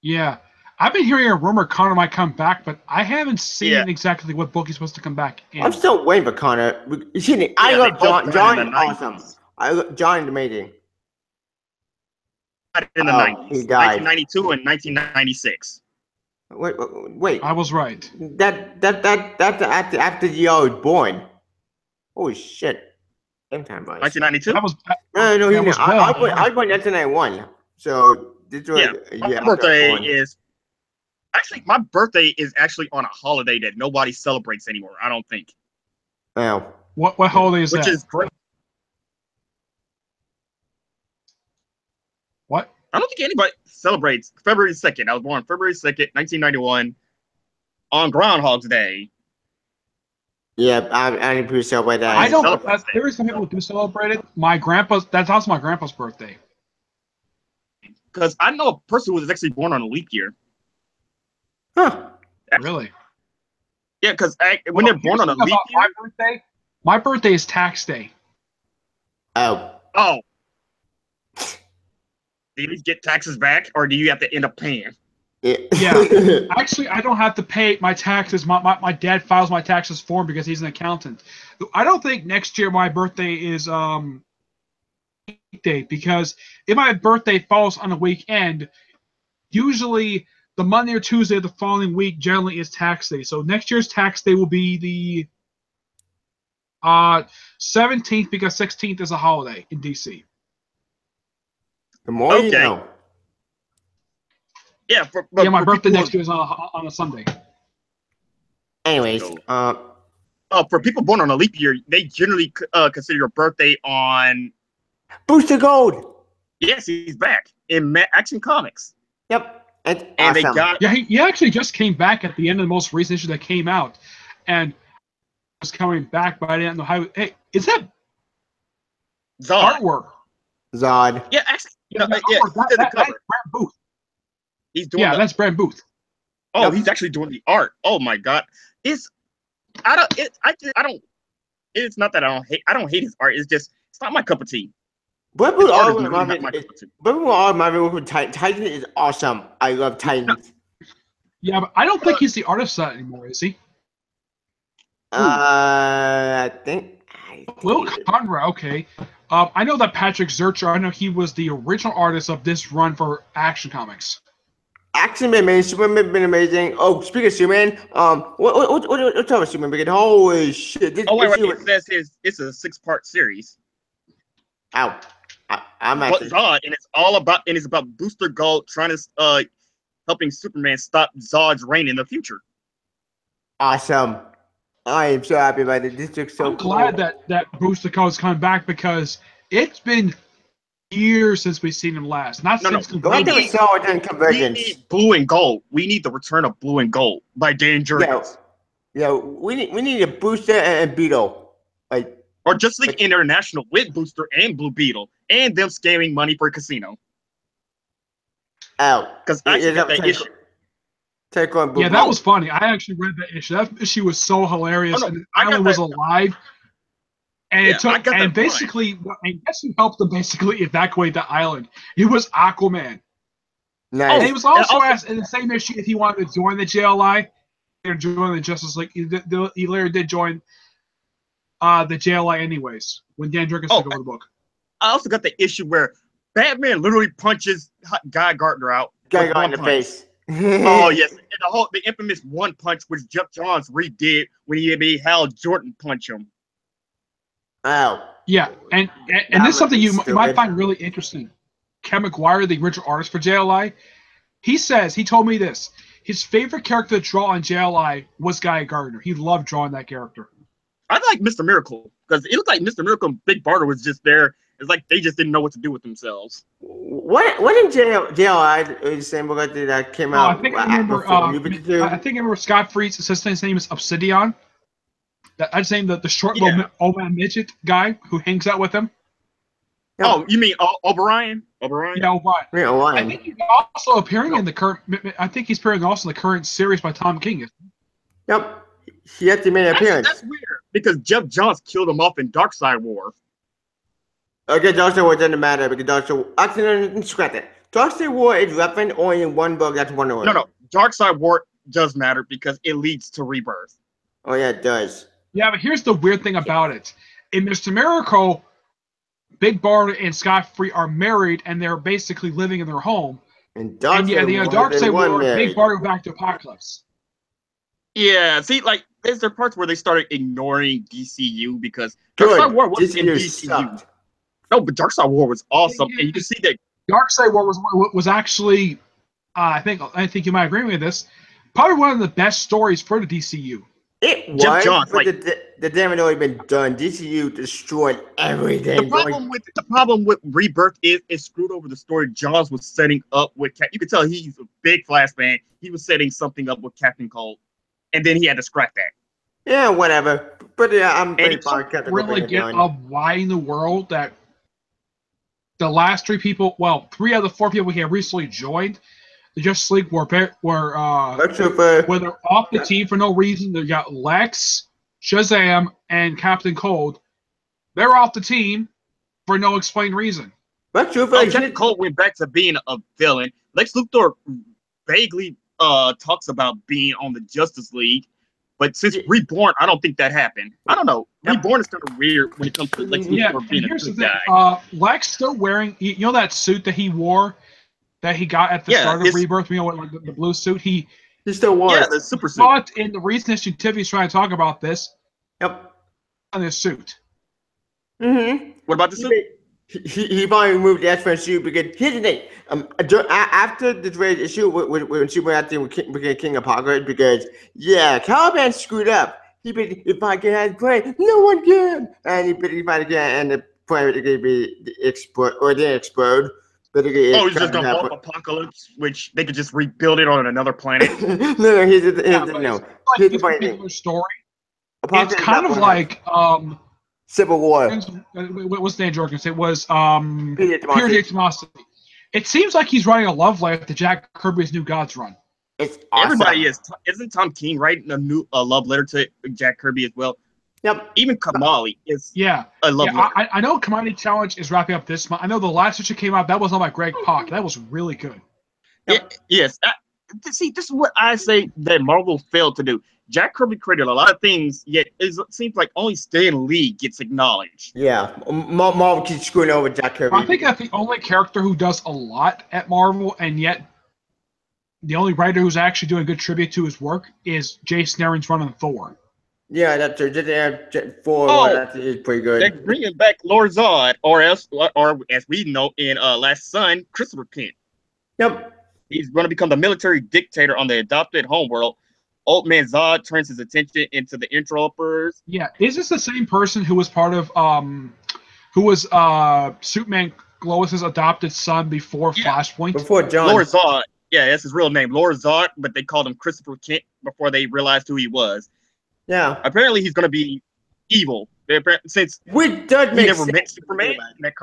Yeah, I've been hearing a rumor Connor might come back, but I haven't seen exactly what book he's supposed to come back in. I'm still waiting for Connor. You see, I love John. John is awesome. John is amazing. In the 90s, he died. 1992 and 1996. Wait. I was right. That's after the year I was born. Holy shit. Same time, boys. 1992? No, he was I was born 1991. So this was my birthday is actually my birthday is actually on a holiday that nobody celebrates anymore. I don't think. Oh. What holiday is that? Which is great. What? I don't think anybody celebrates February 2nd. I was born February 2nd, 1991, on Groundhog's Day. Yeah, I didn't really celebrate that. I don't. There is some people who do celebrate it. That's also my grandpa's birthday. Because I know a person who was actually born on a leap year. Huh? Really? Yeah, because when they're born on a leap year, my birthday is tax day. Oh. Do you get taxes back, or do you have to end up paying? Yeah. Actually, I don't have to pay my taxes. My dad files my taxes for him because he's an accountant. I don't think next year my birthday is weekday, because if my birthday falls on a weekend, usually the Monday or Tuesday of the following week generally is tax day. So next year's tax day will be the 17th, because 16th is a holiday in DC. The more you know. Yeah, my birthday next year is on a Sunday. Anyways, for people born on a leap year, they generally consider your birthday on Booster Gold. Yes, he's back in Action Comics. Yep, and awesome. They got he actually just came back at the end of the most recent issue that came out, and was coming back, but I didn't know how. Hey, is that Zod artwork? Zod. Yeah, actually, that's Brand Booth. He's doing that's Brand Booth. Oh, he's actually doing the art. Oh my god, it's not that I don't hate his art. It's just it's not my cup of tea. But Titan is awesome. I love Titans. Yeah, but I don't think he's the artist of that anymore, is he? I think Will Conrad, okay. I know that Patrick Zurcher, I know he was the original artist of this run for Action Comics. Action been amazing, Superman been amazing. Oh, speaking of Superman, what's up with Superman? Because holy shit! Wait, it says it's a 6-part series. Ow. I'm actually Zod, and it's about Booster Gold trying to helping Superman stop Zod's reign in the future. Awesome. I am so happy about it. This looks so I'm glad that Booster Gold's coming back, because it's been years since we've seen him last. Since we need Blue and Gold. We need the return of Blue and Gold by Dan Jurgens. Yeah, we need a Booster and Beetle. Or Justice League International with Booster and Blue Beetle, and them scamming money for a casino. Oh, because I got that issue. Yeah, that was funny. I actually read that issue. That issue was so hilarious, and Alan was alive. And it took, and basically, and guess who helped them basically evacuate the island? It was Aquaman. Nice. And he was also asked in the same issue if he wanted to join the JLI. Or join the Justice League. He later did join the JLI anyways, when Dan Jurgens took over the book. I also got the issue where Batman literally punches Guy Gardner out. Guy Gardner in the face. Oh yes, and the infamous one punch which Jeff Johns redid when he made Hal Jordan punch him. Oh. Yeah, and That this is something would be you might stupid. find really interesting. Ken McGuire, the original artist for JLI, he told me this. His favorite character to draw on JLI was Guy Gardner. He loved drawing that character. I like Mr. Miracle because it looked like Mr. Miracle and Big Barter was just there. It's like they just didn't know what to do with themselves. What in JLI the same book that came Oh, I out think I remember. before New 52? I think I remember Scott Freed's assistant's name is Obsidian. I'd say the short Yeah. little old man midget guy who hangs out with him. Yep. Oh, you mean O'Brien? O'Brien? Yeah, O'Brien. Yeah, I Orion. think he's also appearing in the current. I think he's appearing also in the current series by Tom King. Yep. He actually made an Actually, appearance. that's weird because Jeff Johns killed him off in Darkside War. Okay, Darkseid War doesn't matter because Darkseid. Actually, no, scrap that. Darkseid War is relevant only in one book. That's Wonder Woman. No, Darkside War does matter because it leads to rebirth. Oh yeah, it does. Yeah, but here's the weird thing about it. In Mr. Miracle, Big Barter and Scott Free are married and they're basically living in their home. And And yeah, the Darkseid War, Big married. Barter went back to Apocalypse. Yeah, see, like there's the parts where they started ignoring DCU because Good. Darkside War wasn't in DCU DCU. sucked. No, but Darkside War was awesome, and you can see that. Darkseid War was actually, I think you might agree with this, probably one of the best stories for the DCU. It Jeff was, Johns, but like- the damn had already been done. DCU destroyed everything. The problem with Rebirth is it screwed over the story Johns was setting up with. You could tell he's a big Flash fan. He was setting something up with Captain Cold, and then he had to scrap that. Yeah, whatever. But yeah, I'm pretty it's fine. Captain Really Cold get done. of why in the world that the last three people, well, 3 out of the 4 people he had recently joined the Justice League were Lex Luthor. where they're off the team for no reason. They got Lex, Shazam, and Captain Cold. They're off the team for no explained reason. Lex Luthor. Captain Cold went back to being a villain. Lex Luthor vaguely talks about being on the Justice League, but since Reborn, I don't think that happened. I don't know. Yep. Reborn is kind of weird when it comes to Lex Yeah, Luthor and being a here's the good thing. guy. Lex still wearing, you know that suit that he wore that he got at the Yeah, start of his- Rebirth, you know, like the blue suit? He He still was. Yeah, the super suit. But in the reason issue, Tiffany's trying to talk about this Yep. on this suit. Mm-hmm. What about the suit? He probably removed the X-Men suit because here's the thing. After the trade issue when Superman actually became King of Apocalypse, because Caliban screwed up. He been if I can have play, no one can, and he finally can, and the planet could be explode or didn't explode. But He's just gonna blow up Apocalypse, which they could just rebuild it on another planet. no, here's the But no. it's like Here's the this funny thing. particular story. Apocalypse It's is kind not of one like Civil War. what's the name, Jorgens? It was Peter Peter J. Tomasi. It seems like he's writing a love letter to Jack Kirby's New Gods run. It's awesome. Everybody is. Isn't Tom King writing a new love letter to Jack Kirby as well? Yep. Even Kamali is Yeah. a love letter. I know Commodity Challenge is wrapping up this month. I know the last issue came out. That was on by Greg Pak. That was really good. Yes. See, this is what I say that Marvel failed to do. Jack Kirby created a lot of things, yet it seems like only Stan Lee gets acknowledged. Yeah. Marvel keeps screwing over Jack Kirby. I think that's the only character who does a lot at Marvel, and yet the only writer who's actually doing a good tribute to his work is Jay Snarren's run on Thor. Yeah, that's true. Just four. That is pretty good. They're bringing back Lord Zod, or as we know in Last Son, Christopher Kent. Yep. He's going to become the military dictator on the adopted homeworld. Old Man Zod turns his attention into the interlopers. Yeah, is this the same person who was part of Superman Lois's adopted son before Flashpoint? Before John. Lord Zod. Yeah, that's his real name, Lord Zod, but they called him Christopher Kent before they realized who he was. Yeah. Apparently, he's going to be evil. Since Which does he make never sense. met Superman in that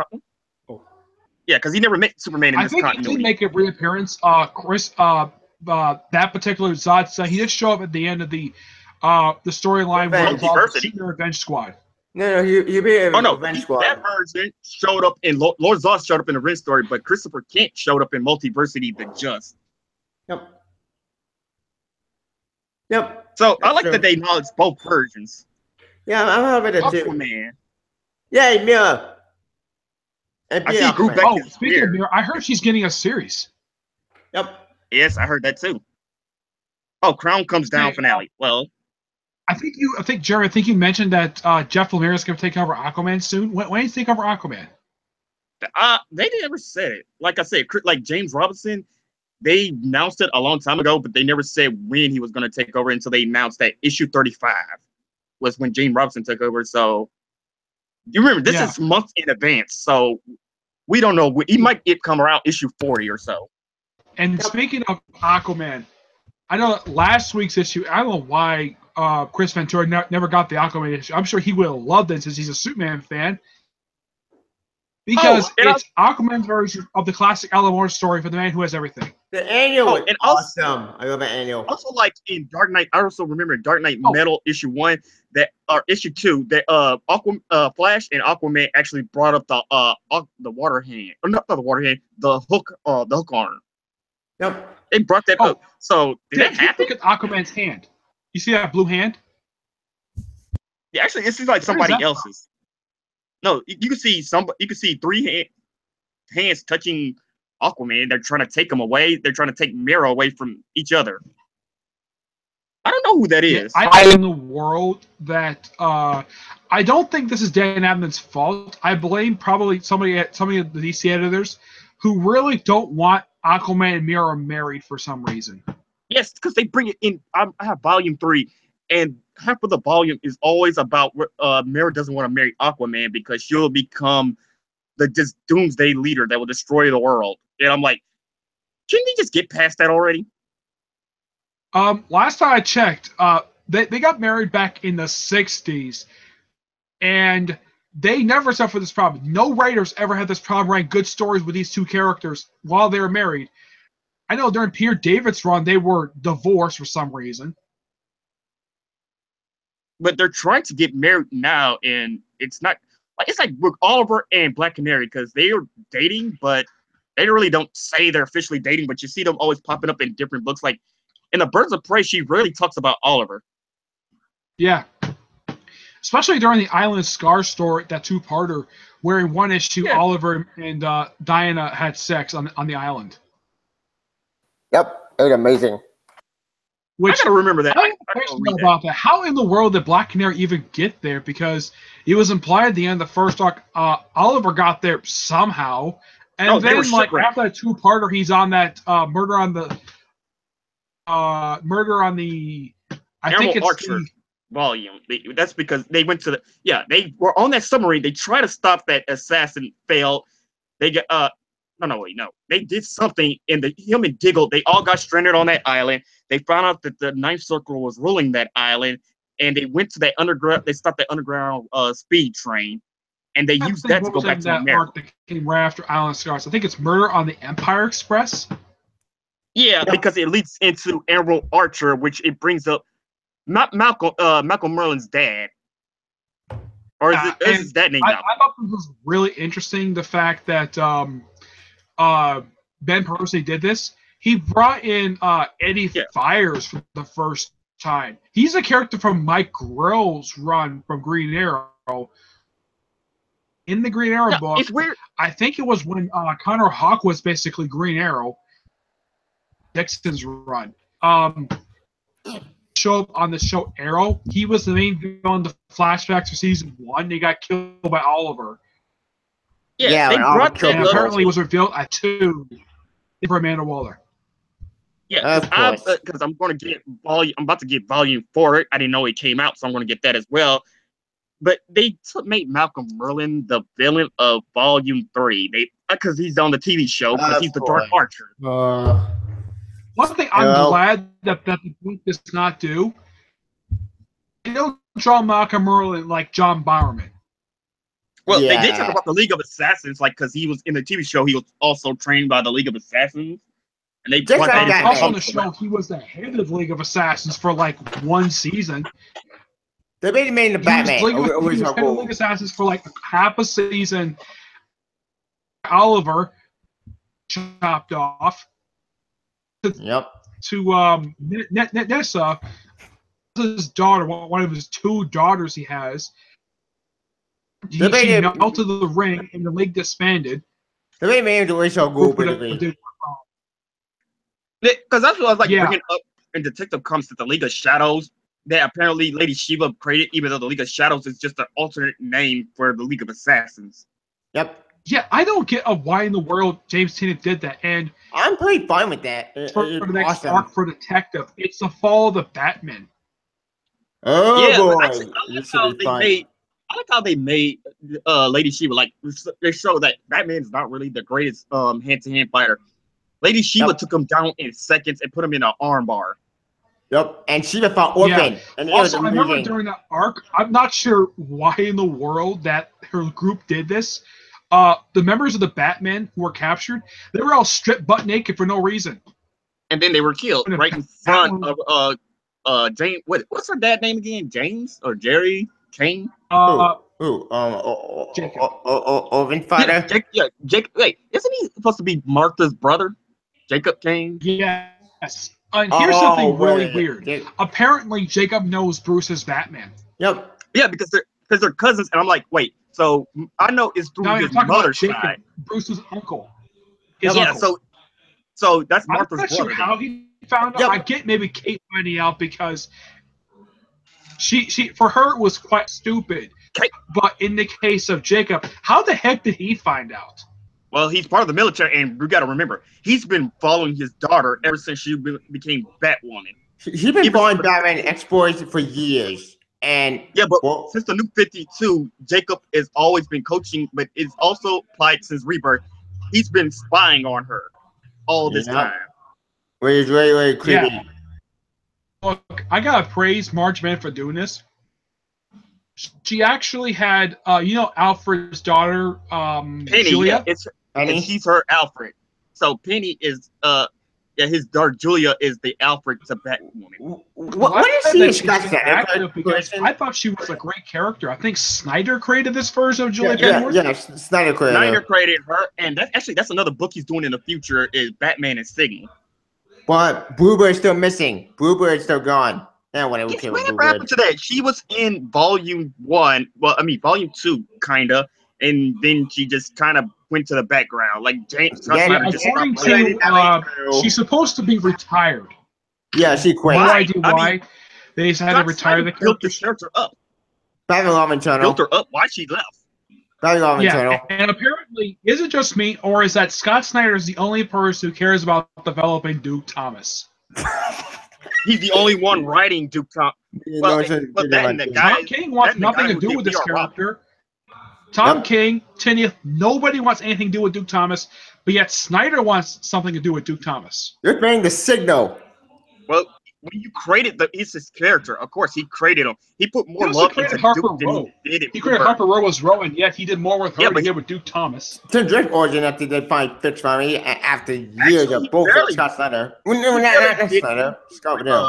Yeah, because he never met Superman in I this think he continuity. did make a reappearance. Chris, that particular Zod son, he did show up at the end of the storyline where it was the Revenge Squad. No, he be a Revenge Squad. That version showed up in Lord Zod showed up in the Revenge story, but Christopher Kent showed up in Multiversity: The Just. Yep. So I That's like true. that they acknowledge both versions. Yeah, I'm having it too. Aquaman. Yay, Mira. And I see Aquaman. Group back Oh, is speaking of weird. Mira, I heard she's getting a series. Yep. Yes, I heard that too. Oh, Crown comes down Hey, finale. Well, I think Jerry, you mentioned that Jeff Lemire is going to take over Aquaman soon. When does he take over Aquaman? They never said it. Like I said, like James Robinson, they announced it a long time ago, but they never said when he was going to take over until they announced that issue 35 was when James Robinson took over. So you remember, this is months in advance. So we don't know. He might come around issue 40 or so. And speaking of Aquaman, I know last week's issue, I don't know why Chris Ventura never got the Aquaman issue. I'm sure he would have loved it since he's a Superman fan. Because it's Aquaman's version of the classic Alan Moore story for the man who has everything. The annual was awesome. I love the annual. Also, like in Dark Knight, I also remember Dark Knight Metal issue 1 that or issue 2 that Flash and Aquaman actually brought up the water hand, or not the water hand, the hook arm. Yep. They brought that up. So did that happen? Look at Aquaman's hand. You see that blue hand? Yeah, actually, it seems like somebody else's. No, you can see You can see 3 hands touching Aquaman. They're trying to take him away. They're trying to take Mera away from each other. I don't know who that is. I in the world that I don't think this is Dan Abnett's fault. I blame probably somebody of the DC editors who really don't want Aquaman and Mera married for some reason. Yes, because they bring it in. I have volume 3, and half of the volume is always about Mera doesn't want to marry Aquaman because she'll become the doomsday leader that will destroy the world. And I'm like, shouldn't they just get past that already? Last time I checked, they got married back in the 60s, and they never suffered this problem. No writers ever had this problem writing good stories with these two characters while they were married. I know during Peter David's run, they were divorced for some reason. But they're trying to get married now, and it's not like it's like Oliver and Black Canary because they are dating, but they really don't say they're officially dating. But you see them always popping up in different books. Like in the Birds of Prey, she really talks about Oliver. Yeah, especially during the Island Scar story, that 2-parter, where in one issue Oliver and Diana had sex on the island. Yep, it was amazing. I gotta remember that. I about that. How in the world did Black Canary even get there? Because it was implied at the end of the first arc, Oliver got there somehow, and then after that 2-parter, he's on that murder on the I think it's Archer volume. That's because they went to they were on that submarine. They tried to stop that assassin, failed. They get they did something in him and Diggle. They all got stranded on that island. They found out that the Ninth Circle was ruling that island, and they went to that underground. They stopped that underground speed train, and they used that to go back to America. That came right after Island Scars. I think it's Murder on the Empire Express. Yeah, because it leads into Emerald Archer, which it brings up not Malcolm Merlin's dad. Or is his dad named Malcolm? I thought this was really interesting, the fact that Ben Percy did this. He brought in Eddie Fires for the first time. He's a character from Mike Grell's run from Green Arrow. In the Green Arrow book, it's weird. I think it was when Connor Hawke was basically Green Arrow, Dixon's run. Show up on the show Arrow. He was the main villain in the flashbacks for season 1. He got killed by Oliver. Yeah, they brought that apparently was revealed at 2 for Amanda Waller. Yeah, because I'm going to get volume. I'm about to get volume 4. I didn't know it came out, so I'm going to get that as well. But they made Malcolm Merlin the villain of volume 3. Because he's on the TV show, because he's the Dark Archer. One thing I'm glad that the book does not do, they don't draw Malcolm Merlin like John Bowerman. Well, they did talk about the League of Assassins, like because he was in the TV show, he was also trained by the League of Assassins, and they brought that in. Also on the show, he was the head of the League of Assassins for like 1 season. They made him into Batman. He was head of the League of Assassins for like half a season. Oliver chopped off. To Nessa, his daughter, one of his 2 daughters he has. She melted the ring, and the league disbanded. They made him into Rachel Goldberg. Because that's what I was like bringing up in Detective Comics, that the League of Shadows that apparently Lady Shiva created, even though the League of Shadows is just an alternate name for the League of Assassins. Yep. Yeah, I don't get why in the world James Tennant did that. And I'm pretty fine with that. for It's the next awesome. arc for Detective, it's the fall of the Batman. Oh Yeah, but boy, actually, this should be fun. I like how they made Lady Shiva, like they show that Batman's not really the greatest hand-to-hand fighter. Lady Shiva Yep. took him down in seconds and put him in an armbar. Yep, and Shiva fought Orphan. Yeah. And it was Also, I remember amazing. during that arc, I'm not sure why in the world that her group did this. The members of the Batman who were captured, they were all stripped butt naked for no reason. And then they were killed And right in front of James. What's her dad name again? James or Jerry Kane? Who? Jacob. Orphan fighter? Jacob. Wait, isn't he supposed to be Martha's brother? Jacob Kane? Yes. And here's something really weird. Yeah. Apparently, Jacob knows Bruce is Batman. Yep. Yeah, because they're cousins, and I'm like, wait. So I know it's through Now you're his talking about mother's Jacob, side. Bruce's uncle. Yeah, uncle. so that's I'm Martha's not sure brother. how he found out. Yep. I get maybe Kate finding out because she for her it was quite stupid. Kate. But in the case of Jacob, how the heck did he find out? Well, he's part of the military, and we got to remember, he's been following his daughter ever since she became Batwoman. He's been following Batman exploits for years. And yeah, but since the New 52, Jacob has always been coaching, but it's also applied since Rebirth. He's been spying on her all this time. Which is really, really creepy. Yeah. Look, I gotta praise Marge Man for doing this. She actually had, Alfred's daughter, Penny, Julia. And she's her Alfred. So Penny is, his daughter Julia is the Alfred to Batwoman. What is he discussing? I thought she was a great character. I think Snyder created this version of Julia Pennyworth. Yeah, Snyder created her, and that's another book he's doing in the future is Batman and Signal. But Bluebird's still missing. Bluebird's still gone. Whatever happened to that? She was in volume 1. Well, I mean volume 2, kinda, and then she just kind of went to the background. Like James. According to, she's supposed to be retired. Yeah, she quit. No idea why. They just had to retire the character up. Batman Love Eternal. Built her up. Why she left? Batman Love Eternal. And apparently, is it just me, or is that Scott Snyder is the only person who cares about developing Duke Thomas? He's the only one writing Duke Thomas. Tom King wants nothing to do with this character. Tom King, Tennant, nobody wants anything to do with Duke Thomas, but yet Snyder wants something to do with Duke Thomas. You're playing the Signal. Well, when you created he's his character, of course, he created him. He put more love into Duke than he did. He created Harper Row as Row, and yet he did more with her than he did with Duke Thomas. Tim Drake origin after they finally fixed for me after years of both Scott Snyder. Not Snyder. Scott Snyder.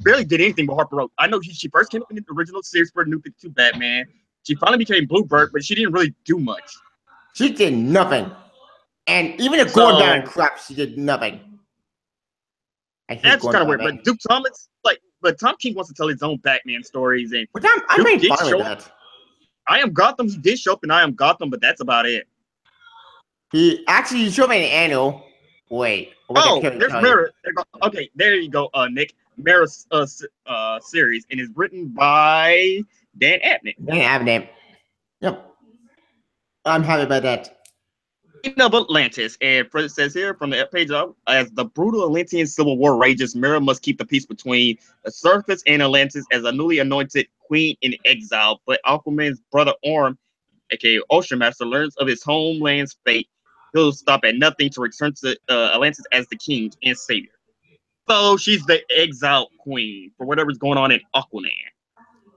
Barely did anything with Harper Row. I know she first came up in the original series for New 52 Batman. She finally became Bluebird, but she didn't really do much. She did nothing. And even if Gordon crap, she did nothing. That's kind of weird. But Duke Thomas, but Tom King wants to tell his own Batman stories. And I'm fine with that. I Am Gotham, he did show up in I Am Gotham, but that's about it. He showed me an annual. Wait. There's Mirror. Okay, there you go, Nick. Mirror series, and it's written by Dan Abnett. Yep. I'm happy about that. Of Atlantis, and it says here from the page up, as the brutal Atlantean civil war rages, Mera must keep the peace between the surface and Atlantis as a newly anointed queen in exile. But Aquaman's brother Orm, aka Ocean Master, learns of his homeland's fate. He'll stop at nothing to return to Atlantis as the king and savior. So she's the exiled queen for whatever's going on in Aquaman.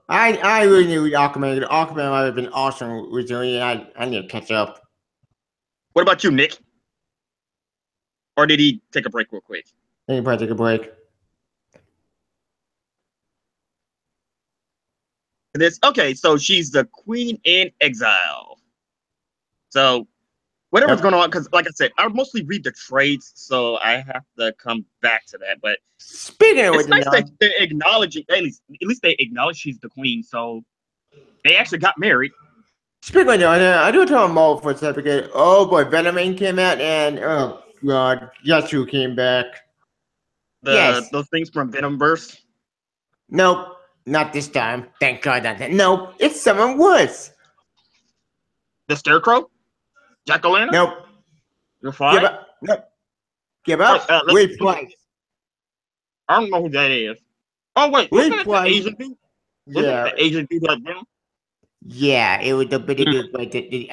I really need Aquaman. Aquaman might have been awesome recently, and I need to catch up. What about you, Nick? Or did he take a break real quick? I think he probably take a break. Okay, so she's the queen in exile. So whatever's going on, because like I said, I mostly read the trades, so I have to come back to that. But speaking of it's nice that they're acknowledging, at least they acknowledge she's the queen, so they actually got married. Speaking of that, I do tell them all for a second because, oh boy, Venom came out, and oh god, guess who came back? Those things from Venomverse. Nope, not this time. Thank God not that. Nope, it's someone worse. The Scarecrow? Jack-o'-lantern? Nope, You're give fine? up. Nope, give All right, up. Replace. I don't know who that is. Oh, wait, wasn't it the Replace. Asian dude? Wasn't it Yeah, the Asian dude that Venom? yeah, it was the bitty dude, like the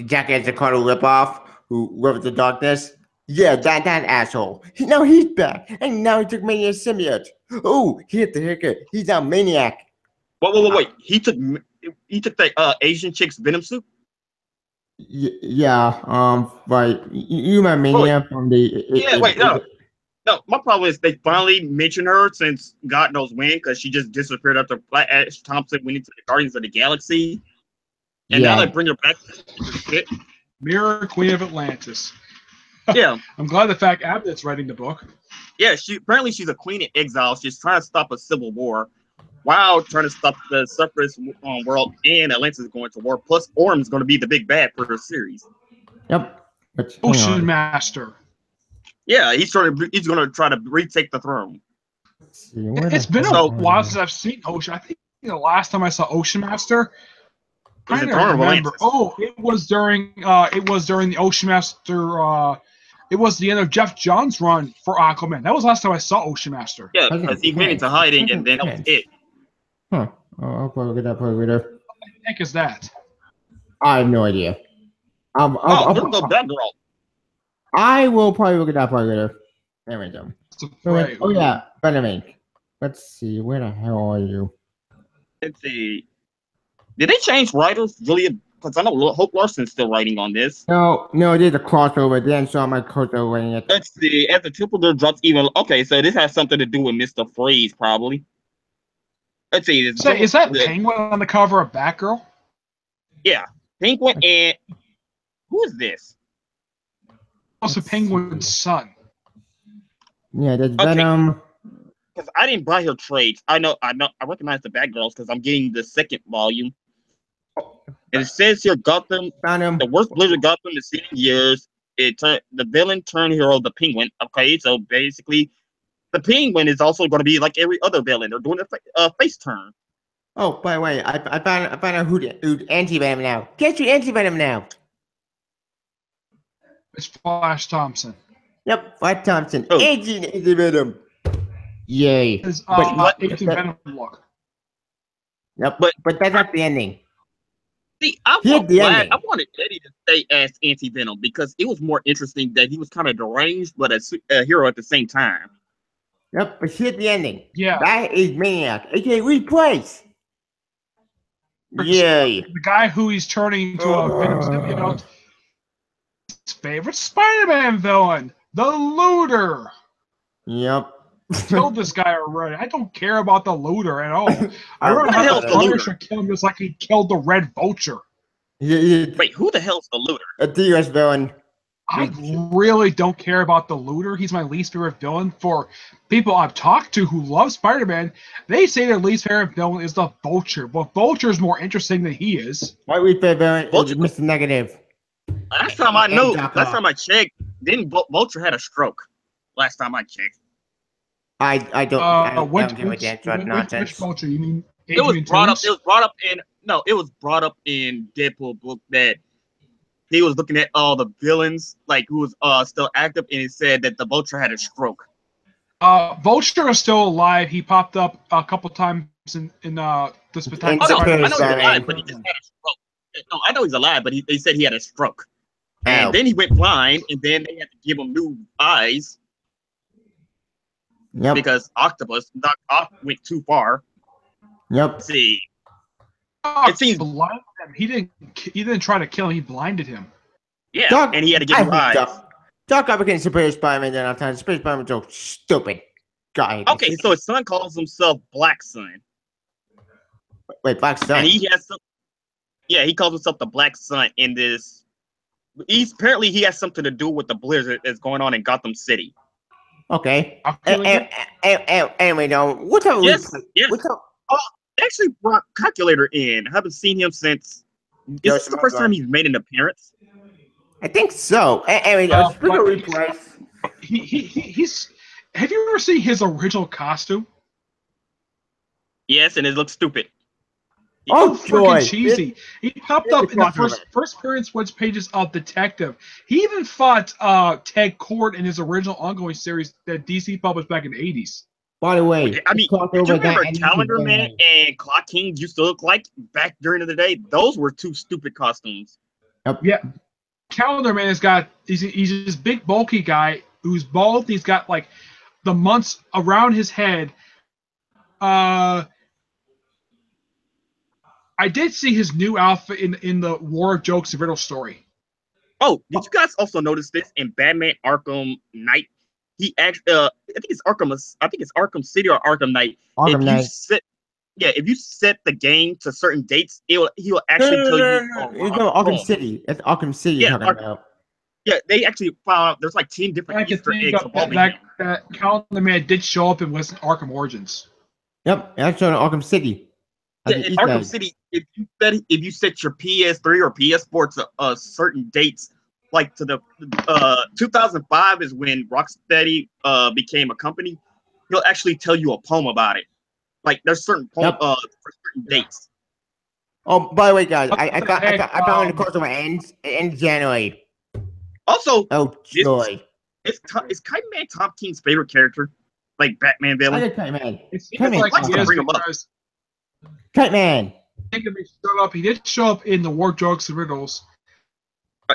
Jackass Ricardo ripoff who wrote the darkness. Yeah, that asshole. Now he's back, and now he took Maniac symbiote. Oh, he hit the haircut. He's now Maniac. Wait. He took the Asian chick's Venom suit? Yeah, right. You my Wait, Maniac from the. no. My problem is they finally mentioned her since God knows when, because she just disappeared after Ash Thompson went into the Guardians of the Galaxy, and now they Yeah, bring her back for shit. Mirror Queen of Atlantis. Yeah, I'm glad the fact Abnett's writing the book. yeah. She's a queen in exile. She's trying to stop a civil war, while trying to stop the separatist world, and Atlantis is going to war. Plus, Orm's going to be the big bad for her series. yep. But hang Ocean on. Master. Yeah, he's going to try to retake the throne. Let's see, where It's the been a hell while are since I've seen Ocean. I think the last time I saw Ocean Master, Was trying it to Throne of remember. Atlantis? Oh, it was during the Ocean Master. It was the end of Jeff Johns' run for Aquaman. That was the last time I saw Ocean Master. Yeah, Present because he went into tense. hiding, and Present then that was tense. it. Huh. Oh, I'll probably get that part later. What the heck is that? I have no idea. Oh, there goes that girl. I will probably look at that part later. There we go. It's a brave. Oh yeah, Venom Inc. Let's see, where the hell are you? Let's see. Did they change writers, Julia? Because I know Hope Larson's still writing on this. No, it is a crossover. Then saw my crossover in it. Let's see. As the triple door drops even. Okay, so this has something to do with Mr. Freeze, probably. Let's see. Is that Penguin on the cover of Batgirl? Yeah, Penguin and who is this? Also, Penguin's son. Yeah, there's Okay. Venom. Because I didn't buy her trades. I recognize the Batgirls because I'm getting the second volume. And it says here Gotham, Venom. the worst Blizzard Gotham has seen in years. The villain turned hero, the Penguin. Okay, so basically, the Penguin is also going to be like every other villain. They're doing a face turn. Oh, by the way, I found out who's anti-venom now. Get your anti-venom now. It's Flash Thompson. Yep, Flash Thompson. Oh. Anti-venom. Yay. His what? anti-venom look. Yep, But- but that's not the ending. See, I'm Here's the glad ending. I wanted Eddie to stay as Anti-Venom because it was more interesting that he was kind of deranged but a hero at the same time. Yep, but here's the ending. Yeah. That is Maniac, aka Replace. Yay. The guy who he's turning into a Venom symbiote. His favorite Spider-Man villain, the Looter. Yep. Killed this guy already. I don't care about the Looter at all. I What don't the know hell's how the the Looter? Punisher killed him just like he killed the Red Vulture. Wait, who the hell's the Looter? A DS villain. I really don't care about the Looter. He's my least favorite villain. For people I've talked to who love Spider-Man, they say their least favorite villain is the Vulture. But Vulture is more interesting than he is. My least favorite villain is Vulture- Mr. Negative. Last time I knew, Doc last Ock. time I checked, didn't Vulture had a stroke? Last time I checked. I don't give a damn about which nonsense. Vulture? You mean It was Adrian brought up. Toomes? It was brought up in Deadpool book that he was looking at all the villains, like who was still active, and it said that the Vulture had a stroke. Vulture is still alive. He popped up a couple times in the Spectacular Oh no, Spider-Man. I know he's Spider-Man. alive, but he just had a stroke. No, I know he's alive, but they said he had a stroke, Ow. and then he went blind, and then they had to give him new eyes Yep. because Doc Ock went too far. Yep. Let's see. Doc It seems- blinded him. He didn't try to kill him. He blinded him. Yeah, Doc- and he had to give I new hate eyes. Doc Ock became Superior Spider-Man then after Superior Spider-Man so stupid. God. Okay, so his son calls himself Black Sun, Wait, Black Sun. and he has some. Yeah, he calls himself the Black Sun in this. Apparently he has something to do with the blizzard that's going on in Gotham City. Okay. I'll kill him. Anyway, though, what's up? Yes, yes. What's up? They actually brought Calculator in. I haven't seen him since. Is this the first time he's made an appearance? I think so. Anyway, though, speaking of but- Replace. He's. Have you ever seen his original costume? Yes, and it looks stupid. Oh, joy! Freaking cheesy. He popped up in the first appearance pages of Detective. He even fought Ted Kord in his original ongoing series that DC published back in the 80s. By the way, I mean, do you remember Calendar Man and Clock King used to look like back during the day? Those were two stupid costumes. Yep. Yeah. Calendar Man he's this big bulky guy who's bald. He's got like the months around his head. I did see his new outfit in the War of Jokes and Riddles story. Oh, did you guys also notice this in Batman Arkham Knight? He actually, I think it's Arkham City or Arkham Knight. If you set the game to certain dates, he'll actually tell you. You're going Arkham City. It's Arkham City you're talking about. Yeah, they actually found out there's like 10 different Easter eggs involving him. That Calendar Man did show up in Arkham Origins. Yep, that's on Arkham City. Yeah, in Arkham City, if you set your PS3 or PS4 to certain dates, like to the 2005 is when Rocksteady became a company, he'll actually tell you a poem about it. Like there's certain poem for certain dates. Oh, by the way, guys, I found the crossover ends January. Also, oh joy! Is Kite Man Tom King's favorite character? Like Batman villain? I like Kite Man. Kite Man. Kite Man. He did show up in the War Jokes and Riddles.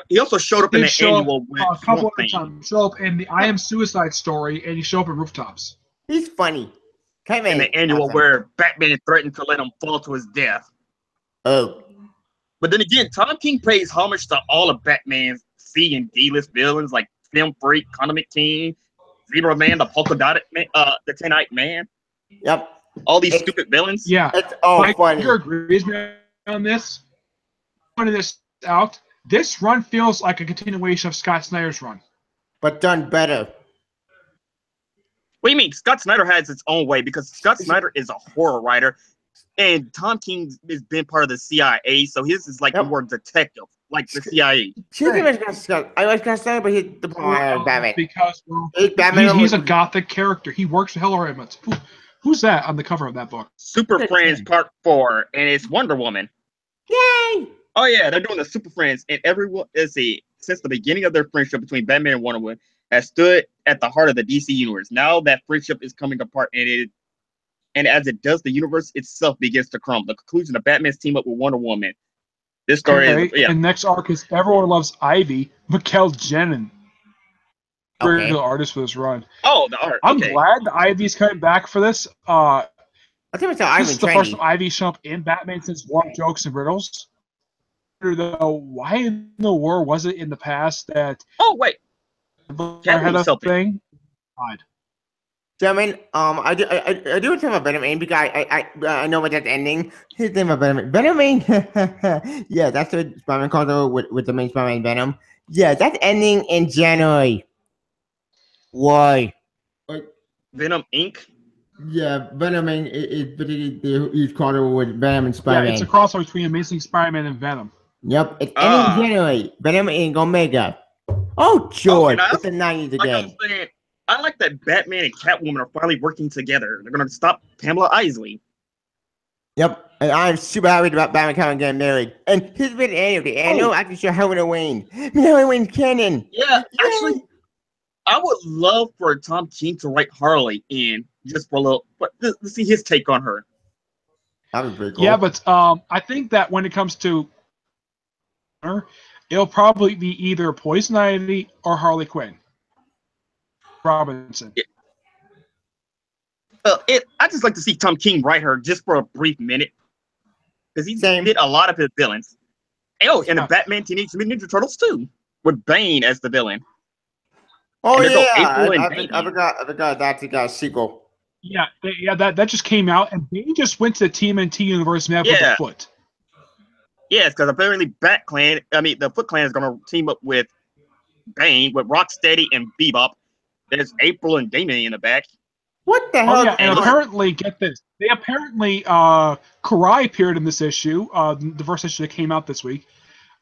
He also showed up in the annual a couple of times. Show up in the I Am Suicide story, and he showed up in Rooftops. He's funny. Kite Man. In the annual where Batman threatened to let him fall to his death. Oh. But then again, Tom King pays homage to all of Batman's C and D list villains like Film Freak, Condiment King, Zebra Man, the Polka Dotted Man, the 10-Eyed Man. Yep. All these stupid villains. Yeah. It's all funny. Mike agrees on this. Pointing this out, this run feels like a continuation of Scott Snyder's run. But done better. What do you mean? Scott Snyder has its own way because Scott Snyder is a horror writer. And Tom King has been part of the CIA, so his is like more detective, like the CIA. I like Scott Snyder, but he's the Batman. Because he's a gothic character. He works for hell elements. Who's that on the cover of that book? Super Friends Part 4, and it's Wonder Woman. Yay! Oh yeah, they're doing the Super Friends, and everyone since the beginning of their friendship between Batman and Wonder Woman has stood at the heart of the DC universe. Now that friendship is coming apart, and as it does, the universe itself begins to crumble. The conclusion of Batman's team up with Wonder Woman. This story is And next arc is Everyone Loves Ivy, Mikkel Jenin. The artist for this run. Oh, the art. I'm glad Ivy's coming back for this. I think it's this is the first time Ivy shown up in Batman since War Jokes and Riddles. Though, why in the world was it in the past that? Oh wait, had a thing. Gentlemen, I do have a Venom aim because I know what that's ending. His name is Venom. Venom aim. Yeah, that's what Spider-Man calls it with the main Spider-Man Venom. Yeah, that's ending in January. Why? Venom Inc. Yeah, Venom he's called over with Venom and Spider-Man. Yeah, it's a crossover between Amazing Spider-Man and Venom. Yep, it's ending in January. Venom and Omega. Oh, joy! It's the 90s again. I like that Batman and Catwoman are finally working together. They're gonna stop Pamela Isley. Yep, and I'm super happy about Batman and Catwoman getting married. And here's been the annual actually show Helen Wayne. Helen Wayne's canon. Yeah, actually, I would love for Tom King to write Harley in just for a little, but let's see his take on her. That was pretty cool. Yeah, but I think that when it comes to her, it'll probably be either Poison Ivy or Harley Quinn. Robinson. Yeah. I just like to see Tom King write her just for a brief minute because he did a lot of his villains. And the Batman Teenage Mutant Ninja Turtles too, with Bane as the villain. Oh yeah, I forgot that's got a sequel. Yeah, that just came out, and Bane just went to the TMNT universe map with the Foot. Yes, because apparently the Foot Clan is going to team up with Bane, with Rocksteady and Bebop. There's April and Damien in the back. What the hell? Oh, yeah, and apparently, get this. They apparently, Karai appeared in this issue, the first issue that came out this week.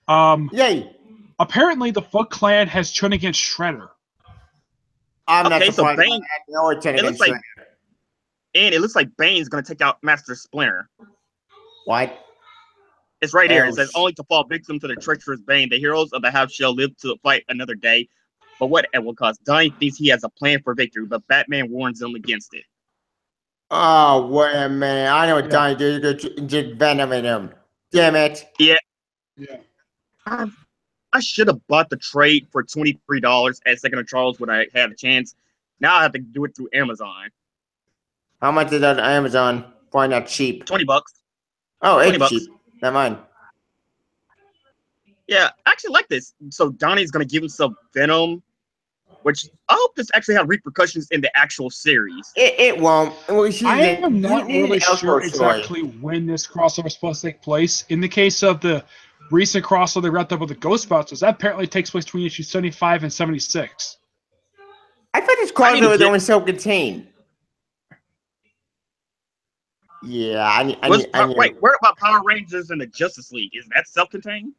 Yay. Apparently, the Foot Clan has turned against Shredder. I'm not surprised. So Bane, it looks like and it looks like Bane's gonna take out Master Splinter. What? It's right here. It Oh, says, only to fall victim to the treacherous Bane, the heroes of the house shall live to fight another day. But what at what cost? Donnie thinks he has a plan for victory, but Batman warns him against it. Oh, wait a minute. I know what Yeah. Donnie did. Just Venom in him. Damn it. Yeah, Yeah. I should have bought the trade for $23 at Second of Charles when I had a chance. Now I have to do it through Amazon. How much is that on Amazon? Probably not cheap. $20. Oh, 20 it's bucks. cheap. Never mind. Yeah, I actually like this. So Donnie's gonna give himself Venom, which I hope this actually has repercussions in the actual series. It won't. Well, I am not really sure story. exactly when this crossover is supposed to take place. In the case of the recent crossover they wrapped up with the Ghostbusters, that apparently takes place between issues 75 and 76. I thought this I need to crossover was get- only self-contained. Yeah, I need. Wait, what about Power Rangers and the Justice League? Is that self-contained?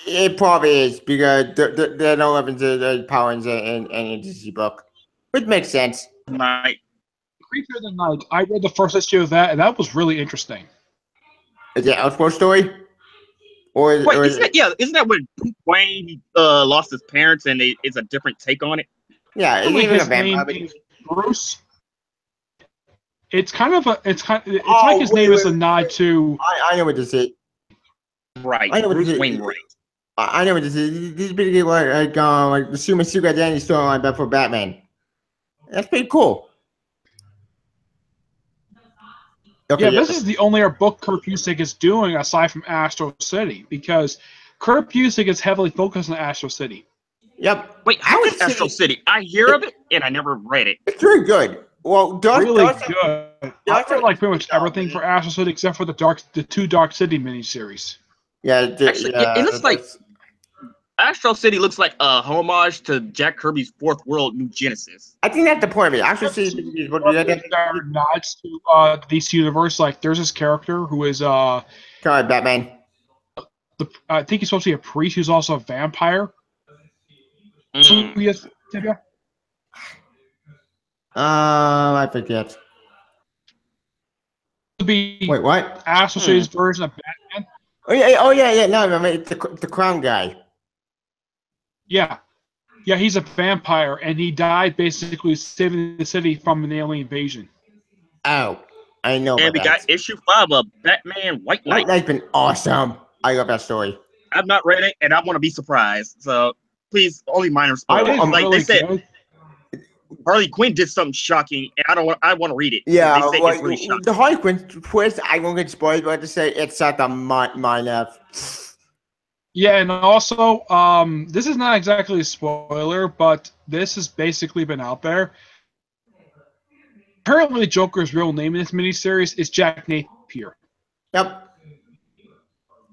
It probably is because they're no weapons of Power Rangers in any DC book, which makes sense. Like, Creature of the Night, I read the first issue of that, and that was really interesting. Is it Elseworld story? Or wait, isn't that when Bruce Wayne lost his parents and it's a different take on it? yeah, it's Like even a his name vampire. is Bruce. It's kind of a. It's like his wait, name is a wait, nod wait. to. I know what this is. Right, I know what Bruce this is. Wayne, right? I know what this is. This is basically like the Secret Identity storyline, but for Batman. That's pretty cool. Okay, Yeah, this is the only book Kurt Busiek is doing aside from Astro City, because Kurt Busiek is heavily focused on Astro City. Yep. Wait, how is Astro City? I hear of it and I never read it. It's very good. Well, Really good. I Dark read like pretty much City- everything for Astro City except for the two Dark City miniseries. Yeah, Actually, it looks like Astro City looks like a homage to Jack Kirby's Fourth World New Genesis. I think that's the point of it. Actually, see, There are nods to the DC universe. Like there's this character who is come on, Batman. I think he's supposed to be a priest who's also a vampire. Mm. Who he is, Tibia? I forget. To be Wait, what? Astro City's version of Batman. Oh yeah. No, I mean, it's the crown guy. Yeah. Yeah, he's a vampire, and he died basically saving the city from an alien invasion. Oh, I know And about we that. got issue 5 of Batman White Knight. That's been awesome. I love that story. I've not read it, and I want to be surprised. So please, only minor spoilers. It is Like really they said, good. Harley Quinn did something shocking, and I want to read it. Yeah, they say like, it's really shocking. the Harley Quinn twist, I won't get spoiled, but I just say it's at the minor. Yeah, and also, this is not exactly a spoiler, but this has basically been out there. Apparently, Joker's real name in this miniseries is Jack Napier. Yep.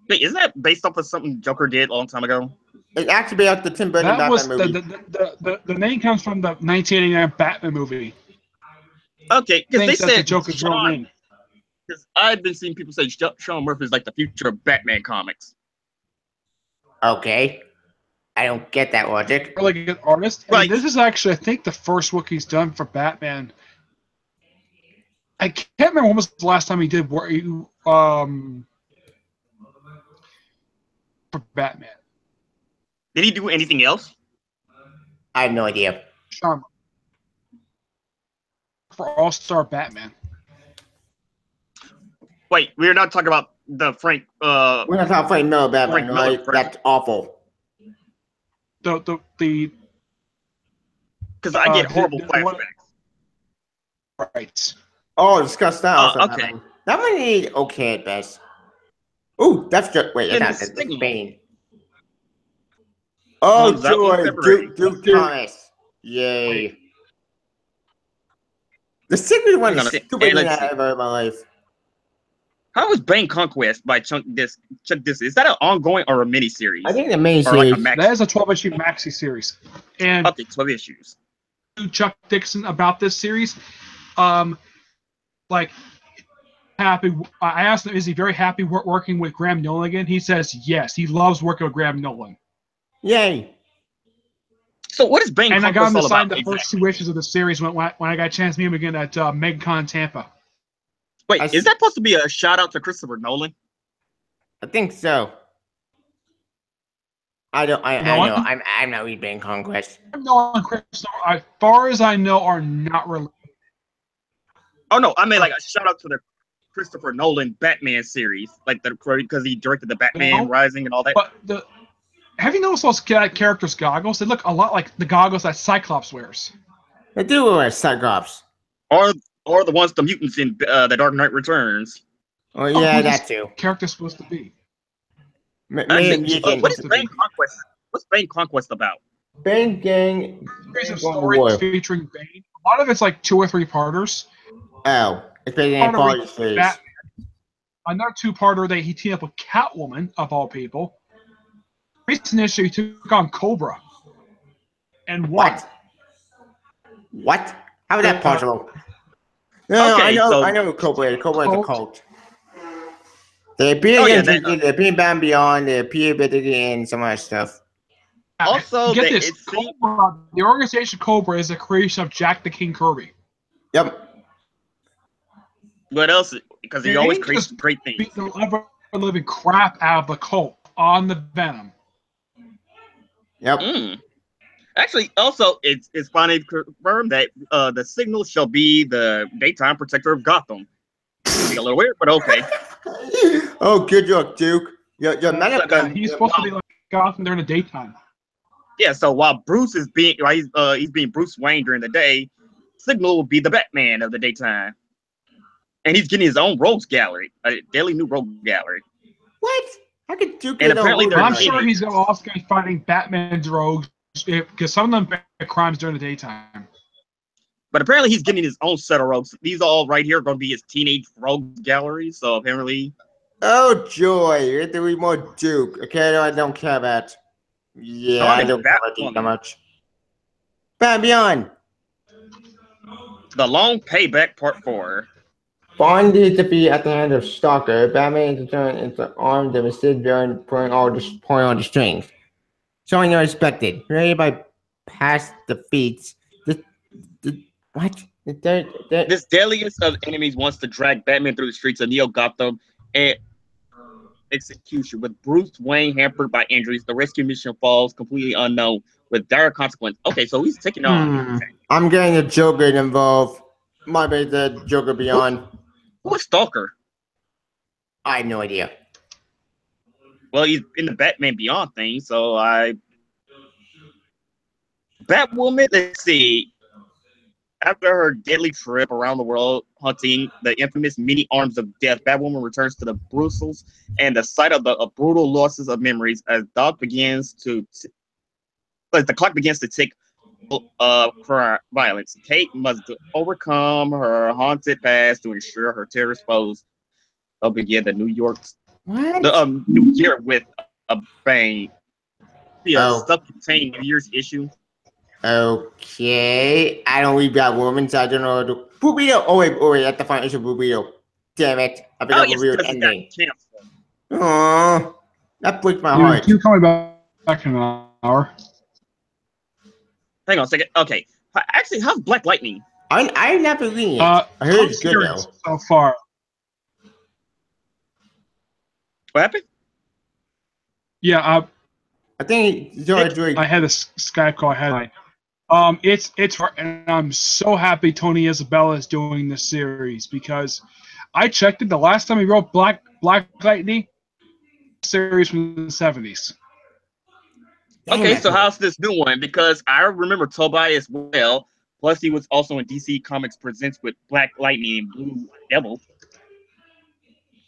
Wait, isn't that based off of something Joker did a long time ago? It actually be out the Tim Burton That was Batman movie. the name comes from the 1989 Batman movie. Okay, because they Thinks that's the said Joker's real Sean. name. Because I've been seeing people say Sean Murphy is like the future of Batman comics. Okay. I don't get that logic. Really good artist. Right. And this is actually, I think, the first book he's done for Batman. I can't remember when was the last time he did work for Batman. Did he do anything else? I have no idea. Sean, for All-Star Batman. Wait, we're not talking about the Frank. We're not talking Frank Miller Batman, Frank Miller right? first. That's awful. The Because I get the- horrible the one- flashbacks. right. Oh, discuss that. Also okay. happening. That one is okay at best. Ooh, that's just wait. And That's the not that's signal. Bane. Oh, That was joy, February. Duke Thomas. Yay. The secret one is Hang on, stupid and thing let's I've see. ever heard in my life. How is Bane Conquest by Chuck Dis? Is that an ongoing or a mini series? I think the main Or like a series. max. That is a 12-issue maxi series. And Okay, 12 issues. to Chuck Dixon about this series, like happy. I asked him, is he very happy working with Graham Nolan again? He says yes. He loves working with Graham Nolan. Yay. So what is Bane And I got Conquest him to all sign about? the first two issues of the series when I got a chance to meet him again at MegCon Tampa. Wait, is that supposed to be a shout out to Christopher Nolan? I think so. I don't. I know. I'm not reading Conquest. No, as far as I know, are not related. Oh no, I mean like a shout out to the Christopher Nolan Batman series, like because he directed the Batman Rising and all that. But have you noticed those characters' goggles? They look a lot like the goggles that Cyclops wears. They do wear Cyclops. Or the ones the mutants in The Dark Knight Returns. Oh yeah, that too. Character's supposed to be. What is Bane Conquest? What's Bane Conquest about? Bane Gang. There's a story featuring Bane. A lot of it's like 2 or 3 parters. Oh, it's basically in Paul's face. Another 2-parter he teamed up with Catwoman, of all people. Recent issue, he took on Cobra. And won. What? How is that possible? No, okay, I know Cobra. Cobra is a cult. They appear they appear in Batman Beyond. They appear basically in some other stuff. Also, get this: Cobra, the organization Cobra is a creation of Jack the King Kirby. Yep. What else? Because he always creates great things. Beat the ever-living crap out of the cult on the Venom. Yep. Actually, also, it's finally confirmed that the Signal shall be the daytime protector of Gotham. Be a little weird, but okay. Oh, good job, Duke. He's supposed to be like Gotham during the daytime. Yeah, so while Bruce is being he's being Bruce Wayne during the day, Signal will be the Batman of the daytime. And he's getting his own rogues gallery, a daily new rogue gallery. What? How could Duke? And apparently, I'm sure he's also going to be fighting Batman's rogues because some of them commit crimes during the daytime. But apparently, he's getting his own set of rogues. These all right here are going to be his teenage rogue gallery. So apparently, oh joy! You have to read more Duke. Okay, I don't care about. Yeah, I don't care about Duke that much. Batman Beyond. The Long Payback Part 4. Bonded to be at the hand of Stalker, Batman is turned into armed and instead pulling on the strings. Showing unexpected. Ready by past defeats. What? This deadliest of enemies wants to drag Batman through the streets of Neo Gotham and execution. With Bruce Wayne hampered by injuries, the rescue mission falls completely unknown with dire consequences. Okay, so he's taking on. I'm getting the Joker involved. Might be the Joker Beyond. Who is Stalker? I have no idea. Well, he's in the Batman Beyond thing, so Batwoman, let's see. After her deadly trip around the world hunting the infamous many arms of death, Batwoman returns to the Brussels and the site of the brutal losses of memories as the clock begins to tick for violence. Kate must overcome her haunted past to ensure her terrorist foes will begin the New Year with a bang. Self-contained New Year's issue. Okay, I don't read Batwoman, so I don't know. Burrito. Oh wait, that's the final issue of Burrito. Damn it! I forgot Burrito's ending. Aww, that breaks my heart. Can you call me back in an hour? Hang on a second. Okay. Actually, how's Black Lightning? I've never read it. I heard it's good though. So far. What happened? Yeah. I think I had a Skype call. It's and I'm so happy Tony Isabella is doing this series because I checked it the last time he wrote Black Lightning series from the 70s. Okay, so how's this new one? Because I remember Tobias well. Plus, he was also in DC Comics Presents with Black Lightning and Blue Devil.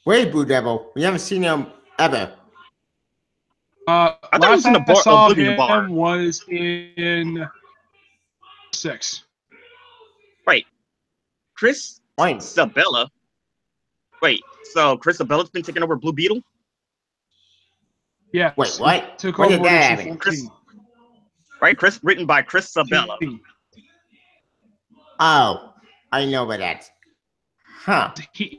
Where's Blue Devil? We haven't seen him ever. I thought he was in the Oblivion bar. Was in 6. Wait, Chris Sabella. Wait, so Chris Sabella's been taking over Blue Beetle? Yeah. Wait, what? Took when over did that happen? Right, written by Chris Sabella. Oh, I know about that. Huh. He's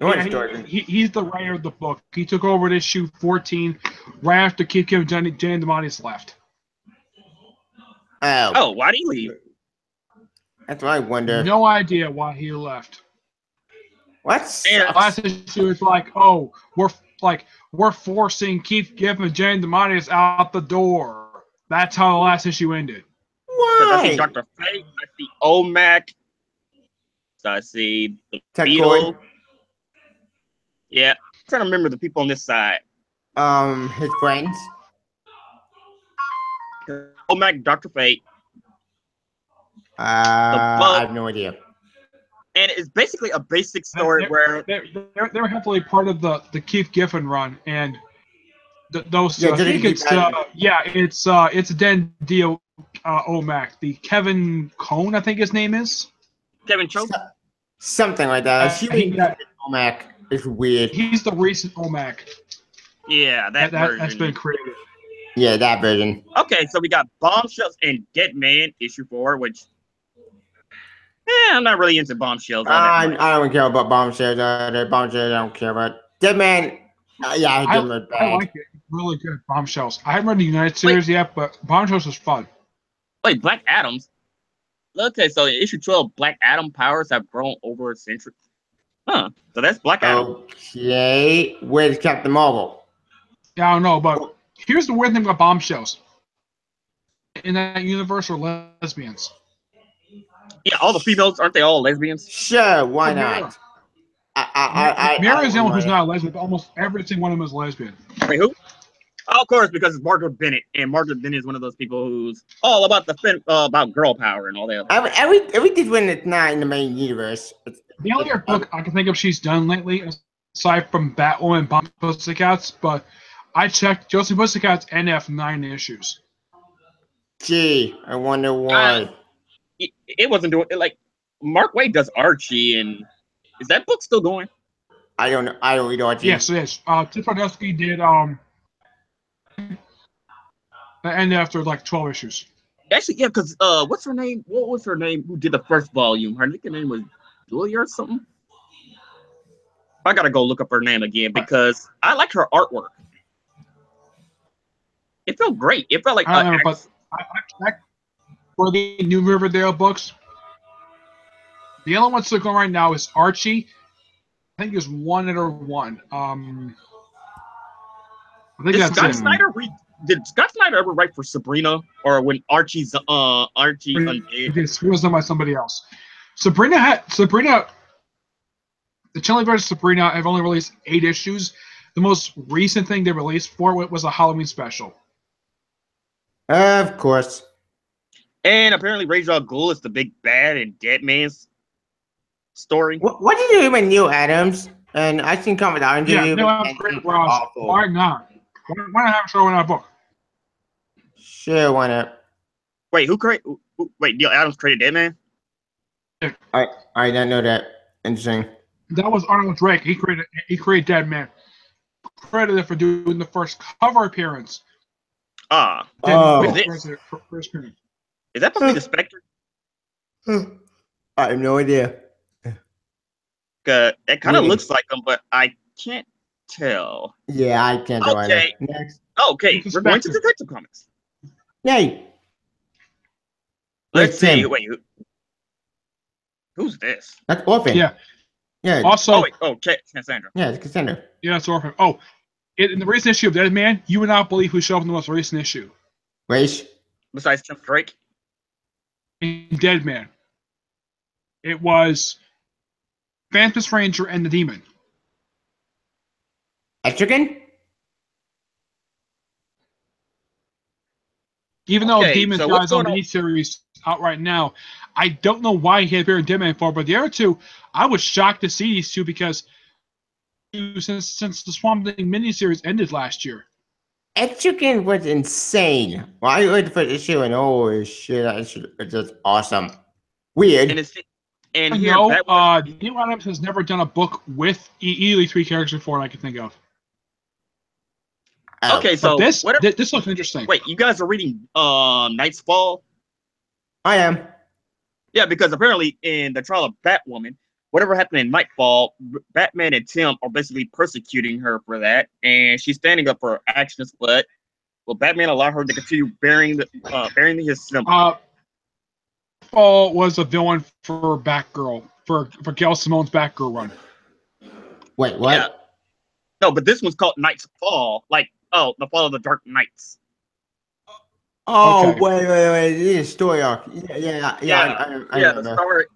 the writer of the book. He took over issue 14 right after Jan DeMatteis left. Oh, why did he leave? That's what I wonder. No idea why he left. What? And Last issue is like, oh, we're forcing Keith Giffen and Jane DeMonius out the door. That's how the last issue ended. because I see Why? Dr. Fate, I see OMAC, so I see the Tech Beetle. Boy. Yeah, I'm trying to remember the people on this side. His friends. OMAC, Dr. Fate, I Bug, have no idea. and it's basically a basic story where They're heavily part of the Keith Giffen run, and those Yeah, I just think keep it's adding. it's Dan Dio Omac, the Kevin Cohn, I think his name is. Kevin Cho. Something like that. She Mac is weird. He's the recent Omac Yeah, that version. that's been created. Yeah, that version. Okay, so we got Bombshells and Dead Man issue 4, which I'm not really into Bombshells. I don't care about Bombshells. Bombshells I don't care about. Dead Man. Yeah, I give him a bad. I like it. Really good. Bombshells. I haven't read the United series yet, but Bombshells is fun. Wait, Black Adams. Okay, so in issue 12, Black Adam powers have grown over a century. Huh. So that's Black Adam. Okay. Where's Captain Marvel? Yeah, I don't know, but here's the weird thing about Bombshells. In that universe are lesbians. Yeah, all the females, aren't they all lesbians? Sure, why not? Mira is the only one who's not a lesbian, but almost every single one of them is lesbian. Wait, who? Oh, of course, because it's Margaret Bennett, and Margaret Bennett is one of those people who's all about about girl power and all that. Every different it's not in the main universe. The only other book I can think of she's done lately, aside from Batwoman and Bomb Pussycats, but I checked Josie Pussycats NF 9 issues. Gee, I wonder why. It wasn't doing it like Mark Waid does Archie, and is that book still going? I don't know. I don't read Archie. Yes, it is. Tim Tardowski did the end after like 12 issues. Actually, yeah, because what's her name? What was her name? Who did the first volume? Her name was Julia or something. I gotta go look up her name again because I like her artwork. It felt great. It felt like I don't know, but I checked for the new Riverdale books. The only one still going right now is Archie. I think there's one other one. I think did that's Scott it. Snyder did Scott Snyder ever write for Sabrina or when Archie Undead? This was done by somebody else. Sabrina. The Chilling Adventures of Sabrina have only released 8 issues. The most recent thing they released for it was a Halloween special. Of course. And apparently Ra's al Ghul is the big bad in Dead Man's story. What did you do with Neil Adams? And I seen comment out interview. Yeah, no, that's great. Why not? Why not have a show in that book? Sure, why not? Wait, wait, Neil Adams created Dead Man? I didn't know that. Interesting. That was Arnold Drake. He created Dead Man. Credited for doing the first cover appearance. Ah. Oh. Is that supposed to be the Spectre? I have no idea. It kind of looks like him, but I can't tell. Yeah, I can't do either. Next. Okay, we're going to Detective Comics. Yay. Let's see. Wait, who's this? That's Orphan. Yeah. Yeah. Also, Cassandra. Yeah, it's Cassandra. Yeah, it's Orphan. Oh, in the recent issue of Dead Man, you would not believe who showed up in the most recent issue. Race. Besides Tim Drake? In Dead Man. It was Phantom Stranger and the Demon. Etrigan? Even though Demon Guy's on the series out right now, I don't know why he appeared in Dead Man 4, but the other two, I was shocked to see these two because since the Swamp Thing miniseries ended last year. Etrigan was insane. Well, I read the first issue and oh shit, it's just awesome. Weird. And Neil Adams has never done a book with easily 3 characters before I can think of. Okay, so this looks interesting. Wait, you guys are reading Night's Fall? I am. Yeah, because apparently in the trial of Batwoman, whatever happened in Nightfall, Batman and Tim are basically persecuting her for that, and she's standing up for her actions. But will Batman allow her to continue bearing his symbol? Paul was a villain for Batgirl for Gail Simone's Batgirl run. Wait, what? Yeah. No, but this one's called Night's Fall. Like, the Fall of the Dark Knights. Oh, Okay. wait. This is story arc. I The remember. story.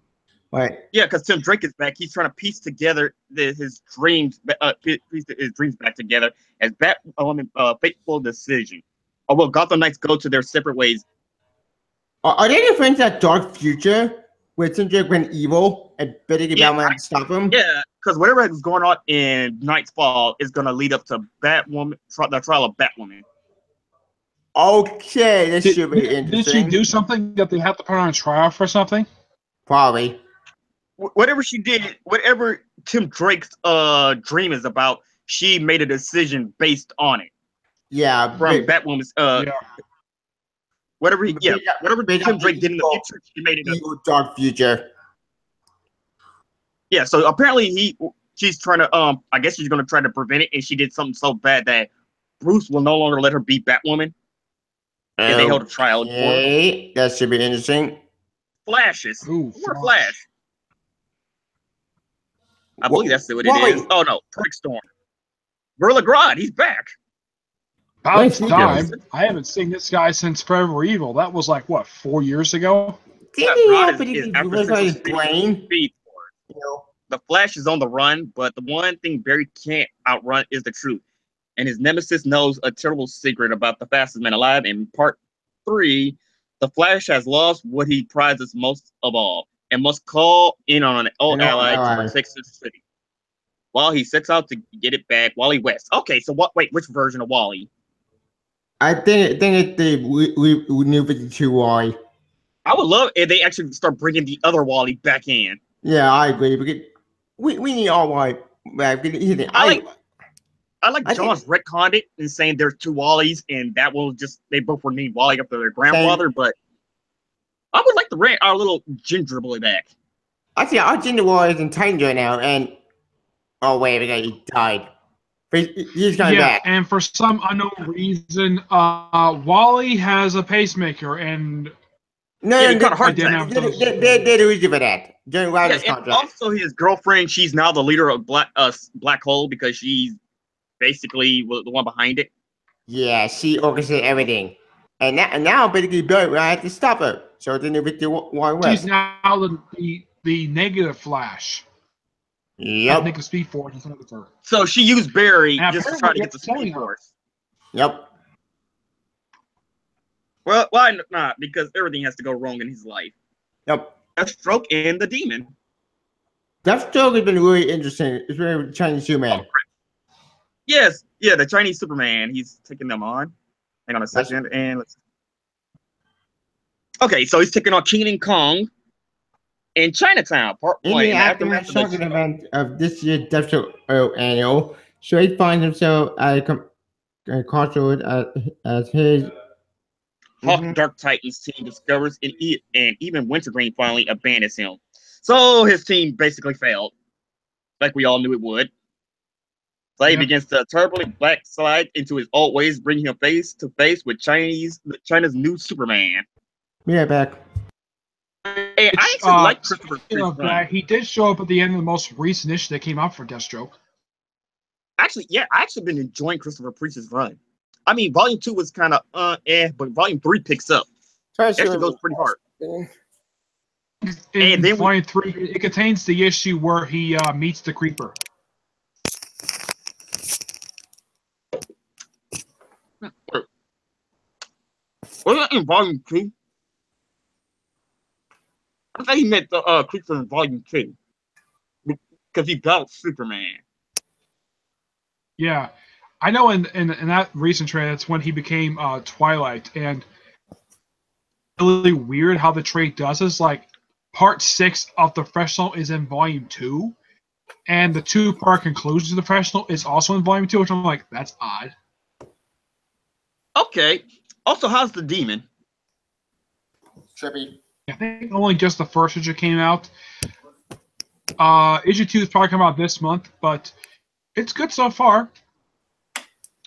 Wait. Yeah, because Tim Drake is back. He's trying to piece together his dreams, piece his dreams back together as Batwoman, fateful decision. Or will Gotham Knights go to their separate ways? Are they the friends that dark future where Tim Drake went evil and Betty Batman had to stop him? Yeah, because whatever is going on in Night's Fall is going to lead up to Batwoman, the trial of Batwoman. Okay, this should be interesting. Did she do something that they have to put on trial for something? Probably. Whatever she did, whatever Tim Drake's dream is about, she made a decision based on it. Yeah, From Batwoman's whatever Tim Drake did in the future, she made it evil dark future. Yeah, so apparently she's trying to I guess she's gonna try to prevent it, and she did something so bad that Bruce will no longer let her be Batwoman. And they held a trial for her. That should be interesting. Flashes. Ooh, What Flash? I believe that's what it is. Oh no, Perfect Storm. Gorilla Grodd, he's back. About time. I haven't seen this guy since Forever Evil. That was like what, 4 years ago? Didn't he have his brain? The Flash is on the run, but the one thing Barry can't outrun is the truth. And his nemesis knows a terrible secret about the fastest man alive. In part 3, the Flash has lost what he prizes most of all and must call in on an old ally to protect his city. While he sets out to get it back, Wally West. Okay, so wait, which version of Wally? I think it's the New 52 Wally. I would love if they actually start bringing the other Wally back in. Yeah, I agree. Because we need all Wally back. I like John's retconned it and saying there's 2 Wallys, and that will just they both were named Wally after their grandfather. But I would like to rent our little Ginger Boy back. I see our Ginger Boy is in Titans right now, and he died. He's coming back. And for some unknown reason, Wally has a pacemaker, and they the reason for that. During Wilder's contract. Also, his girlfriend, she's now the leader of Black Hole because she's basically the one behind it. Yeah, she orchestrated everything, and now basically Barry had to stop her. So then they the Wally West. She's now the negative Flash. Yep. Make a Speed Force instead of her. So she used Barry just to try to get the Speed Force. Yep. Well, why not? Because everything has to go wrong in his life. Yep. Deathstroke and the Demon. Deathstroke has been really interesting. It's very Chinese Superman. Yes, yeah, the Chinese Superman. He's taking them on. Hang on a second, and let's. Okay, so he's taking on King and Kong in Chinatown, Part 1. In the aftermath shocking event of this year's Deathstroke annual, Straight finds himself at a crossroad as his Hawk Dark Titans team discovers and even Wintergreen finally abandons him. So his team basically failed, like we all knew it would. Slade begins to turbulently backslide into his old ways, bringing him face to face with China's new Superman. Yeah, back. Hey, I actually like Christopher Priest. He did show up at the end of the most recent issue that came out for Deathstroke. Actually, yeah, I actually been enjoying Christopher Priest's run. I mean, Volume 2 was kind of but Volume 3 picks up. It actually goes pretty hard. In Volume 3, it contains the issue where he meets the Creeper. Was that in Volume 2? I thought he met the Creeper in Volume 2. Because he got Superman. Yeah. I know in that recent trade, that's when he became Twilight. And really weird how the trade does this. Like, Part 6 of the Professional is in Volume 2. And the 2-part conclusion of the Professional is also in Volume 2, which I'm like, that's odd. Okay. Also, how's the Demon? Trippy. I think only just the first issue came out. Issue 2 is probably coming out this month, but it's good so far.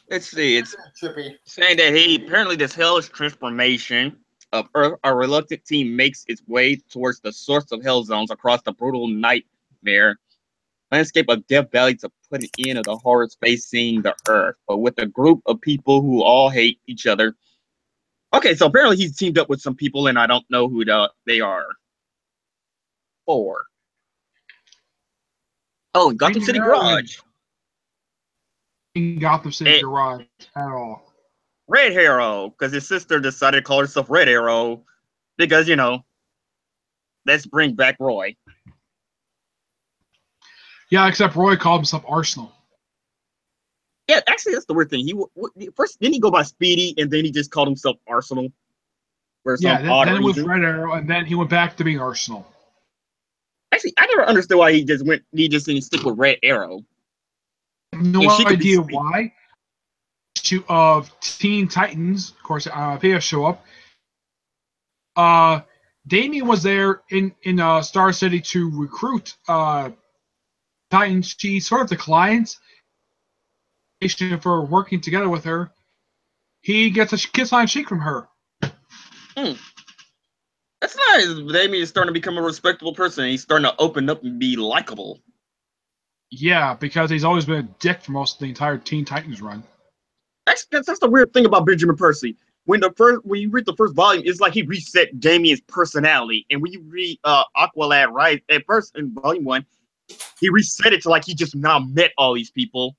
Let's see. It's Trippy. Saying that apparently this hellish transformation of Earth, a reluctant team makes its way towards the source of hell zones across the brutal nightmare landscape of Death Valley to put an end to the horrors facing the Earth, but with a group of people who all hate each other. Okay, so apparently he's teamed up with some people, and I don't know who they are. For. Oh, Gotham City Garage. In Gotham City And Garage at all. Red Arrow, because his sister decided to call herself Red Arrow, because, you know, let's bring back Roy. Yeah, except Roy called himself Arsenal. Yeah, actually, that's the weird thing. First, didn't he go by Speedy, and then he just called himself Arsenal? For some odd then it was reason. Red Arrow, and then he went back to being Arsenal. Actually, I never understood why he just didn't stick with Red Arrow. No idea why. Issue of Teen Titans, of course, they show up. Damian was there in Star City to recruit Titans. She sort of declines for working together with her. He gets a kiss on cheek from her. That's nice. Damian is starting to become a respectable person. He's starting to open up and be likable. Yeah, because he's always been a dick for most of the entire Teen Titans run. That's the weird thing about Benjamin Percy. When you read the first volume, it's like he reset Damian's personality. And when you read Aqualad Rise at first in volume 1, he reset it to like he just now met all these people,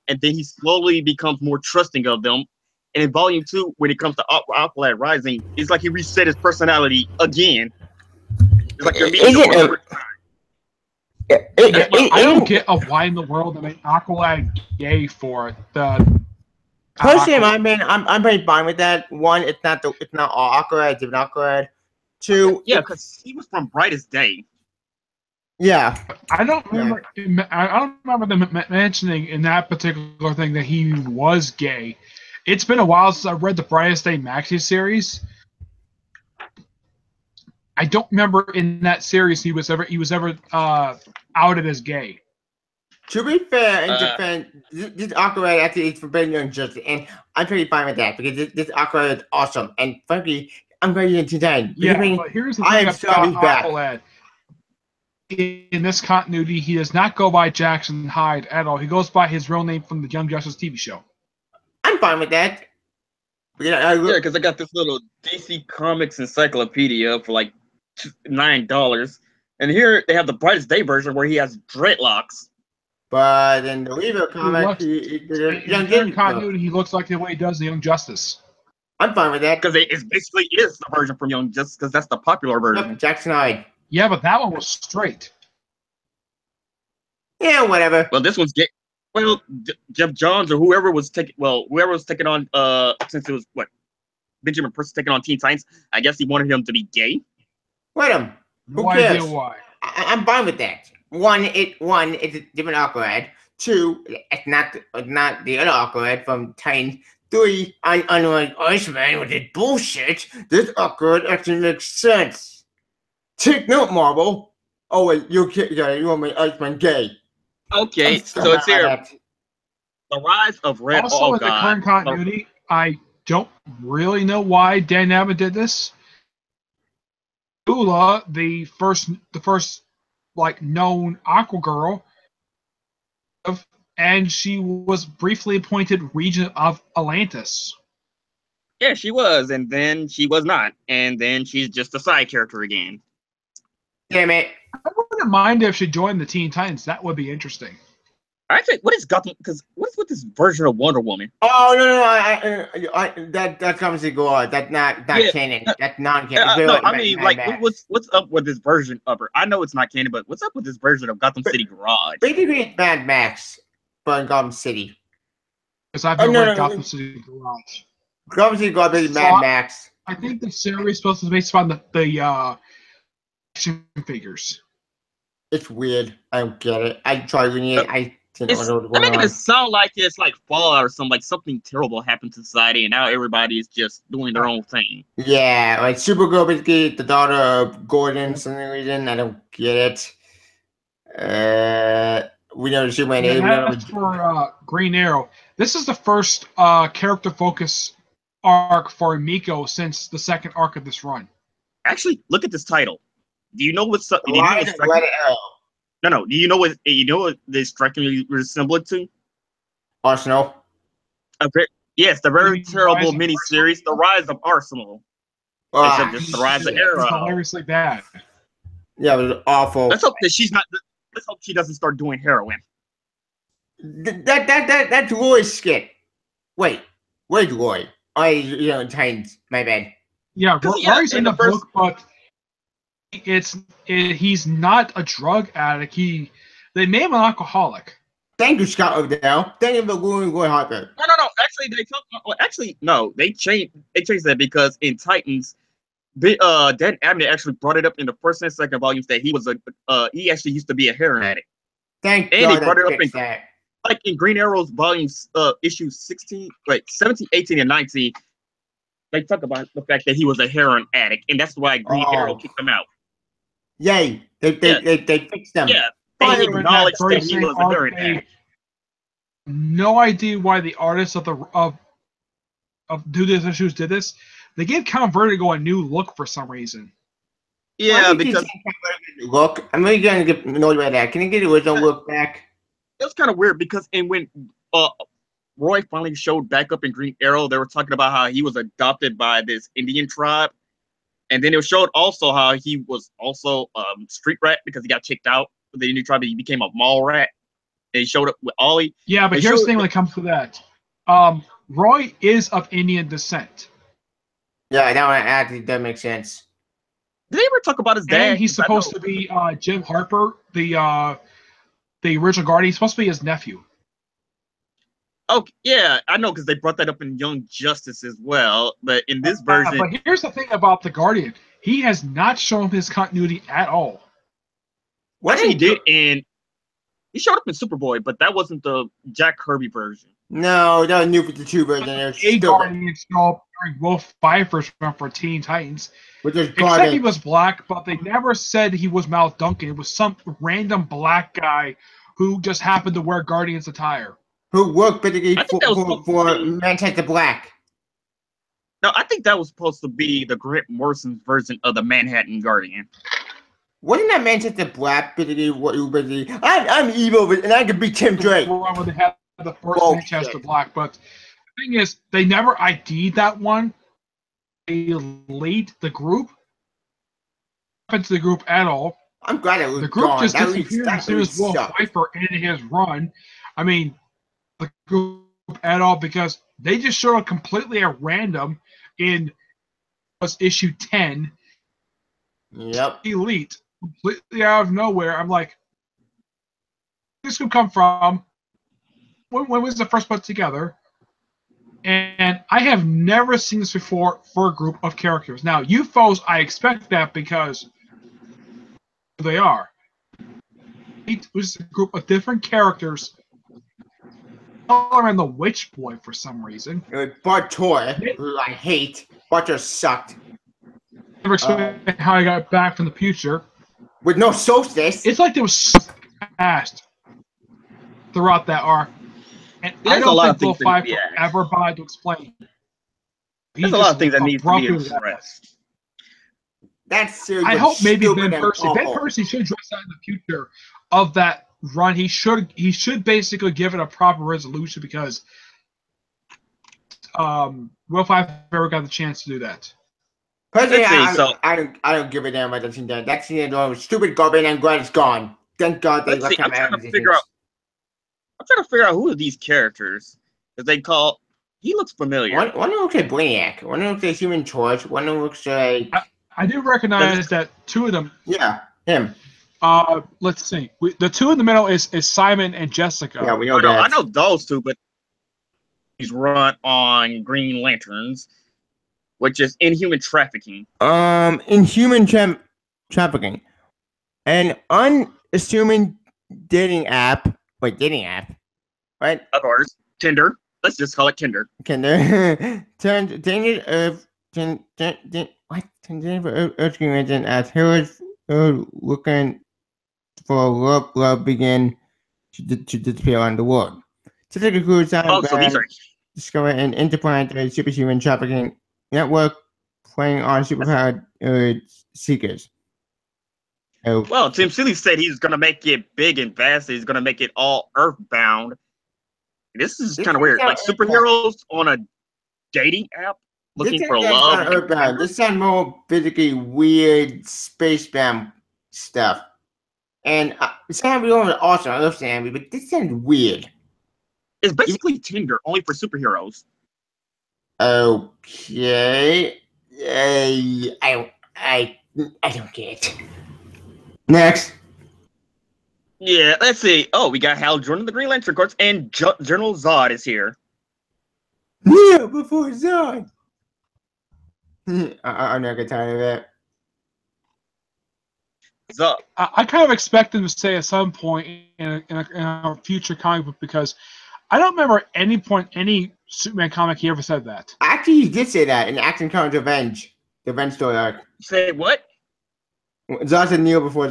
and then he slowly becomes more trusting of them. And in volume 2, when it comes to Aqualad Rising, it's like he reset his personality again. It's like you're meeting the I don't get why in the world they made Aqualad gay for it. Personally, I'm pretty fine with that. One, it's not all Aqualad, it's even Aqualad. Two, yeah, because he was from Brightest Day. Yeah, I don't remember. Yeah. I don't remember them mentioning in that particular thing that he was gay. It's been a while since I read the Brightest Day Maxi series. I don't remember in that series he was ever outed as gay. To be fair, in defense, this Aqualad actually is forbidden Young Justice, and I'm pretty fine with that because this Aqualad is awesome. And frankly, I'm going to Teen Titans. Yeah, but here's the thing about Aqualad. In this continuity, he does not go by Jackson Hyde at all. He goes by his real name from the Young Justice TV show. I'm fine with that. Yeah, because I got this little DC Comics encyclopedia for like $9, and here they have the Brightest Day version where he has dreadlocks. But in the Weaver comic, in continuity, he looks like the way he does the Young Justice. I'm fine with that because it basically is the version from Young Justice because that's the popular version. Yep, Jackson Hyde. Yeah, but that one was straight. Yeah, whatever. Well, this one's gay. Well, Jeff Johns or whoever was taking on since it was Benjamin Percy taking on Teen Titans, I guess he wanted him to be gay. Wait a minute. Who cares? Why. I'm fine with that. One, it's a different Aqualad. Two, it's not the other Aqualad from Titans. Three, unlike Iceman with his bullshit, this Aqualad actually makes sense. Take note, Marvel. Oh wait, you want me Iceman gay? Okay, so it's here. The Rise of Red. Also, in the current continuity, I don't really know why Dan Abbott did this. Ula, the first like known Aqua Girl, and she was briefly appointed regent of Atlantis. Yeah, she was, and then she was not, and then she's just a side character again. Damn it! I wouldn't mind if she joined the Teen Titans. That would be interesting. Actually, what is Gotham? Because what's with this version of Wonder Woman? Oh no! That's obviously go on. That's not canon. That's non-canon. No, I mean, like, what's up with this version of her? I know it's not canon, but what's up with this version of Gotham City Garage? Basically, it's Mad Max, but in Gotham City. Because I've never read Gotham City Garage. Gotham City Garage is Mad Max. I think the series is supposed to be based on the action figures. It's weird. I don't get it. I tried reading it. It's making it sound like it's like Fallout or something. Like something terrible happened to society, and now everybody is just doing their own thing. Yeah, like Supergirl basically the daughter of Gordon for some reason. I don't get it. We know Superman. Yeah, that's for Green Arrow. This is the first character focus arc for Miko since the second arc of this run. Actually, look at this title. Do you know what's up? Red Arrow. No. Do you know what they strikingly resemble it to? Arsenal. Yes, the You very mean terrible Rise of miniseries, The Rise of Arsenal. Instead of Ah, just The Rise of shit. It's Arrow. hilariously bad. Yeah, it was awful. Let's hope that she's not. Let's hope she doesn't start doing heroin. That's Roy's skit. Wait, where's Roy? Oh, Titans. My bad. Yeah, Because Rory's in in the the first, book, but he's not a drug addict. They made him an alcoholic. Thank you, Scott Odell. Thank you for ruining Roy Harper. no. Actually, no. They changed that because in Titans, Dan Abnett actually brought it up in the first and second volumes that he actually used to be a heroin addict, Thank and God they brought it I up fixed that. like in Green Arrow's volumes, issues 16, wait, 17, 18, and 19. They talk about the fact that he was a heroin addict, and that's why Green Arrow Oh, kicked him out. yay! Yeah. They fixed them. Yeah, and he In that acknowledged very that he same was a arc, heroin they addict. no idea why the artists of Do This Issues did this. They gave Count Vertigo a new look for some reason. Yeah, Why did you because take that look, I'm really gonna get annoyed by that. Can you get the original look back? it was kind of weird because when Roy finally showed back up in Green Arrow, they were talking about how he was adopted by this Indian tribe. And then it showed also how he was also street rat because he got kicked out of the Indian tribe. He became a mall rat. And he showed up with Ollie. Yeah, but They here's the showed- thing when it comes to that. Roy is of Indian descent. Yeah, that one actually does make sense. Did they ever talk about his dad? And he's 'Cause I supposed know- to be Jim Harper, the original Guardian. He's supposed to be his nephew. Oh, yeah, I know because they brought that up in Young Justice as well. But in this version, But here's the thing about the Guardian. He has not shown his continuity at all. actually, he did, and he showed up in Superboy, but that wasn't the Jack Kirby version. No, that was New 52 version. It was A stupid. Guardian show up during Wolf Pfeiffer's run for Teen Titans. Which is Except he garbage. was black, but they never said he was Mal Duncan. It was some random black guy who just happened to wear Guardian's attire. Who worked particularly I think that was supposed to for be- Manchester Black. No, I think that was supposed to be the Grant Morrison's version of the Manhattan Guardian. Wasn't that Manchester Black particularly what you basically? I'm evil, and I can beat Tim Drake. One where they had the first Oh, Manchester shit. Black, but the thing is, they never ID'd that one. They lead the group, into the group at all. I'm glad it was The group gone. just That disappeared really as soon as Wolf sucked. Pfeiffer ended his run. I mean, the group at all because they just showed up completely at random in was issue 10. Yep. Elite, completely out of nowhere. I'm like, this could come from when was the first put together? And I have never seen this before for a group of characters. Now, UFOs, I expect that because they are. It was a group of different characters all around the Witch Boy for some reason. It was Bud Toy, who I hate. Butcher sucked. Never explained how I got back from the future. With no solstice. It's like there was so fast throughout that arc. And There's I a don't lot of think Will things that need to be Pfeiffer asked. ever bothered to explain. There's a lot of things that need to be abruptly addressed. That series I was hope maybe stupid Ben and Percy awful. should address that in the future of that run. He should basically give it a proper resolution because Will Pfeiffer got the chance to do that. Personally, Let's see, I don't give a damn about that scene. That scene was stupid garbage, and I'm glad it's gone. Thank God they Let's left see, him I'm trying out to of figure out. existence. I'm trying to figure out who are these characters that they call. He looks familiar. One looks like Brainiac. One looks like Human Torch. One looks like I do recognize that two of them. yeah, him. Let's see. The two in the middle is Simon and Jessica. Yeah, we know I that. know those two, but he's run on Green Lanterns, which is inhuman trafficking. Inhuman trafficking, an unassuming dating app. Wait, dating app, right? Of course, Tinder. Let's just call it Tinder. Can there turn danger of what? Turn Earth Convention as heroes looking for love begin to disappear on the world. Typical crews Oh, so these are discover an interplanetary superhuman trafficking network playing on superpowered seekers. Oh, Well, Tim Seeley said he's gonna make it big and vast. He's gonna make it all Earthbound. This is This kind of is weird. not Like superheroes on a dating app looking for love. Kind of Earthbound. This sounds more physically weird spacebound stuff. And it sounds really awesome. I love Sammy, but this sounds weird. It's basically Tinder, only for superheroes. Okay. I don't get it. Next. Yeah, let's see. Oh, we got Hal Jordan, the Green Lantern Corps, and General Zod is here. Yeah, before Zod. I'm not gonna tired of that. Zod. I kind of expect them to say at some point in a future comic book because I don't remember at any point any Superman comic he ever said that. Actually, he did say that in Action Comics Revenge. The Revenge story arc. Say what? Zod said kneel before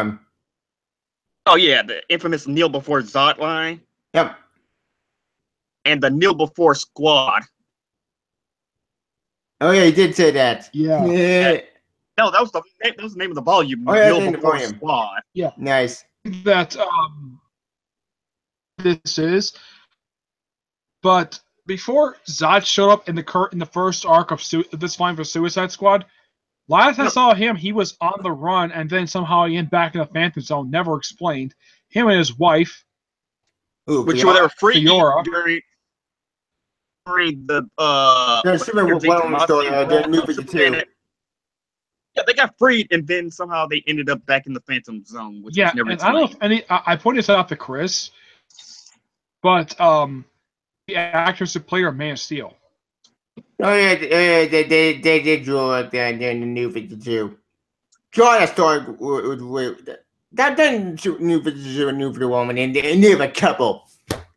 him. Oh yeah, the infamous kneel before Zod line. Yep. And the kneel before squad. Oh yeah, he did say that. Yeah. No, that was the name of the volume. Oh, yeah, Kneel the before volume. squad. Yeah. Nice. That this is, but before Zod showed up in the first arc of this line for Suicide Squad, last I saw him, he was on the run, and then somehow he ended back in the Phantom Zone. Never explained. Him and his wife, Ooh, which were there free Fiora. during the There's Superman Woman story. There's New 52. Yeah, they got freed, and then somehow they ended up back in the Phantom Zone, which Yeah, was never and I don't know if any. I pointed this out to Chris, but the actress who played her Man of Steel. Oh yeah, they did draw like that in the New 52. Draw that story that done New 52 and New 51 and they have a couple.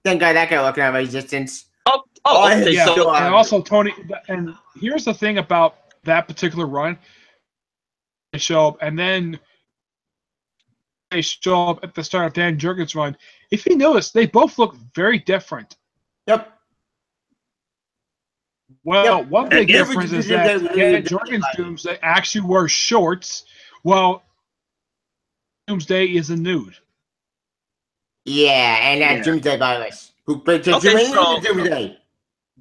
Thank God that guy looking at my existence. Okay, Yeah, so and also Tony. And here's the thing about that particular run: they show up, and then they show up at the start of Dan Jurgens' run. If you notice, they both look very different. Yep. Well, Yep. one big And difference is every that Doomsday Dan Jurgens' Doomsday actually wears shorts, while Doomsday is a nude. Yeah, and that Yeah. Doomsday virus. Who played Okay, Doomsday?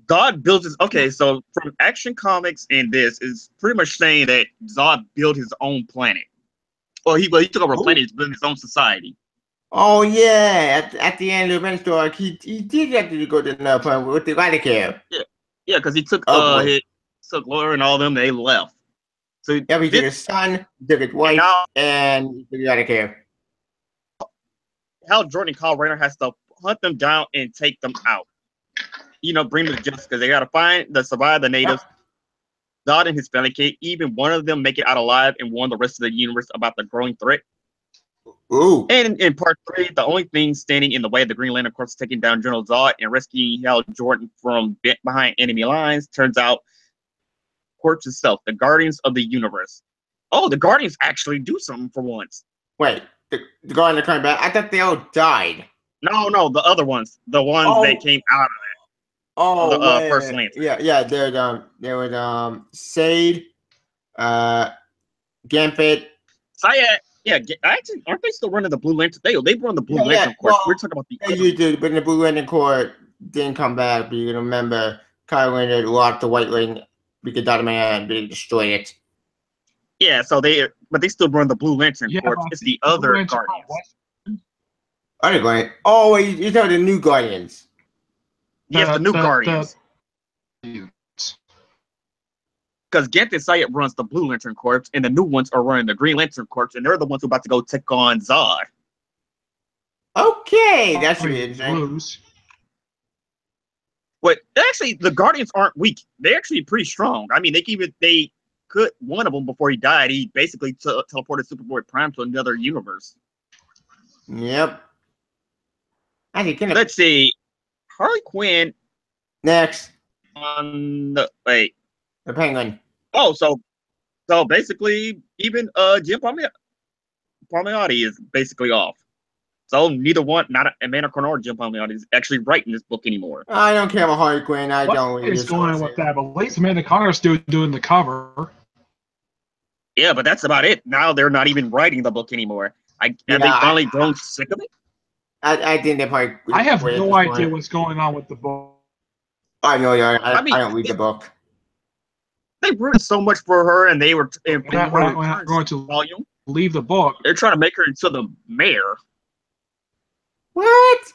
Zod built his so from Action Comics and this is pretty much saying that Zod built his own planet. Well, he took over a planet, he's building his own society. Oh yeah, at the end of the event story, he did have to go to another planet with the Radicare. Yeah, because he took boy. took Laura and all of them, they left. So Yeah, he took his son, he took his wife, and he took Radicare. Hal Jordan and Kyle Rayner has to hunt them down and take them out. You know, bring them to justice because they got to survive the natives. Zod and his family can't even one of them make it out alive and warn the rest of the universe about the growing threat. Ooh. And in part 3, the only thing standing in the way of the Green Lantern Corps taking down General Zod and rescuing Hal Jordan from behind enemy lines turns out Corps itself, the Guardians of the Universe. Oh, the Guardians actually do something for once. Wait, the Guardians are coming back? I thought they all died. No, the other ones, the ones that came out of it. Oh, the first Lantern. Yeah, there was Sade, Gambit. Sayat, yeah, actually, aren't they still running the Blue Lantern? They run the Blue Lantern Corps. Well, we're talking about the you did, but the Blue Lantern Corps didn't come back. But you can remember Kyle Rayner locked the White Wing because Dotterman they destroyed it. Yeah, so they still run the Blue Lantern Corps. It's the other Guardians. Other Guardians. Oh, wait, you're talking the new Guardians. Yes, the new Guardians. Because Gant and Sayat runs the Blue Lantern Corps, and the new ones are running the Green Lantern Corps, and they're the ones who are about to go take on Zod. Okay, that's really interesting. But actually, the Guardians aren't weak. They're actually pretty strong. I mean, they could one of them before he died. He basically teleported Superboy Prime to another universe. Yep. Let's see. Harley Quinn. Next. On the Penguin. Oh, so basically, even Jim Palmiotti is basically off. So neither one, not Amanda Corner or Jim Palmiotti, is actually writing this book anymore. I don't care about Harley Quinn. I don't. What is going on with that? But at least Amanda Connor's still doing the cover. Yeah, but that's about it. Now they're not even writing the book anymore. Have they finally grown sick of it? I think they probably. I have no idea what's going on with the book. I know. I mean, I don't read the book. They've written so much for her, and they were We're not going to volume. leave the book. They're trying to make her into the mayor. What?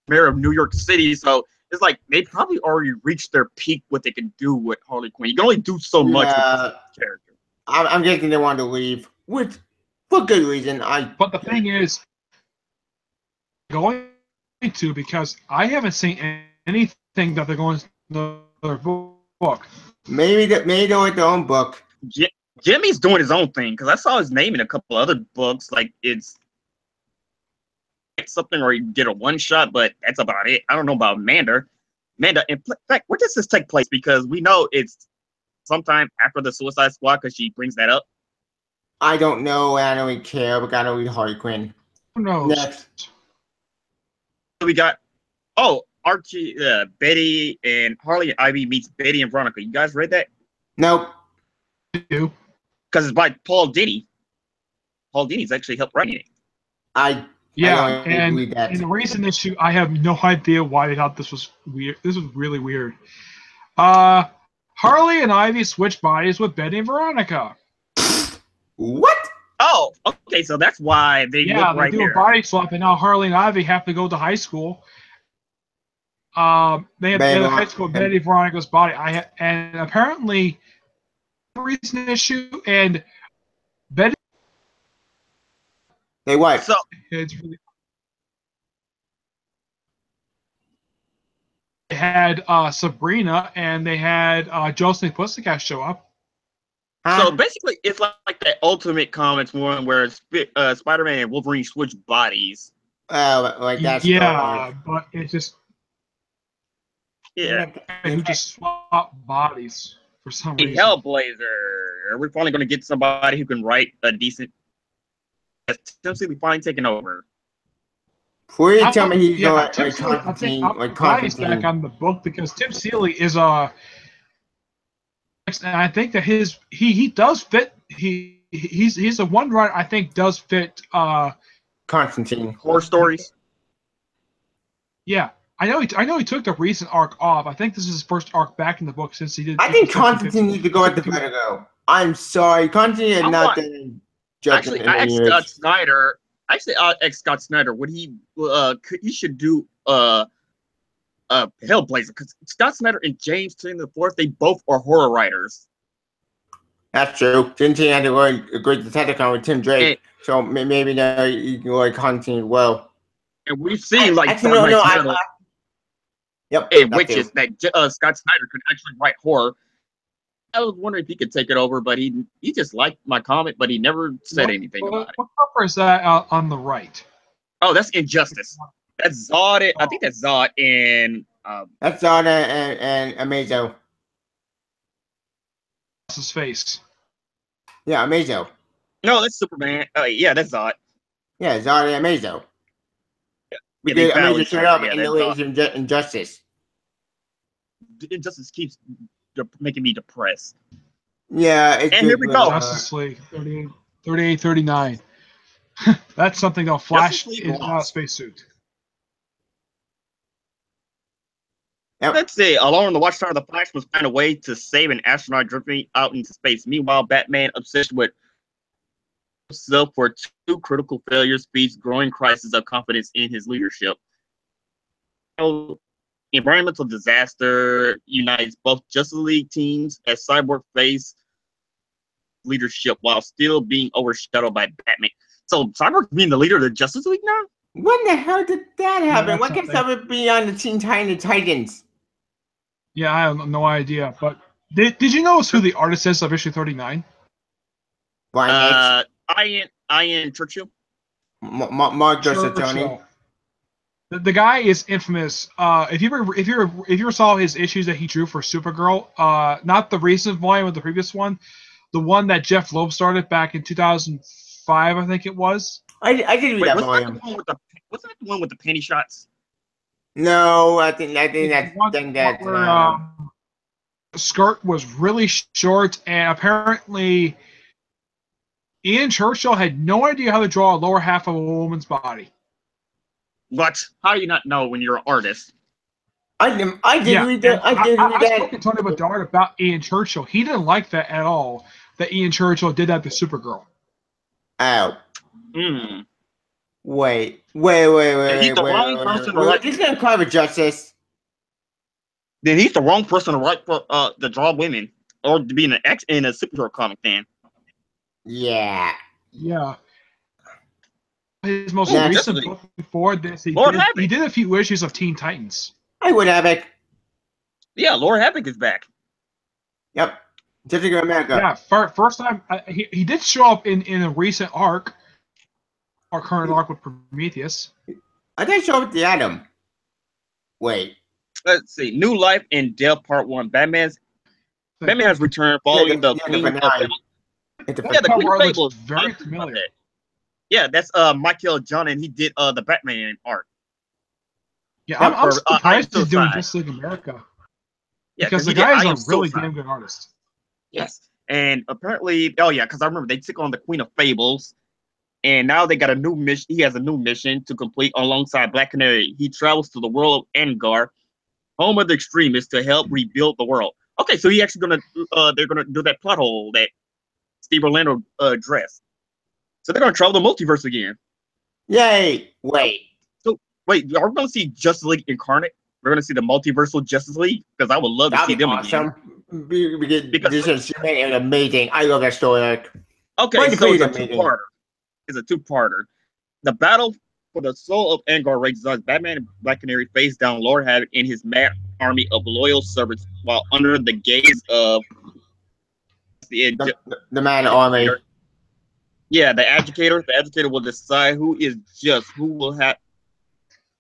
Mayor of New York City. So it's like they probably already reached their peak what they can do with Harley Quinn. You can only do so much with this character. I'm guessing they wanted to leave for good reason. But the thing is, going to, because I haven't seen anything that they're going to their book. Maybe they write their own book. Jimmy's doing his own thing because I saw his name in a couple other books. Like it's something where you get a one shot, but that's about it. I don't know about Amanda. In fact, where does this take place? Because we know it's sometime after the Suicide Squad because she brings that up. I don't know. I don't really care. But I don't read Harley Quinn. Who knows? Next. We got Archie, Betty, and Harley and Ivy meets Betty and Veronica. You guys read that? Nope. You? Because it's by Paul Dini. Paul Dini's actually helped writing it. Yeah, and in the recent issue, I have no idea why they thought this was weird. This was really weird. Harley and Ivy switch bodies with Betty and Veronica. What? Oh, okay, so that's why they look right do here. A body swap, and now Harley and Ivy have to go to high school. They have the high school Betty and Veronica's body. And apparently, recent issue and Betty. They what? So it's really. They had Sabrina and they had Jocelyn Pussycat show up. So basically, it's like that Ultimate Comics one where Spider-Man and Wolverine switch bodies. Like that's but it just who just swap bodies for some reason. Hellblazer. We're finally going to get somebody who can write a decent. Tim Seeley finally taking over. Before you tell me he's going like Constantine, back on the book because Tim Seeley is and I think that he does fit. He's a one writer I think does fit. Constantine horror stories. Yeah, I know he took the recent arc off. I think this is his first arc back in the book since he did. I think Constantine needs to go at the Vertigo. I'm sorry, Constantine is not the. Actually, I asked Scott Snyder. Scott Snyder what he should do Hellblazer because Scott Snyder and James Tynion IV they both are horror writers. That's true. Tintin had to learn a great detective comic with Tim Drake, so maybe now you can like Constantine well. And we've seen like yep, and witches that Scott Snyder could actually write horror. I was wondering if he could take it over, but he just liked my comment, but he never said anything about it. What cover is that on the right? Oh, that's Injustice. That's Zod. I think that's Zod and that's Zod and Amazo. What's his face? Yeah, Amazo. No, that's Superman. Yeah, that's Zod. Yeah, Zod and Amazo. Yeah, because Amazo showed up in the latest Injustice. Injustice keeps making me depressed. Yeah, and here we go. Justice League 38, 39. That's something that'll Flash in a spacesuit. Yep. Let's see. Alone in the Watchtower, the Flash must find a way to save an astronaut drifting out into space. Meanwhile, Batman, obsessed with himself for two critical failures, speeds growing crisis of confidence in his leadership. Environmental disaster unites both Justice League teams as Cyborg face leadership while still being overshadowed by Batman. So Cyborg being the leader of the Justice League now? When the hell did that happen? What can Cyborg be on the Teen Titans? Yeah, I have no idea. But did you notice who the artist is of issue 39? Ian Churchill. Mark Tony. The guy is infamous. If you ever saw his issues that he drew for Supergirl, not the recent volume of the previous one, the one that Jeff Loeb started back in 2005, I think it was. I did read that volume. Wasn't that the one with the penny shots? No, I think that's skirt was really short, and apparently Ian Churchill had no idea how to draw a lower half of a woman's body. What? How do you not know when you're an artist? I did read that. I did read I that. spoke to Tony Bedard about Ian Churchill. He didn't like that at all, that Ian Churchill did that to Supergirl. Oh. Hmm. Wait. He's the wrong person to write. He's gonna call for justice. Then he's the wrong person to write for to draw women or to be in a superhero comic. Then Yeah. Yeah. His most Yeah, recent definitely. book before this, he Lord did, Havoc. he did a few issues of Teen Titans. I would have it. yeah, Lord Havoc is back. Yep. Jessica America. Yeah, first time he did show up in a recent arc, our current arc with Prometheus. I didn't show up the Atom. Wait. Let's see. New Life and Death Part 1. Batman has returned following the Queen of finale. the Cover Queen of art looks Fables. very familiar. Yeah, that's Michael John, and he did the Batman art. Yeah, Yeah, I'm for, surprised he's doing Suicide. Justice League America Yeah, because the he did guy I Am is a really Suicide. damn good artist. Yes, and apparently, oh yeah, because I remember they took on the Queen of Fables, and now they got a new mission. He has a new mission to complete alongside Black Canary. He travels to the world of Angar, home of the extremists, to help rebuild the world. Okay, so he actually they're gonna do that plot hole that Steve Orlando addressed. So they're gonna travel the multiverse again. Yay! Wait. So wait, are we gonna see Justice League Incarnate? We're gonna see the multiversal Justice League because I would love to see That'd be them awesome. again. Because this is Superman is amazing. I love that story arc. Okay, Why so it's a amazing? two-parter. It's a two-parter. The battle for the soul of Angar rages on. Batman and Black Canary face down Lord Havoc and his mad army of loyal servants while under the gaze of The man army. Yeah, the educator. The educator will decide who is just, who will have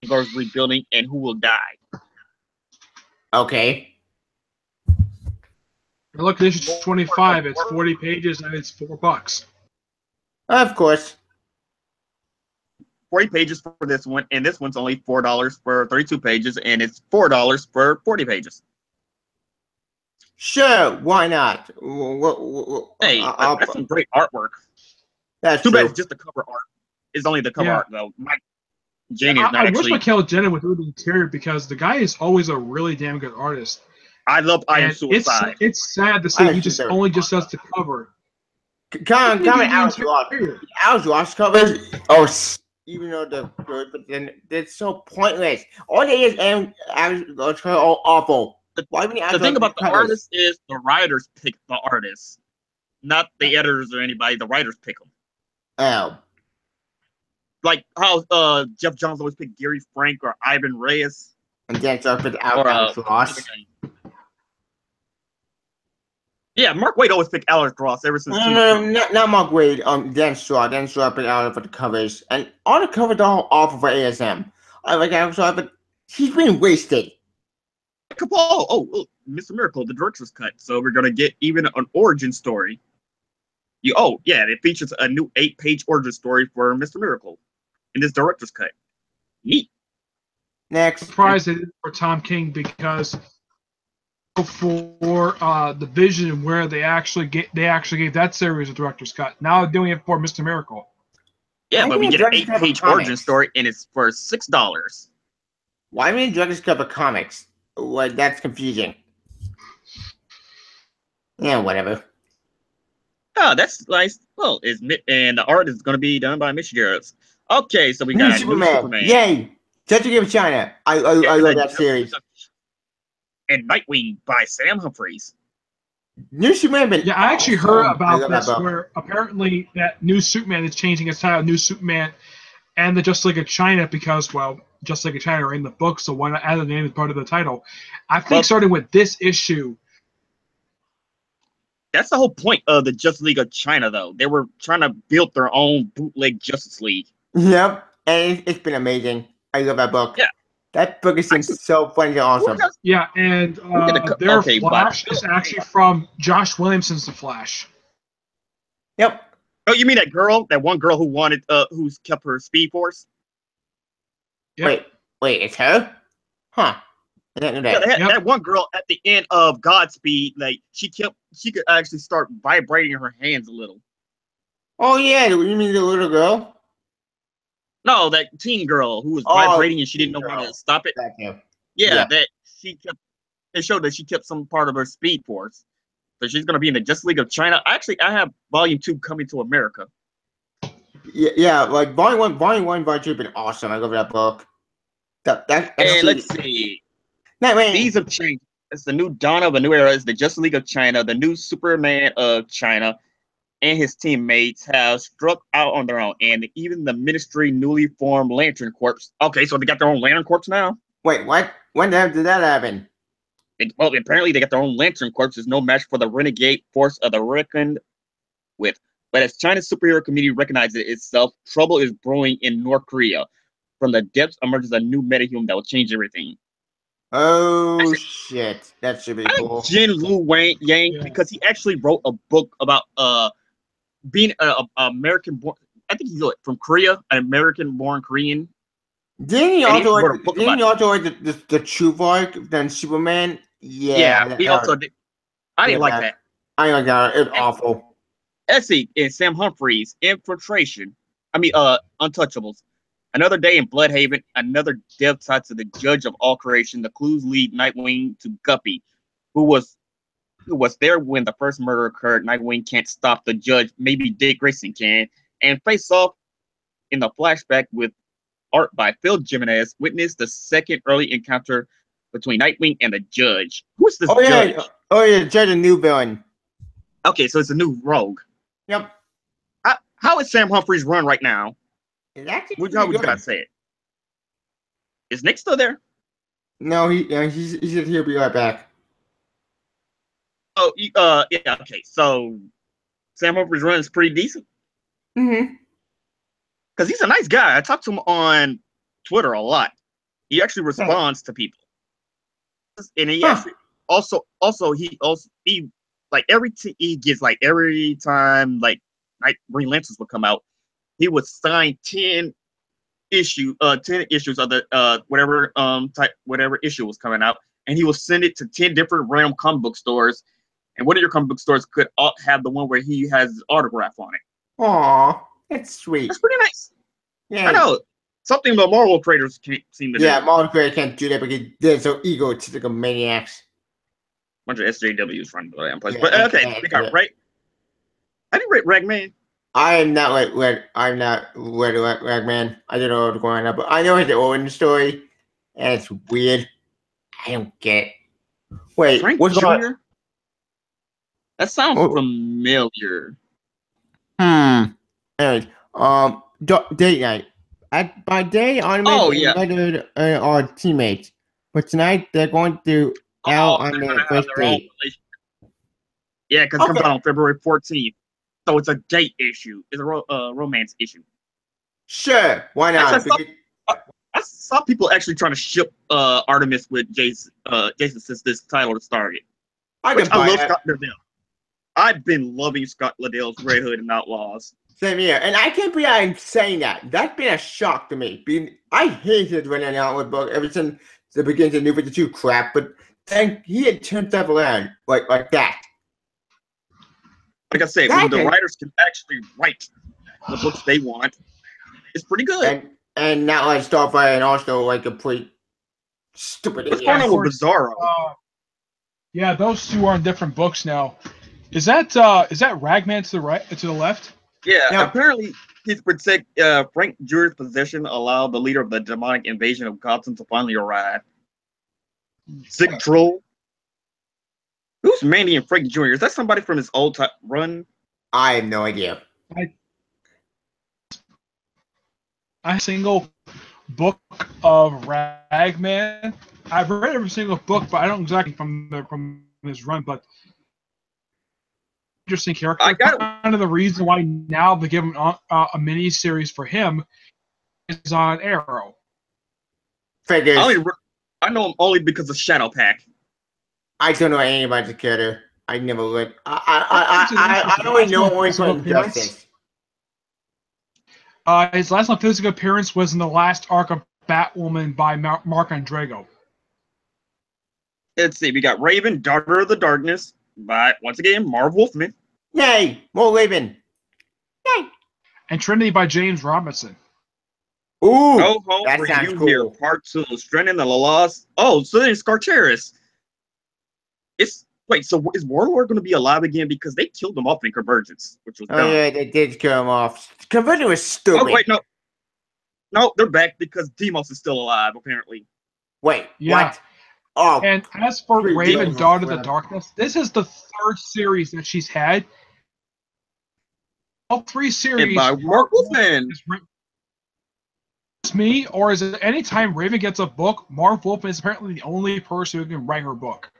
Angar's rebuilding, and who will die. Okay. Look at issue 25. It's 40 pages and it's $4. Of course. 40 pages for this one, and this one's only $4 for 32 pages, and it's $4 for 40 pages. Sure, why not? Hey, that's some great artwork. That's Too true. bad it's just the cover art. It's only the cover art, though. Mike Jane is not I actually. wish Michael Jenner would do the interior because the guy is always a really damn good artist. I love I Am And Suicide. It's sad to see he just only just does the cover. Comment Alex Ross covers. Oh, even though but then it's so pointless. All they is Alex Ross covers are awful. Why would The thing about the artist is the writers pick the artists, not the editors or anybody. The writers pick them. Oh. Like how Jeff Johns always picked Gary Frank or Ivan Reyes. And then start with Alex Ross. Yeah, Mark Waid always picked Alex Ross ever since. No, not Mark Waid. Dan Straw picked out for the covers, and all the covers are awful for ASM. I like Alex Straw, but he's been wasted. Capallo. Oh, Mr. Miracle, the director's cut. So we're gonna get even an origin story. It features a new 8-page origin story for Mr. Miracle in this director's cut. Neat. Next. I'm surprised it is for Tom King because for the Vision where they actually gave that series a director's cut. Now they're doing it for Mr. Miracle. Yeah, but we get an 8-page origin story and it's for $6. Why didn't director's cut for comics? Well, that's confusing. Yeah, whatever. Oh, that's nice. Well, and the art is going to be done by Mitch Gerrits. Okay, so we got New Superman. Yay! Judging of China. I love that series. And Nightwing by Sam Humphries. New Superman. Yeah, I actually heard about this where apparently that New Superman is changing its title, New Superman, and the Justice League of China because, well, Justice League of China are in the book, so why not add the name as part of the title? I think starting with this issue. That's the whole point of the Justice League of China, though. They were trying to build their own bootleg Justice League. Yep, and it's been amazing. I love that book. Yeah. That book is so funny and awesome. Yeah, and their Flash is actually from Josh Williamson's The Flash. Yep. Oh, you mean that one girl who's kept her Speed Force? Yep. Wait, it's her? Huh. I didn't know Yeah, that. they had Yep. that one girl at the end of Godspeed. Like she could actually start vibrating her hands a little. Oh yeah, you mean the little girl? No, that teen girl who was Oh, vibrating and she didn't know how girl. to stop it. Gotcha. Yeah, Yeah. that she kept. It showed that she kept some part of her speed force. So she's gonna be in the Justice League of China. Actually, I have Volume 2 coming to America. Yeah, like Volume 1, Volume 2 have been awesome. I love that book. That's And actually let's see. Nightwing. These have changed. It's the new dawn of a new era. It's the Justice League of China. The new Superman of China and his teammates have struck out on their own. And even the Ministry newly formed Lantern Corps. Okay, so they got their own Lantern Corps now? Wait, what? When the hell did that happen? Well, apparently they got their own Lantern Corps. Is no match for the renegade force of the reckoned with. But as China's superhero community recognizes itself, trouble is brewing in North Korea. From the depths emerges a new metahuman that will change everything. Oh Actually, shit, that should be I think cool. Jin Lu Wang Yang, Yeah. because he actually wrote a book about being a American born. I think he's from Korea, an American born Korean. Didn't he And he also wrote a like? book Didn't about he it. also like the True Arc than Superman? Yeah, Yeah, he also did. I didn't like that. I didn't like that. It's And awful. Essie and Sam Humphries, Infiltration. Untouchables. Another day in Bloodhaven, another death tied to the judge of all creation. The clues lead Nightwing to Guppy, who was there when the first murder occurred. Nightwing can't stop the judge. Maybe Dick Grayson can. And face off in the flashback with art by Phil Jimenez. Witness the second early encounter between Nightwing and the judge. Who's this judge? Judge a new villain. Okay, so it's a new rogue. Yep. How is Sam Humphries' run right now? It's actually How pretty would you good. guys say it? Is Nick still there? No, he said he'll be right back. Oh, yeah, okay. So Sam Humphries' run is pretty decent Mm-hmm. because he's a nice guy. I talked to him on Twitter a lot. He actually responds to people, and he actually he like he gets like every time like Green Lanterns would come out, he would sign 10 issues of the whatever issue was coming out, and he will send it to 10 different random comic book stores, and one of your comic book stores could have the one where he has his autograph on it. Aw, that's sweet. That's pretty nice. Yeah. I know, something the Marvel creators can't seem to do. Yeah, Marvel creators can't do that because they're so egotistical maniacs. Bunch of SJWs running the damn place. Yeah, But okay, yeah, they got yeah. right. I didn't rate Ragman. I'm not Ragman. I don't know what's going on, but I know it's the origin story, and it's weird. I don't get it. Wait, Frank what's Jr. going on? That sounds Oh. familiar. Anyways, date night. By day, on invited our teammates, but tonight they're going to out on they're their gonna have first their own date. relationship. Yeah, because it comes out on February 14th. So it's a date issue. It's a romance issue. Sure, why not? Actually, I saw people actually trying to ship Artemis with Jason since this title started. I Which can I buy love that. Scott Liddell. I've been loving Scott Liddell's Red Hood and Outlaws. Same here, and I can't believe I'm saying that. That's been a shock to me. I hated Red and Outlaw book ever since the beginning of New 52 crap, but then he had turned stuff around like that. Like I said, when the writers can actually write the books they want, it's pretty good. And not like Starfire and also like a pretty stupid. What's going on with Bizarro? Yeah, those two are in different books now. Is that Ragman to the right, to the left? Yeah, apparently his Frank Jr.'s possession allowed the leader of the demonic invasion of Gotham to finally arrive. Sick Troll. Who's Mandy and Frank Jr.? Is that somebody from his old run? I have no idea. A single book of Ragman. I've read every single book, but I don't exactly from his run. But interesting character. Kind of the reason why now they give him a mini series for him is on Arrow. Figures. I know him only because of Shadow Pack. I don't know anything about the character. I never would. I only know only from Justice. His last physical appearance was in the last arc of Batwoman by Mark Andrego. Let's see. We got Raven, Daughter of the Darkness, by once again Marv Wolfman. Yay! More Raven. Yay! And Trinity by James Robinson. Ooh, Go home that for sounds you cool. here, part 2, Stranding the Lost. Oh, so then it's Scarcharis. It's wait, so is Warlord going to be alive again because they killed him off in Convergence, which was Oh dumb. yeah, they did kill him off. Conversion was stupid. Oh wait, no, they're back because Demos is still alive apparently. Wait, Yeah. what? Oh, And as for Pretty Raven, good. Daughter of the Darkness, this is the 3rd series that she's had. All 3 And series by Marv Wolfman. is written. It's me, or is it anytime Raven gets a book, Marv Wolfman is apparently the only person who can write her book.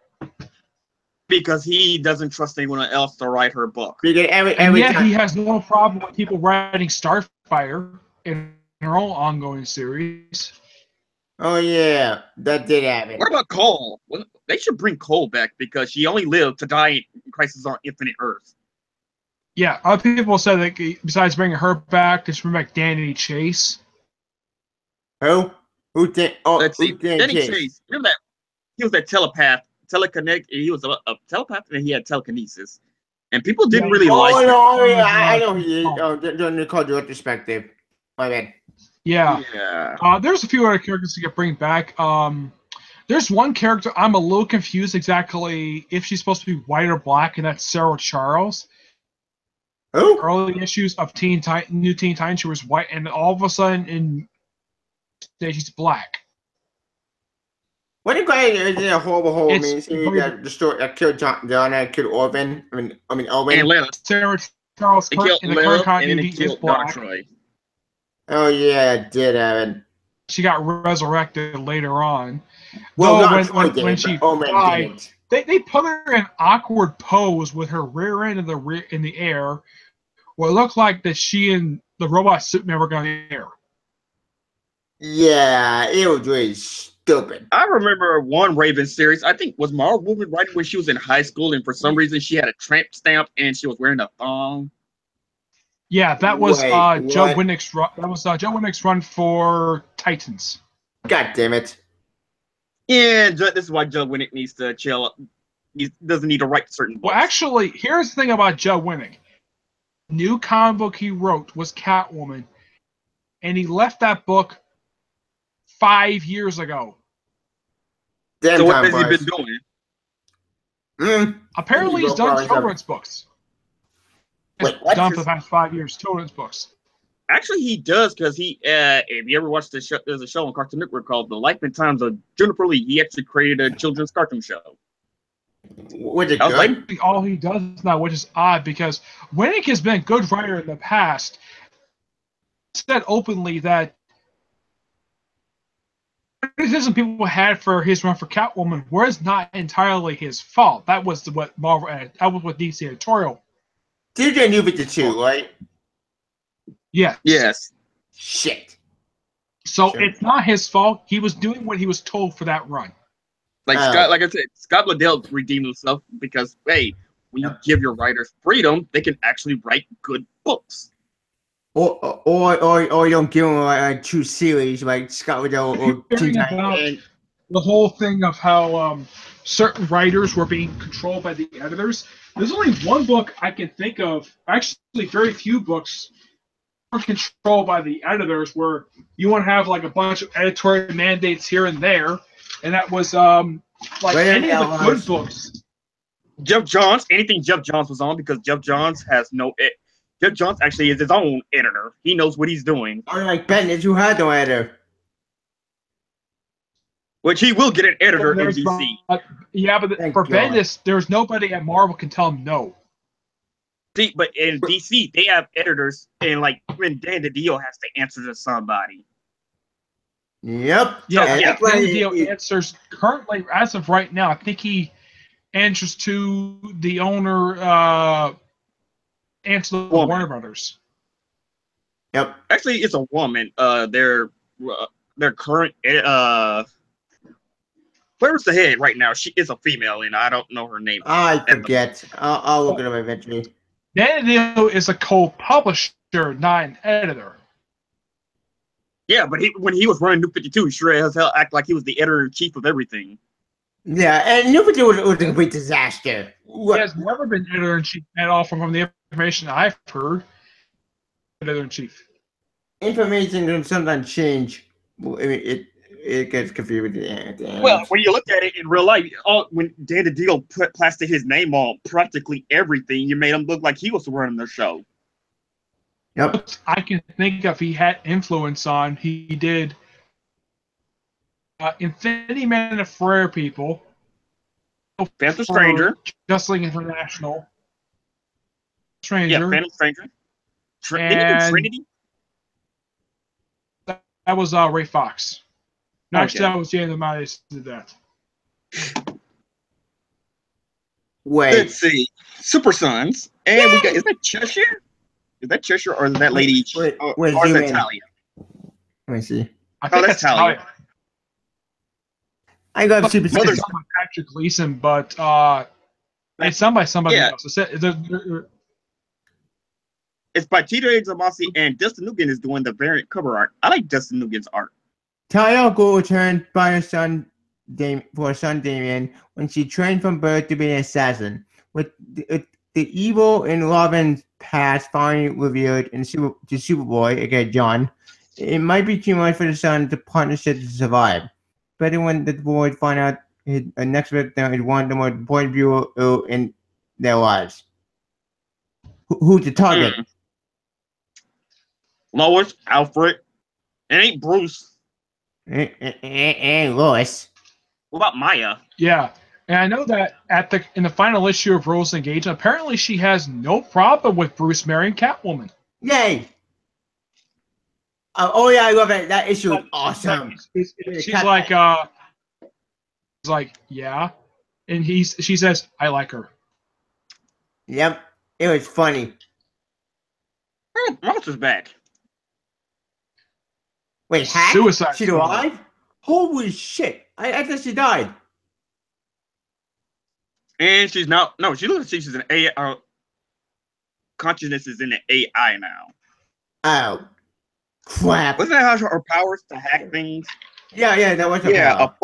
Because he doesn't trust anyone else to write her book. because And every yet time, he has no problem with people writing Starfire in her own ongoing series. oh yeah, that did happen. What about Cole? Well, they should bring Cole back because she only lived to die in Crisis on Infinite Earth. Yeah, other people said that besides bringing her back, they should bring back Danny Chase. Who? Who did? Oh, Let's see. who did Danny Chase? Chase. Remember that? He was that telepath, telekinetic. He was a telepath and he had telekinesis. And people didn't Yeah, really Oh like him. no, yeah, I know he is. Oh, don't recall the retrospective. My bad. Yeah. Yeah. There's a few other characters to get bring back. There's one character I'm a little confused exactly if she's supposed to be white or black, and that's Sarah Charles. Who? Early issues of New Teen Titans, she was white, and all of a sudden in she's black. What a guy is in a horrible It's miniseries that destroyed, that killed Donna, killed Orvin. I mean Owen. And Lilith. Sarah Charles They killed in the current Lilith and then continuity they is killed black. Darkrai. Oh yeah, it did happen. She got resurrected later on. Well, Though not Troy did, when but she Owen died, didn't. they put her in an awkward pose with her rear end in the air, where it looked like that she and the robot Superman were going to air. Yeah, it was really stupid. I remember one Raven series. I think was Marv Wolfman writing when she was in high school, and for some reason she had a tramp stamp and she was wearing a thong. Yeah, that was Wait, Joe what? Winnick's run. That was Joe Winnick's run for Titans. God damn it. Yeah, this is why Joe Winnick needs to chill. He doesn't need to write certain books. Well, actually, here's the thing about Joe Winnick. New comic book he wrote was Catwoman, and he left that book 5 years ago. Damn so what time has he flies. been doing? Apparently, he's done children's books. Wait, what? Done for the past 5 years, children's books. Actually, he does because he. If you ever watched the show, there's a show on Cartoon Network called The Life and Times of Juniper Lee. He actually created a children's cartoon show. Was it I was good? like, All he does now, which is odd because Winnick has been a good writer in the past. He said openly that criticism people had for his run for Catwoman was not entirely his fault. That was what Marvel. That was what DC editorial. DJ New 52, right? Yeah. yes. Shit. So Sure. it's not his fault. He was doing what he was told for that run. Like Oh. Scott, like I said, Scott Liddell redeemed himself because hey, when you give your writers freedom, they can actually write good books. Or you don't give them a true series like Scott Riddell or Teen Hearing about Titans. the whole thing of how certain writers were being controlled by the editors. There's only one book I can think of. Actually, very few books are controlled by the editors, where you want to have like a bunch of editorial mandates here and there, and that was like any of the good books. Jeff Johns, anything Jeff Johns was on because Jeff Johns has no. Jeff Johns actually is his own editor. He knows what he's doing. Unlike Bendis, who had no editor. Which he will get an editor in There's DC. Yeah, but Thank for God. Bendis, there's nobody at Marvel can tell him no. See, but in DC, they have editors, and like when Dan DiDio has to answer to somebody. Yep. Yeah, So, yeah. Dan DiDio answers currently, as of right now. I think he answers to the owner, answers to Woman. Warner Brothers. Yep. Actually, it's a woman. Their current where's the head right now? She is a female, and I don't know her name. I forget. I'll look it up eventually. Dan DiDio is a co-publisher, not an editor. Yeah, but when he was running New 52, he sure as hell act like he was the editor in chief of everything. Yeah, and Newport was a complete disaster. He has never been editor in chief at all from the information I've heard. Editor in chief. Information can sometimes change. Well, I mean, it gets confused at the end. Well, when you look at it in real life, when Dan DiDio plastered his name on practically everything, you made him look like he was running the show. Yep. I can think of he had influence on. He did Infinity Man and Frere People. Phantom Stranger. Justling International. Stranger. Yeah, Phantom Stranger. Didn't he do And Trinity? that was Ray Fox. No, Okay. actually, that was Jay the Mighty did that. Wait. Let's see. Super Sons. And we got, is that Cheshire? Is that Cheshire or is that lady? Wait, or wait, is zoom that in. Talia? Let me see. I think that's that's Talia. Talia. I got Super It's Mother's- done by Patrick Gleason, but it's done by somebody Yeah. else. It's by T.J. Zamasi and Dustin Nguyen is doing the variant cover art. I like Dustin Nguyen's art. Talia Gould returned by her son for her son Damien when she trained from birth to be an assassin. With the evil in Robin's past finally revealed to Superboy, again John, it might be too much for the son to partnership to survive. Better when the boy find out his next victim is one of the most important people in their lives. Who's the target? Lois, Alfred. It ain't Bruce. And Lois. What about Maya? Yeah, and I know that in the final issue of Rules Engagement, apparently she has no problem with Bruce marrying Catwoman. Yay! Oh yeah, I love it. That issue is awesome. She's like, yeah, and she says, I like her. Yep, it was funny. Oh, Monster's back. Wait, Hack? Suicide She's Squad. alive? Holy shit! I thought she died. And she's now, no, she looks like she's an AI. Consciousness is in the AI now. Oh, crap. Wasn't that how her powers to hack things? Yeah, that was her Yeah, power.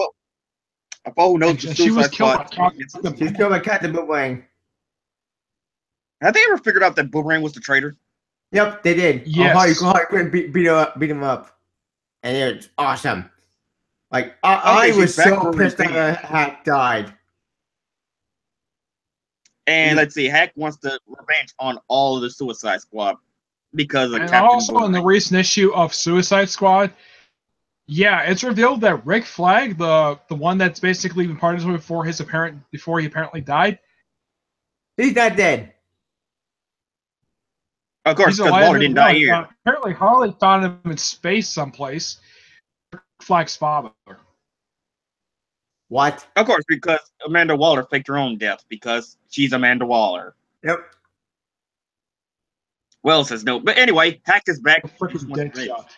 a foe who knows And the she was Suicide killed by Squad. Captain She's killed by Captain Boomerang. Have they ever figured out that Boomerang was the traitor? Yep, they did. Yes. Harley Quinn beat him up. And it was awesome. Like, I she's was back so for pissed that revenge. Hack died. And let's see, Hack wants to revenge on all of the Suicide Squad because of And Captain also in the Boomerang. recent issue of Suicide Squad, yeah, it's revealed that Rick Flag, the one that's basically been part of this before he apparently died, He's not dead. Of course, he's because alive. Walter didn't die here. Apparently, Harley found him in space someplace. Rick Flag's father. What? Of course, because Amanda Waller faked her own death because she's Amanda Waller. Yep. Well, says no. But anyway, Hack is back. The freaking She wants dead revenge. shot.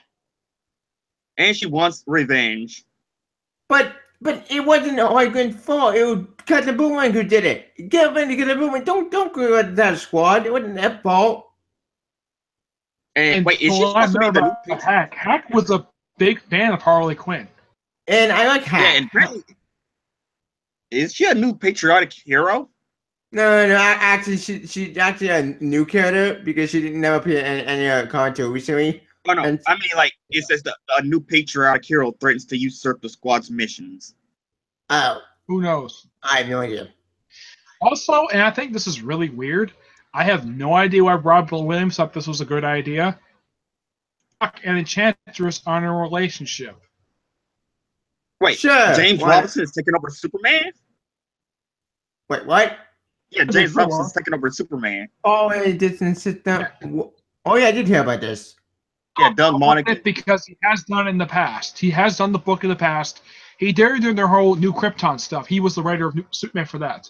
And she wants revenge. But it wasn't Harley Quinn's fault. It was Captain Boomerang who did it. Get rid of Captain Boomerang. Don't go with that squad. It wasn't their fault. And wait, is she so I supposed to be know the new about Patriot? Hack. Hack was a big fan of Harley Quinn. And I like Hack. Yeah, and apparently, is she a new patriotic hero? No. Actually, she's actually a new character because she didn't never appear in any content recently. Oh no, And- I mean like it says a new patriotic hero threatens to usurp the squad's missions. Oh, Who knows? I have no idea. Also, and I think this is really weird, I have no idea why Rob Williams thought this was a good idea. Rock and Enchantress are in a relationship. Wait, Sure. James why- Robinson is taking over Superman? Wait, what? Yeah, That's James true, Robinson is taking over Superman. Oh, and didn't sit down. Oh yeah, I did hear about this. Yeah, Doug Monica. Because he has done it in the past. He has done the book in the past. He dared doing their whole New Krypton stuff. He was the writer of Superman for that.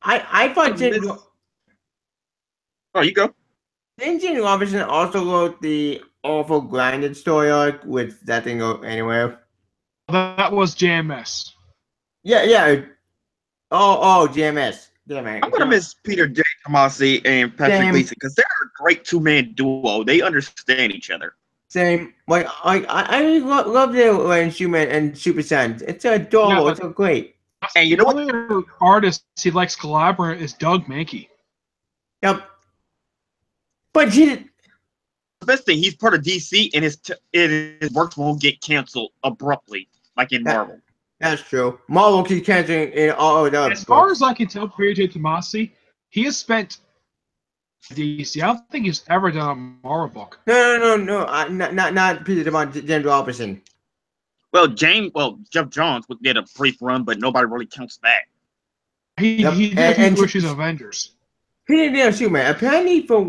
I thought James Oh, you go. Robinson also wrote the awful grinded story arc with that thing go anywhere. That was JMS. Yeah. Oh, GMS. Damn it. I'm gonna miss Peter J. Tomasi and Patrick Same. Gleason because they're a great two-man duo. They understand each other. Same. Like I love their Superman and Super Sons. It's adorable. Yeah, it's so great. And you know what? The other artist he likes collaborating is Doug Mankey. Yep. But he The best thing, he's part of DC, and his works won't get canceled abruptly, like in Marvel. That's true. Marvel keeps canceling in all of the As far as I can tell, Pierre J. Tomasi, he has spent DC. I don't think he's ever done a Marvel book. No. Not Peter Devon, James Robinson. Well, Jeff Johns did a brief run, but nobody really counts that. He did a few issues of Avengers. He didn't do Superman. Apparently, for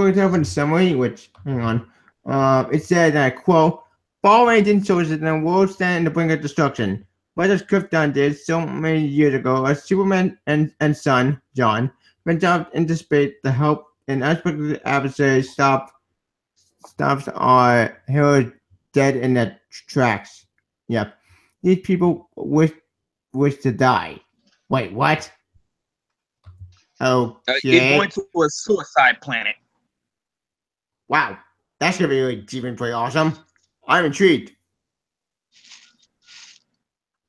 example, in the summary, which hang on, it said, and I quote, "Fall engine shows that the world stand in the brink of destruction. What as Krypton did so many years ago, as Superman and son John went out into space to help an unexpected adversary stops our heroes dead in their tracks. Yep, these people wish to die. Wait, what? Oh, You're going to a suicide planet. Wow, that's gonna be really deep and pretty awesome. I'm intrigued.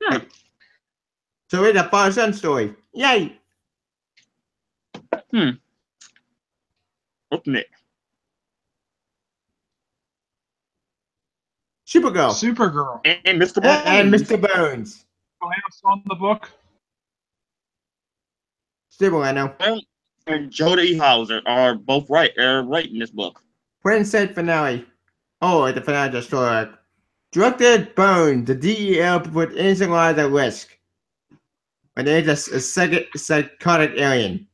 Yeah. So it's a father son story. Yay! Open it. Supergirl. And Mr. Bones. And Mr. Bones. On the book. Stable, I know. And Jody Hauser are both writing this book. Prince said finale. Oh, the finale just story. Directed Bones, the DEL put innocent lives at risk. But there's a second psychotic alien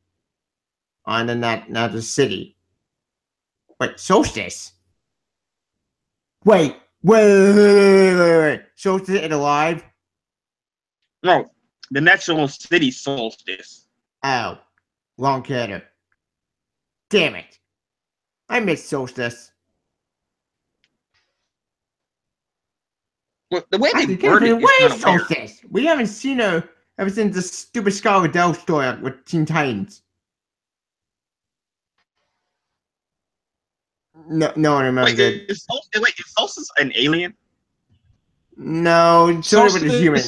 on the city. Wait, Solstice? Wait. Solstice is alive? No, the National City Solstice. Oh, wrong character. Damn it. I missed Solstice. Well, the way they worded it is Solstice. We haven't seen her ever since the stupid Scarlet Dell story with Teen Titans. No one remembers it. Is Solstice an alien? No, Solstice is a human.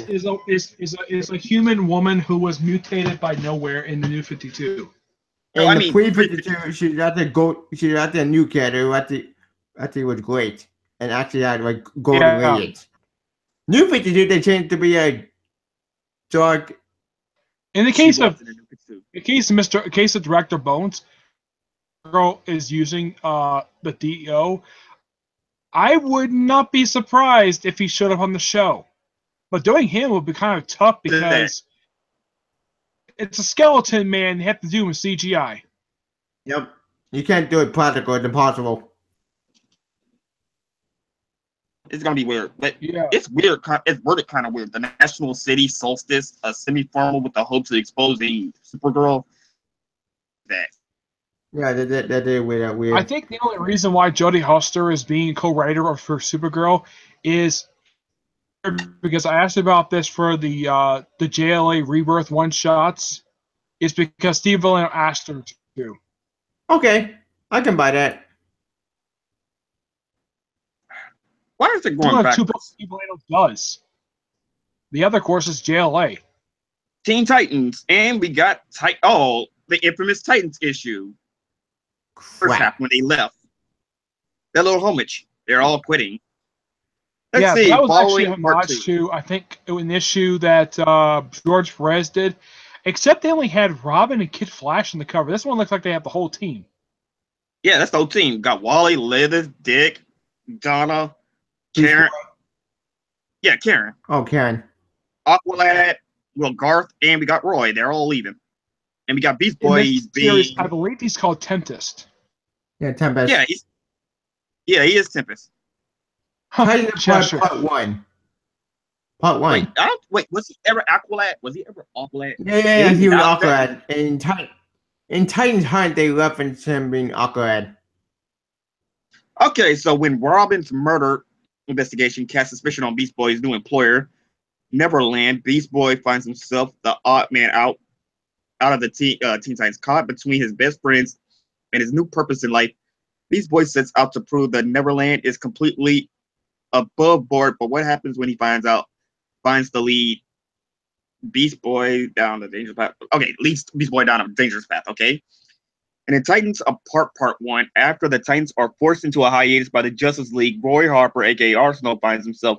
Is a human woman who was mutated by nowhere in the New 52. In the pre-52, she had the new character who actually was great and actually had like golden radiance. New 52, they changed to be a dark. In the case of Director Bones, girl is using the DEO. I would not be surprised if he showed up on the show, but doing him would be kind of tough because it's a skeleton man. You have to do with CGI. Yep, you can't do it practical. It's impossible. It's gonna be weird, but it's weird. It's worded kind of weird. The National City Solstice, a semi-formal with the hopes of exposing Supergirl. Yeah, they're weird. I think the only reason why Jodie Foster is being co-writer for Supergirl is because I asked about this for the JLA Rebirth one-shots. It's because Steve Villano asked her to. Okay, I can buy that. Why is it going back? Two books Steve Villano does. The other course is JLA. Teen Titans, and we got the infamous Titans issue. First half when they left. That little homage. They're all quitting. Let's see. That was actually a homage to, I think, an issue that George Perez did. Except they only had Robin and Kid Flash in the cover. This one looks like they have the whole team. Yeah, that's the whole team. Got Wally, Leather, Dick, Donna, Karen. Yeah, Karen. Oh, Karen. Aqualad, Garth, and we got Roy. They're all leaving. And we got Beast Boy. I believe he's called Tempest. Yeah, Tempest. Yeah, he is Tempest. Part one. Wait, was he ever Aqualad? Yeah, he was Aqualad. In Titans Hunt, they referenced him being Aqualad. Okay, so when Robin's murder investigation casts suspicion on Beast Boy's new employer, Neverland, Beast Boy finds himself the odd man out of the Teen Titans, caught between his best friends and his new purpose in life. Beast Boy sets out to prove that Neverland is completely above board, but what happens when he finds the lead Beast Boy down the dangerous path. Okay, leads Beast Boy down a dangerous path. Okay. And in Titans Apart Part 1, after the Titans are forced into a hiatus by the Justice League, Roy Harper, aka Arsenal, finds himself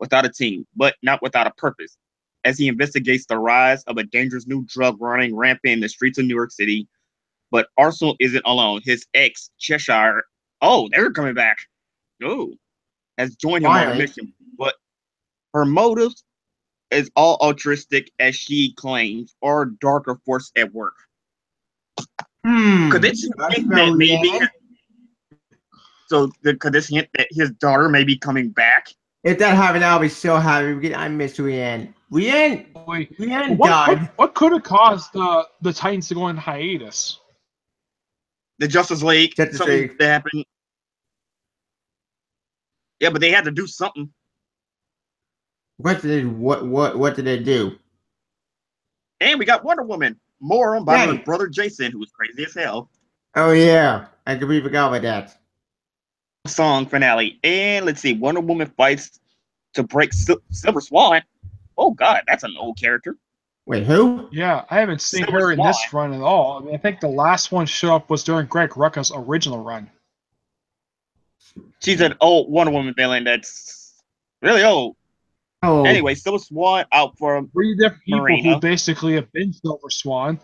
without a team, but not without a purpose. As he investigates the rise of a dangerous new drug running rampant in the streets of New York City. But Arsenal isn't alone. His ex, Cheshire, they're coming back. Oh, has joined him on a mission. But her motives is all altruistic, as she claims, or darker force at work. Could this hint that maybe? Could this hint that his daughter may be coming back? If that happened, I'll be so happy. I miss Rianne. Rianne died. What could have caused the Titans to go on hiatus? The Justice League. Something that happened. Yeah, but they had to do something. What did they do? And we got Wonder Woman. More on by her brother Jason, who was crazy as hell. Oh yeah, I completely forgot about that. Song finale. And let's see, Wonder Woman fights to break Silver Swan. Oh god, that's an old character. Wait, who? Yeah, I haven't seen her in this run at all. I mean, I think the last one showed up was during Greg Rucka's original run. She's an old Wonder Woman villain that's really old. Oh. Anyway, Silver Swan out for 3 different people who basically have been Silver Swan.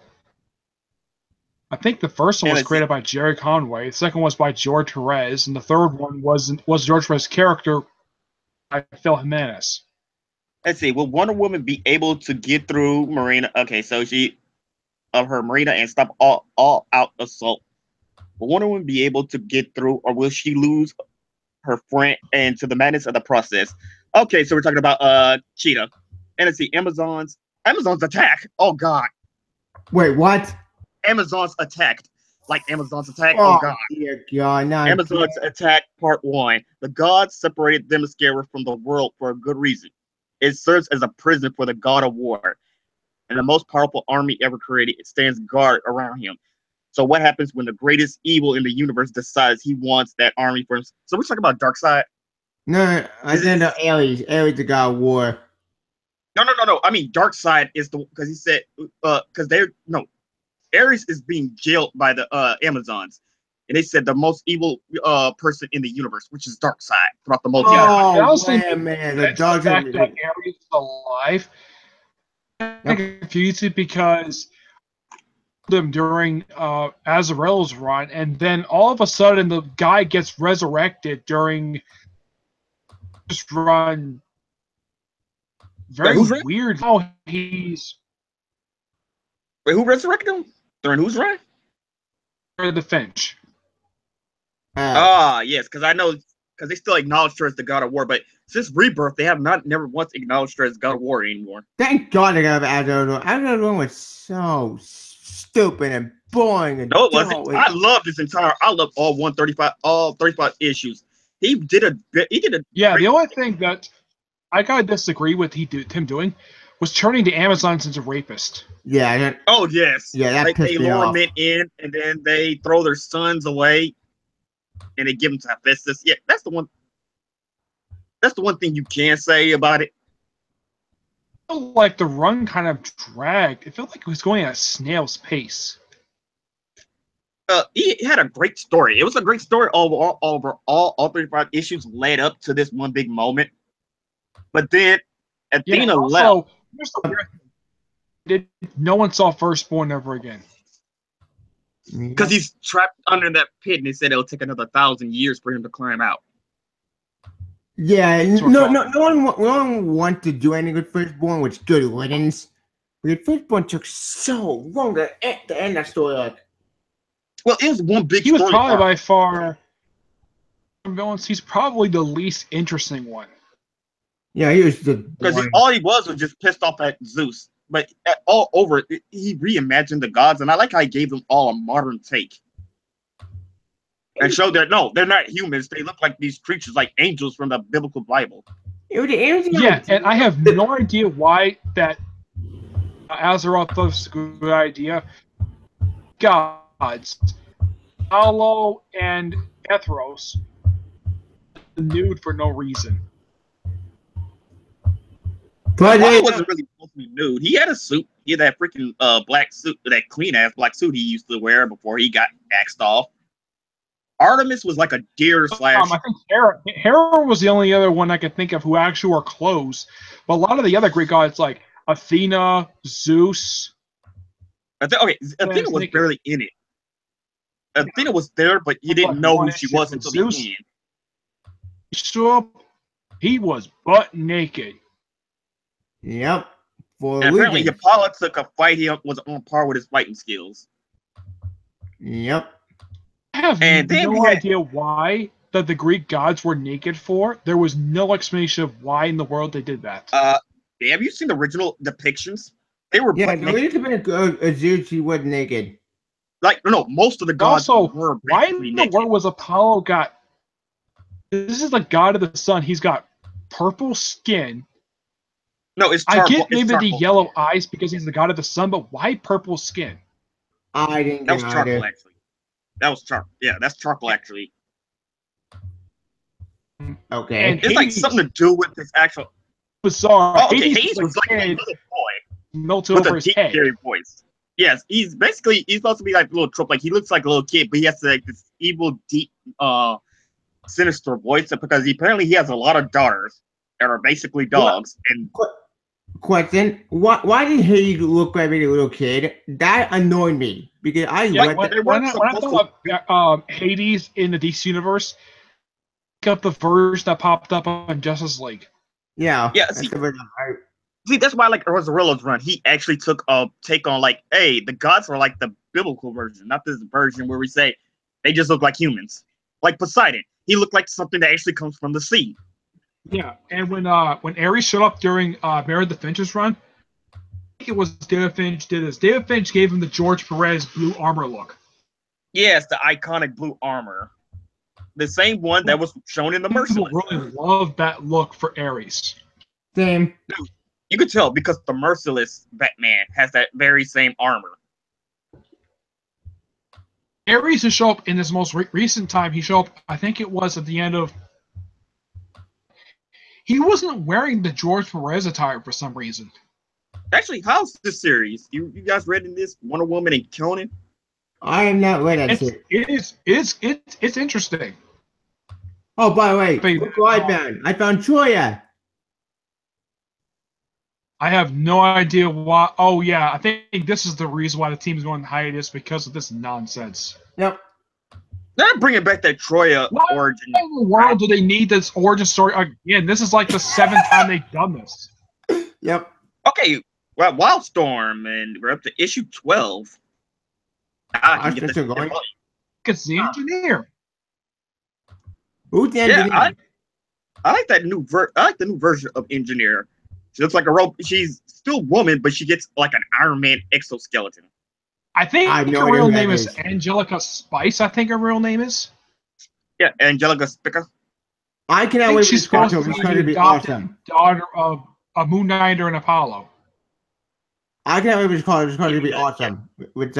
I think the first one was created by Jerry Conway. The second was by George Perez, and the third one was George Perez's character by Phil Jimenez. Let's see. Will Wonder Woman be able to get through Marina? Okay, so her Marina and stop all out assault. Will Wonder Woman be able to get through, or will she lose her friend and to the madness of the process? Okay, so we're talking about Cheetah. And let's see, Amazon's attack. Oh god. Wait, what? Amazon's attacked. Like Amazon's attack. Oh god. Dear god, no. Amazon's attack part 1. The gods separated Themyscira from the world for a good reason. It serves as a prison for the god of war. And the most powerful army ever created, it stands guard around him. So what happens when the greatest evil in the universe decides he wants that army for himself? So we're talking about Darkseid? No, I said no, Ares. Ares the god of war. No. I mean, Darkseid is because he said, Ares is being jailed by the Amazons. And they said the most evil person in the universe, which is Darkseid, throughout the multiverse. Oh, man. The fact that Ares is alive. I'm confused because them during Azrael's run, and then all of a sudden the guy gets resurrected during this run. Very weird how he's. Wait, who resurrected him? During whose run? The Finch. Yes, because I know, because they still acknowledge her as the god of war, but since Rebirth, they have never once acknowledged her as god of war anymore. Thank God they got Azrael. Azrael was so stupid and boring. And no, it wasn't. I love all 35 issues. He did a. Yeah, the only thing that I gotta disagree with him doing was turning the Amazons into rapists. Yeah. Oh yes. Yeah, that pissed me lure off. men in, and then they throw their sons away, and they give them to Hephaestus. Yeah, that's the one. That's the one thing you can say about it. I felt like the run kind of dragged. It felt like it was going at a snail's pace. He had a great story. It was a great story overall. All 35 issues led up to this one big moment. But then Athena left. No one saw Firstborn ever again. Because he's trapped under that pit, and they said it'll take another 1,000 years for him to climb out. Yeah, no one wanted to do anything with Firstborn, which good riddance. Because Firstborn took so long to end that story arc. Well, it was one big. He was probably by far villains. He's probably the least interesting one. Yeah, he was because all he was just pissed off at Zeus. But all over it, he reimagined the gods, and I like how he gave them all a modern take. And showed that no, they're not humans. They look like these creatures, like angels from the biblical Bible. Yeah, and I have no idea why that Azeroth thought was a good idea. Gods, Apollo and Ethros, nude for no reason. Apollo wasn't really mostly nude. He had a suit. He had that freaking black suit, that clean ass black suit he used to wear before he got axed off. Artemis was like a deer slash. I think Hera was the only other one I could think of who actually wore clothes. But a lot of the other Greek gods, like Athena, Zeus. Athena was barely in it. Athena was there, but you didn't know who she was until the end. So he was butt naked. Yep. And apparently, Apollo took a fight. He was on par with his fighting skills. Yep. I have no idea why the Greek gods were naked for. There was no explanation of why in the world they did that. Have you seen the original depictions? They were the way a Zeus, he was naked. Like no, most of the gods also, were why in the world was Apollo got? This is the god of the sun. He's got purple skin. No, it's I get maybe the yellow eyes because he's the god of the sun, but why purple skin? I didn't. That was charcoal, actually. That was charcoal. Yeah, that's charcoal, actually. Okay. And it's like something to do with this actual. Bizarre. Oh, okay. Hades was like a little boy with a deep, scary voice. Yes, he's supposed to be like a little trope. Like he looks like a little kid, but he has like this evil, deep, sinister voice because apparently he has a lot of daughters that are basically dogs. And question: Why did Hades look like a little kid? That annoyed me because when I thought Hades in the DC universe, pick up the verse that popped up on Justice League. Yeah. See, that's why like Rosarello's run. He actually took a take on like, hey, the gods are like the biblical version, not this version where we say they just look like humans. Like Poseidon, he looked like something that actually comes from the sea. Yeah, and when Ares showed up during Mary the Finch's run, I think it was David Finch did this. David Finch gave him the George Perez blue armor look. Yes, the iconic blue armor. The same one that was shown in the Merciless. People really love that look for Ares. Same. Dude, you could tell because the Merciless Batman has that very same armor. Ares has shown up in this most recent time. He showed up, I think it was at the end of. He wasn't wearing the George Perez attire for some reason. Actually, how's this series? You guys read in this Wonder Woman and Conan? I am not read that shit. It's interesting. Oh, by the way, look what I found Troya. I have no idea why. Oh yeah, I think this is the reason why the team is going on hiatus because of this nonsense. Yep. They're bringing back that Troya origin. Why in the world do they need this origin story again? This is like the 7th time they've done this. Yep. Okay, well, Wildstorm, and we're up to issue 12. I can get this going. It's the engineer. Who's the engineer? Yeah, I like that new I like the new version of Engineer. She looks like a robot. She's still woman, but she gets like an Iron Man exoskeleton. I think her real name is Angelica Spice. I think her real name is. Yeah, Angelica Spica. I cannot wait. She's supposed to be awesome. Daughter of a Moon Knight and Apollo. I can't wait. It's going to be awesome. With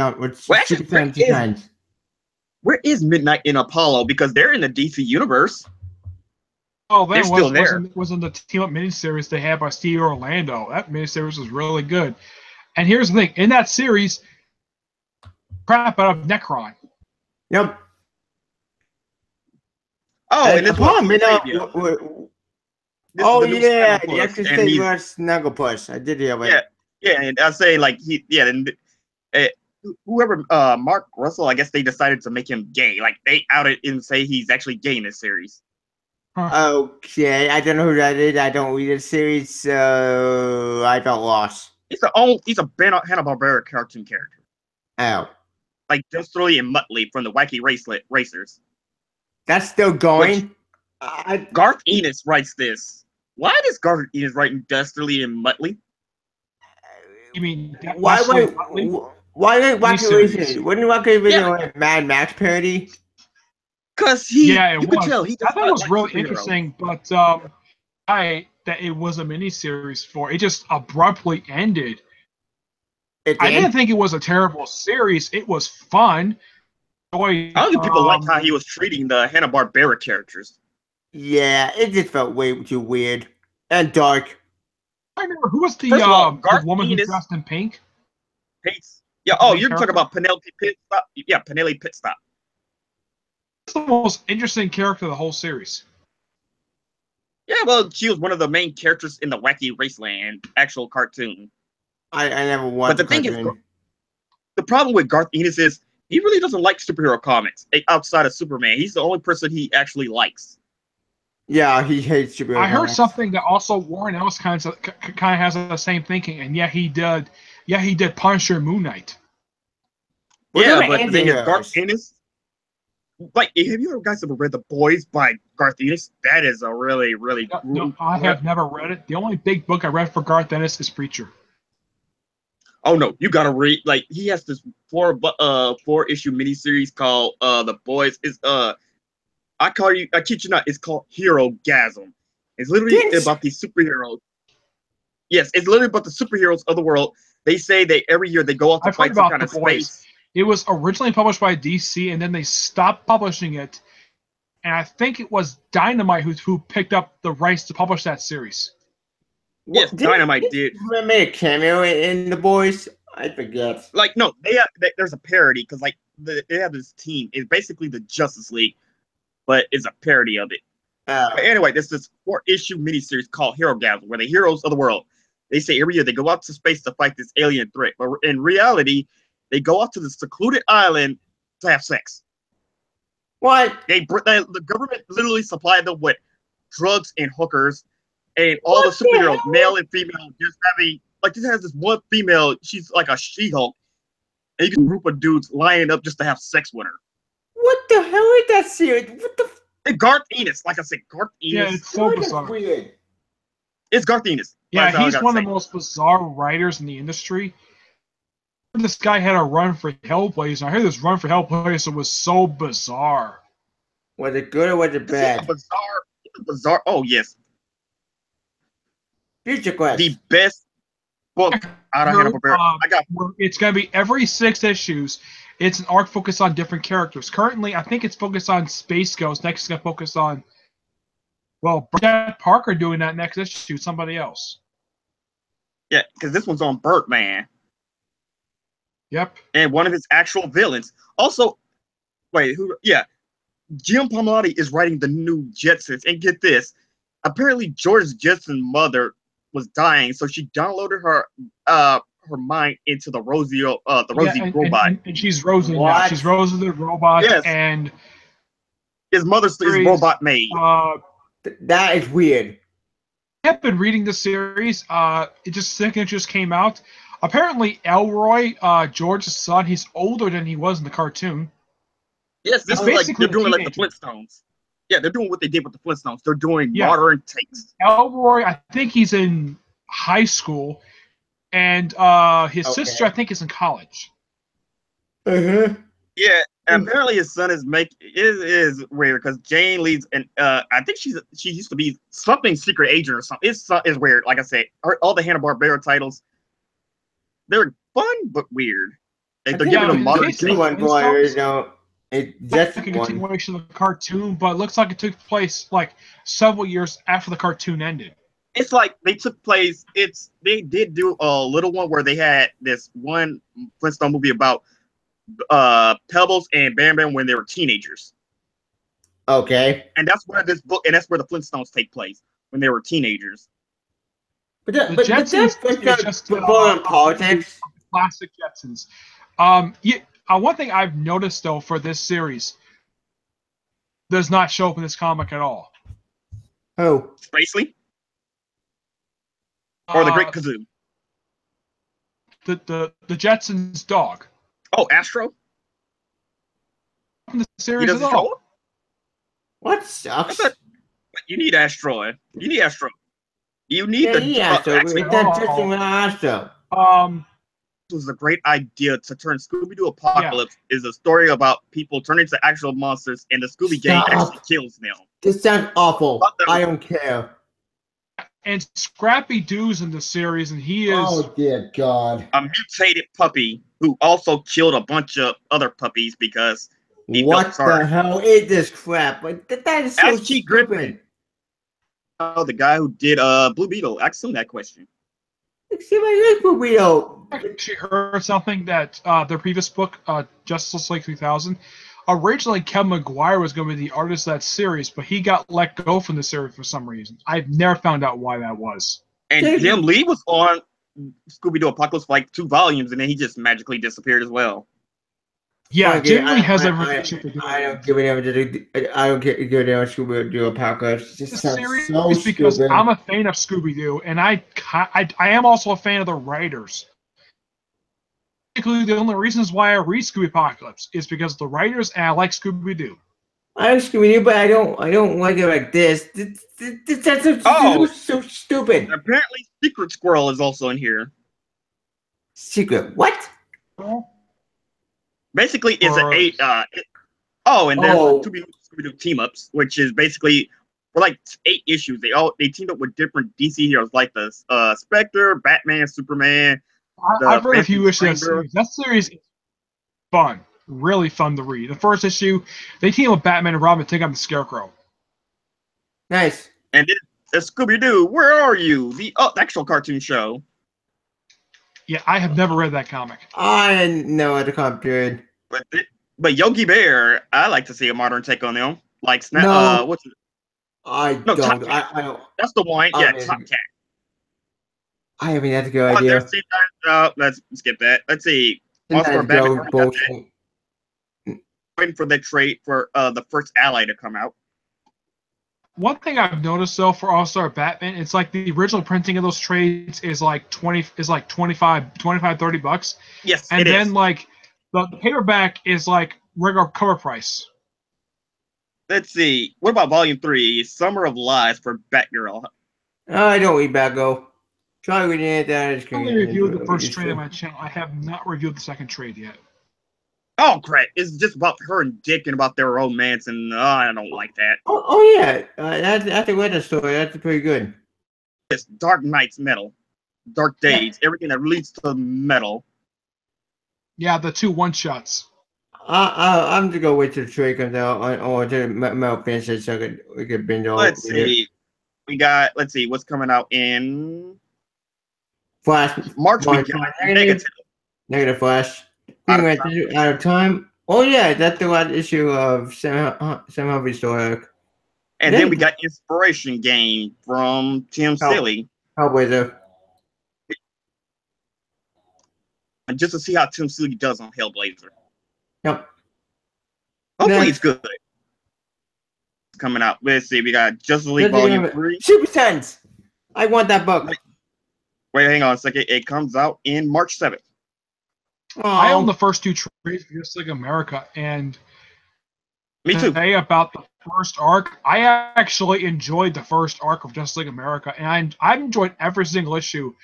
where is Midnight in Apollo? Because they're in the DC universe. Oh, that wasn't the Team Up miniseries they had by Steve Orlando. That miniseries was really good. And here's the thing: in that series, crap out of Necron. Yep. Oh, and it's the extra state was Snugglepuss. I did hear about it. Yeah, and I say like whoever Mark Russell, I guess they decided to make him gay. Like they outed and say he's actually gay in this series. Huh. Okay, I don't know who that is. I don't read the series, so I felt lost. He's a Hanna-Barbera cartoon character. Oh. Like Dusty and Muttley from the Wacky Racers. That's still going? Garth Ennis writes this. Why does Garth Ennis write Dusty and Muttley? You mean why Wacky Racers? Wouldn't Wacky Racers a Mad Max parody? Because I thought it was really interesting, but that it was a miniseries for it just abruptly ended. I didn't think it was a terrible series. It was fun. I don't think people liked how he was treating the Hanna-Barbera characters. Yeah, it just felt way too weird and dark. I remember who was the First of all, the Garth woman who Ennis dressed in pink? hates. Yeah. The Oh, main you're talking character? about Penelope Pitstop. Yeah, Penelope Pitstop. That's the most interesting character of the whole series. Yeah, well, she was one of the main characters in the Wacky Raceland actual cartoon. I never But watched the the thing is, cartoon. the problem with Garth Ennis is he really doesn't like superhero comics outside of Superman. He's the only person he actually likes. Yeah, he hates superhero I heard comics. something that also Warren Ellis kind of has the same thinking, and yeah, he did. Yeah, he did Punisher and Moon Knight. What Yeah, about but the thing is, Garth anti-heroes? Ennis. Like, have you ever guys ever read The Boys by Garth Ennis? That is a really, really. No, I have never read it. The only big book I read for Garth Ennis is Preacher. Oh no, you gotta read. Like, he has this four issue miniseries called The Boys. Is I kid you not, it's called Hero Gasm. It's literally Yes. about these superheroes. Yes, it's literally about the superheroes of the world. They say they every year they go out to I've heard fight some about kind The of Boys. space. It was originally published by DC, and then they stopped publishing it. And I think it was Dynamite who picked up the rights to publish that series. Yes, Dynamite did. Superman made a cameo in The Boys? I forget. Like, no, there's a parody because like they have this team. It's basically the Justice League, but it's a parody of it. But anyway, there's this 4-issue miniseries called Hero Gasm, where the heroes of the world, they say every year they go out to space to fight this alien threat. But in reality, they go out to the secluded island to have sex. What? The government literally supplied them with drugs and hookers, and all What the the superheroes, hell? male and female, just having like this has this one female. She's like a She-Hulk, and you get a group of dudes lining up just to have sex with her. What the hell is that series? What the? And Garth Ennis, like I said, Garth Ennis. Yeah, it's so What is bizarre. weird? It's Garth Ennis. Yeah, That's all I he's gotta one of say. the most bizarre writers in the industry. This guy had a run for Hellblazer, and I heard this run for Hellblazer was so bizarre. Was it good or was it Is he a bad? bizarre? Oh yes, Future Quest. the best book out of Hanna-Barbera. I got. It's going to be every 6 issues. It's an arc focused on different characters. Currently, I think it's focused on Space Ghost. Next, it's going to focus on, well, Brad Parker doing that next issue, somebody else. Yeah, because this one's on Birdman. Yep. And one of his actual villains. Also, wait, who? Yeah, Jim Palmiotti is writing the new Jetsons. And get this, apparently George Jetson's mother was dying, so she downloaded her mind into the Rosie robot. And she's Rosie now. What? She's Rosie the robot. Yes. And His mother's is robot maid. That is weird. I have been reading the series. It just came out. Apparently, Elroy, George's son, he's older than he was in the cartoon. Yes, this He's is like basically they're doing a like the Flintstones. Yeah, they're doing what they did with the Flintstones. They're doing Yeah. modern takes. Elroy, I think he's in high school, and his Okay. sister, I think, is in college. Uh-huh. Yeah, and apparently his son is is weird because Jane leads and I think she used to be something secret agent or something. It's weird. Like I said, all the Hanna-Barbera titles, they're fun but weird. Like, they're giving them modern basically take. one boy, you know, it's just Like a one. continuation of the cartoon, but it looks like it took place like several years after the cartoon ended. It's like they took place. They did do a little one where they had this one Flintstone movie about Pebbles and Bam Bam when they were teenagers. Okay. And that's where this book and that's where the Flintstones take place when they were teenagers. But The that's Jetsons is just politics. classic Jetsons. One thing I've noticed though for this series does not show up in this comic at all. Oh. Spacely or the Great Kazoo. The Jetsons dog. Oh, Astro? In the He series at doesn't show all. up? What sucks? You need Astro. You need Astro. You need Yeah, the yeah, so actually, we done testing with Astro. this was a great idea to turn Scooby-Doo Apocalypse is a story about people turning to actual monsters and the Scooby Gang actually kills them. This sounds awful. I don't care. And Scrappy Doo's in the series, and he is Oh dear God. A mutated puppy who also killed a bunch of other puppies because he What felt sorry. the hell is this crap? Like, that is so Ask Keith Griffin. stupid. Oh, the guy who did Blue Beetle. Ask him that question. See my Scooby-Doo. I actually heard something that their previous book, Justice League 3000, originally Kevin Maguire was going to be the artist of that series, but he got let go from the series for some reason. I've never found out why that was. And Jim Lee was on Scooby-Doo Apocalypse for like 2 volumes, and then he just magically disappeared as well. Yeah, Okay, Jim Lee has I everything. don't give a damn. I don't give a damn Scooby-Doo Apocalypse. It just sounds Series so because stupid. I'm a fan of Scooby-Doo, and I am also a fan of the writers. Basically, the only reasons why I read Scooby Apocalypse is because of the writers, and I like Scooby-Doo. I like Scooby-Doo, but I don't like it like this. That's so stupid. Apparently, Secret Squirrel is also in here. Secret what? Basically, it's Or- and there's the Scooby-Doo team-ups, which is basically for like 8 issues. They teamed up with different DC heroes like the Spectre, Batman, Superman. I've read a few issues of that Stranger. series. That series is fun, really fun to read. The first issue, they team up with Batman and Robin to take on the Scarecrow. Nice. And then the Scooby-Doo, Where Are You? The actual cartoon show. Yeah, I have never read that comic. I didn't know at the comic period. But Yogi Bear, I like to see a modern take on them. Like No. what's it? I No, don't. Top Cat. I don't. That's the one. Yeah, Amazing. Top Cat. I haven't had a good idea. Let's skip that. Let's see. Didn't All-Star have to go Batman. bullshit. Waiting for the trade for the first ally to come out. One thing I've noticed though for All-Star Batman, it's like the original printing of those trades is like 25, 30 bucks. Yes, And it then is. like the paperback is like regular cover price. Let's see. What about Volume 3? Summer of Lies for Batgirl. I don't read Batgirl. Try reading it. That is I only reviewed the first trade on my channel. I have not reviewed the second trade yet. Oh, crap. It's just about her and Dick and about their romance, and I don't like that. Oh yeah. That's a weather story. That's pretty good. It's Dark Knight's Metal. Dark Days. Everything that leads to metal. Yeah, the 2 one-shots. I'm gonna go wait till the trade comes out or till Metal finishes so we could binge all. Let's see. Let's see what's coming out in Flash. March. We got Negative Flash. Out of time. Oh yeah, that's the last issue of Sam Humphrey's story. And then we got Inspiration Game from Tim Silly. Hellblazer. And just to see how Tim Silly does on Hellblazer. Yep. Hopefully it's good. It's coming out. Let's see. We got Justice League Volume 3. Super Sense. I want that book. Wait, hang on a second. It comes out in March 7th. I own the first 2 trades for Justice League America, and Me too. Today about the first arc, I actually enjoyed the first arc of Justice League America, and I've enjoyed every single issue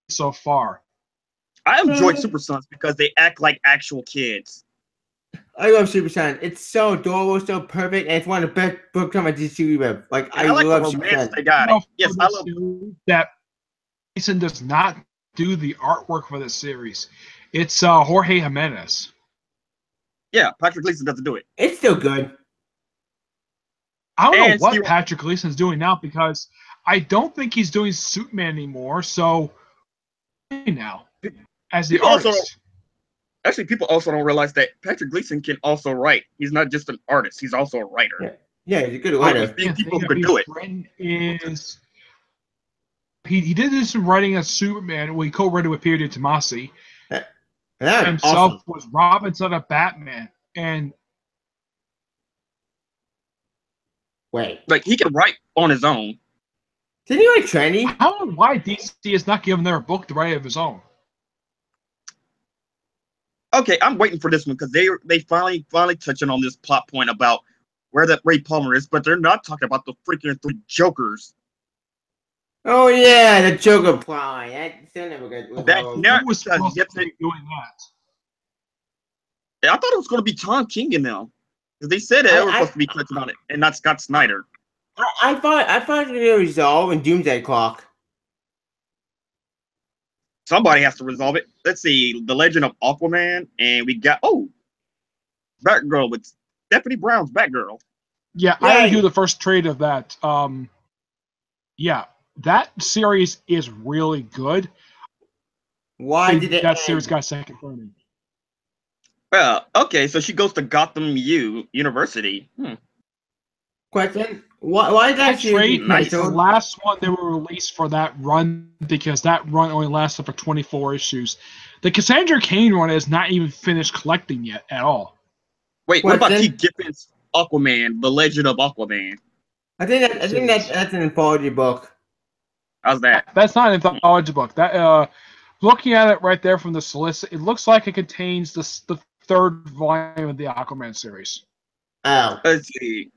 so far. I enjoyed Super Sons because they act like actual kids. I love Super Saiyan. It's so adorable, so perfect, and it's one of the best books on my DC web. Like I like love the Super romance Saiyan. they got. No, Yes, for I this love. series that Jason does not do the artwork for this series. It's Jorge Jimenez. Yeah, Patrick Gleason doesn't do it. It's still good. I don't know And what Steve- Patrick Gleason's doing now because I don't think he's doing Superman anymore. So now, as the People also- artist, Actually, people also don't realize that Patrick Gleason can also write. He's not just an artist; he's also a writer. Yeah, he's a good Like, writer. there's people who thing could that do he's it. written is he did do some writing as Superman. Well, he co-wrote it with Peter Tomasi. And that's Himself awesome. was Robin son of Batman, and Wait, Like he can write on his own. didn't you like Trendy? I don't know why DC is not giving their book to write of his own. Okay, I'm waiting for this one because they finally touching on this plot point about where that Ray Palmer is, but they're not talking about the freaking 3 Jokers. Oh yeah, the Joker plot. That's still never good. That never- Who was because supposed yet to be doing that? I thought it was going to be Tom King in them because they said they were supposed to be touching on it, and not Scott Snyder. I thought it was going to resolve in Doomsday Clock. Somebody has to resolve it. Let's see, The Legend of Aquaman, and we got Batgirl with Stephanie Brown's Batgirl. Yeah, Yay. I reviewed the first trade of that. Yeah, that series is really good. Why did it that end? series got second printing? Well, okay, so she goes to Gotham University. Question: Why did that That series trade get is the canceled? last one they were released for that run because that run only lasted for 24 issues. The Cassandra Cain run is not even finished collecting yet at all. Wait, what about Question? Keith Giffen's Aquaman, The Legend of Aquaman? I think that's an anthology book. How's that? That's not an anthology book. That looking at it right there from the solicit, it looks like it contains the third volume of the Aquaman series. Oh, Let's see.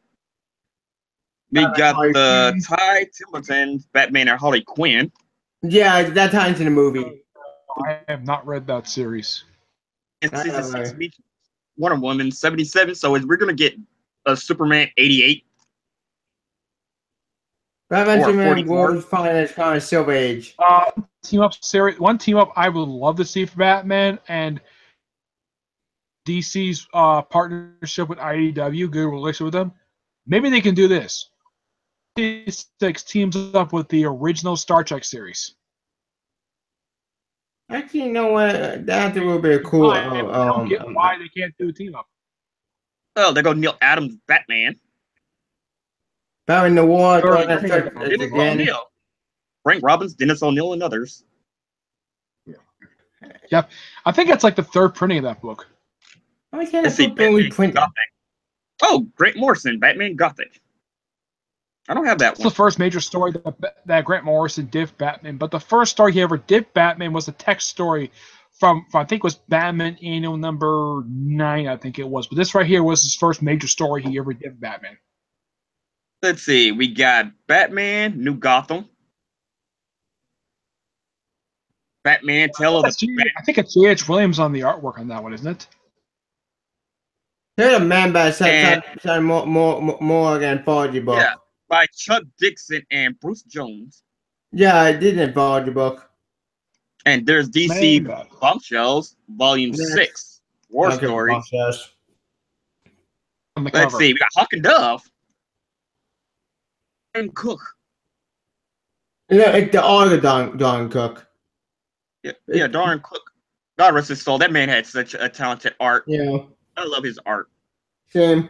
We got the Ty Templeton's Batman and Harley Quinn. yeah, that ties in the movie. I have not read that series. And season 6 meets Wonder Woman 77. So we're gonna get a Superman 88. Batman Or Superman 44. was following its kind of Silver Age. Team up series. One team up I would love to see for Batman and DC's partnership with IDW, good relationship with them. Maybe they can do this. 6 teams up with the original Star Trek series. Actually, you know what? That's a little bit cool. I don't get why they can't do a team up. Oh, there go Neil Adams Batman. Batman the War. Dennis Again. O'Neill. Frank Robbins, Dennis O'Neill, and others. Yep. I think it's like the third printing of that book. How much can Let's that see, book really Batman print? Gothic. Oh, Grant Morrison, Batman Gothic. I don't have that It's one. the first major story that Grant Morrison did Batman, but the first story he ever did Batman was a text story from I think it was Batman Annual number 9, I think it was. But this right here was his first major story he ever did Batman. Let's see, we got Batman, New Gotham. Batman, Tale of the I think it's J.H. Williams on the artwork on that one, isn't it? Here's a man by sound more like an anthology book. Yeah, by Chuck Dixon and Bruce Jones. Yeah, I did an anthology book. And there's DC Bombshells, Volume 6, War Story. Let's see, we got Hawk and Dove. And Cook. Yeah, it's the other Don Cook. Yeah, Darn Cook. God rest his soul. That man had such a talented art. Yeah. I love his art. Same.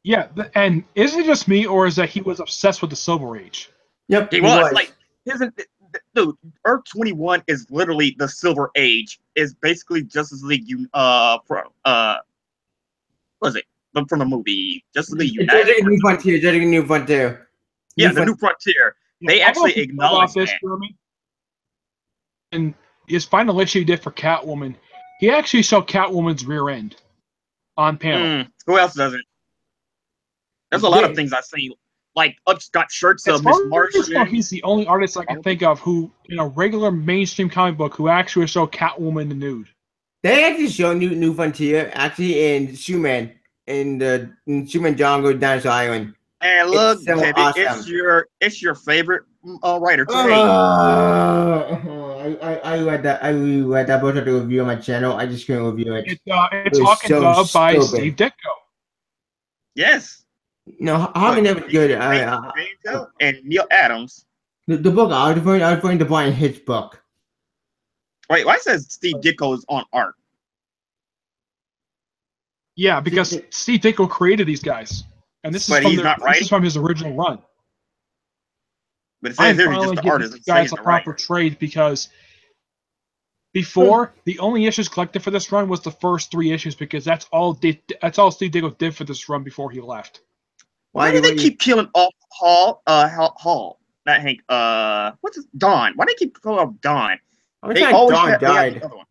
Yeah, and is it just me, or is that he was obsessed with the Silver Age? Yep, he was. Like, dude, Earth 21 is literally the Silver Age. Is basically Justice League. What was it? From the movie Justice League United. Judging a New Frontier. Yeah, the New Frontier. They actually acknowledge this, that. Jeremy. And his final issue he did for Catwoman, he actually showed Catwoman's rear end on panel. Who else doesn't? There's a lot of things I've seen. Like, got shirts of Miss Martian. He's the only artist I can think of who, in a regular mainstream comic book, who actually showed Catwoman the nude. They actually show New Frontier actually in Schumann in Schumann Jungle Dinosaur Island. And look, so Teddy, awesome. it's your favorite writer today. I read that book at the review on my channel. I just couldn't review it. It's Hawk and Dove by Steve Ditko. Yes. No, Hawk and Dove is good. And Neil Adams. The book I was going to buy his book. Wait, why says Steve Ditko is on art? Yeah, because Steve Ditko created these guys. And this is from his original run. But it says here he's just the artist. These guys a proper trade because before the only issues collected for this run was the first 3 issues because that's all Steve Ditko did for this run before he left. Why do they keep killing off Hall? Not Hank. What's his Don? Why do they keep killing off Don? They always died. The other one.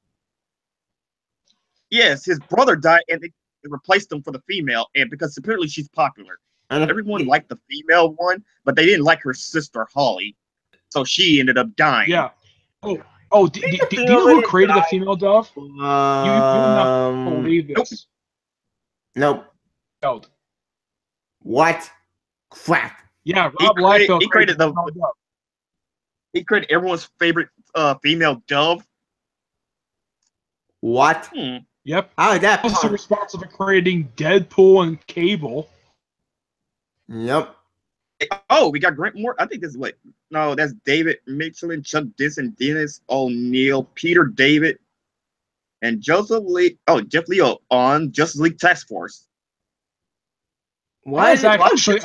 Yes, his brother died, and they replaced him for the female, and because apparently she's popular. And everyone liked the female one, but they didn't like her sister Holly, so she ended up dying. Yeah. Oh, do you know who created the female Dove? You will not believe this. Nope. What? Crap. Yeah, Rob Liefeld he created everyone's favorite female Dove. What? Yep. How is that also responsible for creating Deadpool and Cable. Yep. Oh, we got Grant Moore. I think this is what. No, that's David Michelin, Chuck Disson, Dennis O'Neill, Peter David, and Joseph Lee. Oh, Jeff Leo on Justice League Task Force. That is Why actually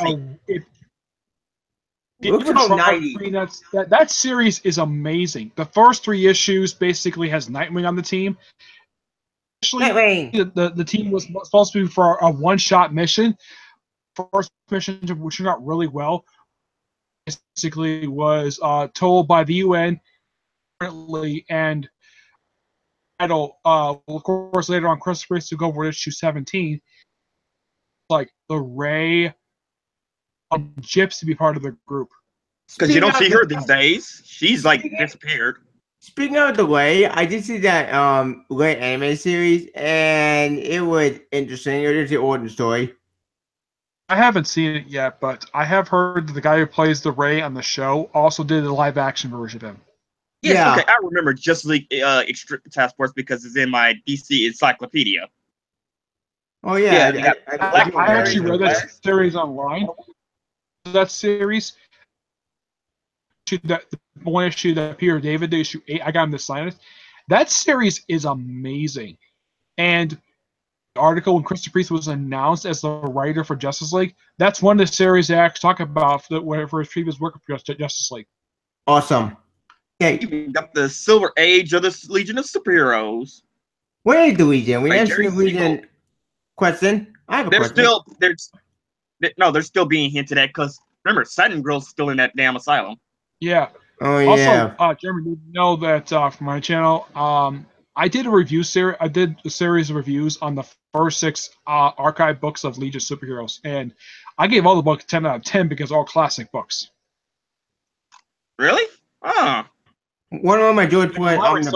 if looks you would so try 90? that series is amazing. The first 3 issues basically has Nightwing on the team. Actually, Nightwing. the team was supposed to be for a one-shot mission. First mission, which turned out really well, basically was told by the UN and of course later on Chris Priest to go over issue 17, like the Ray Gyps to be part of the group. Because you don't see her these days. She's like disappeared. Speaking of the way, I did see that Ray anime series, and it was interesting. It was the origin story. I haven't seen it yet, but I have heard that the guy who plays the Ray on the show also did a live action version of him. Yes, Yeah. okay. I remember Justice League Task Force because it's in my DC encyclopedia. Oh yeah, Yeah, I actually read that series online. That series, the one issue that Peter David did, issue 8, I got him to sign it. That series is amazing, and the article when Christopher Priest was announced as the writer for Justice League, that's one of the series they actually talk about for his previous work for Justice League. Awesome. Yeah. You got the Silver Age of the Legion of Superheroes. Where is the Legion? We By never seen Jerry the Legion. Siegel. Question. I have a They're question. they're still being hinted at because remember, Satin Girl's still in that damn asylum. Yeah. Oh yeah. Also, Jeremy, did you know that for my channel, I did a review series. I did a series of reviews on the first 6 archive books of Legion Superheroes, and I gave all the books 10 out of 10 because they're all classic books. Really? Oh. One of my George Floyd omnibus.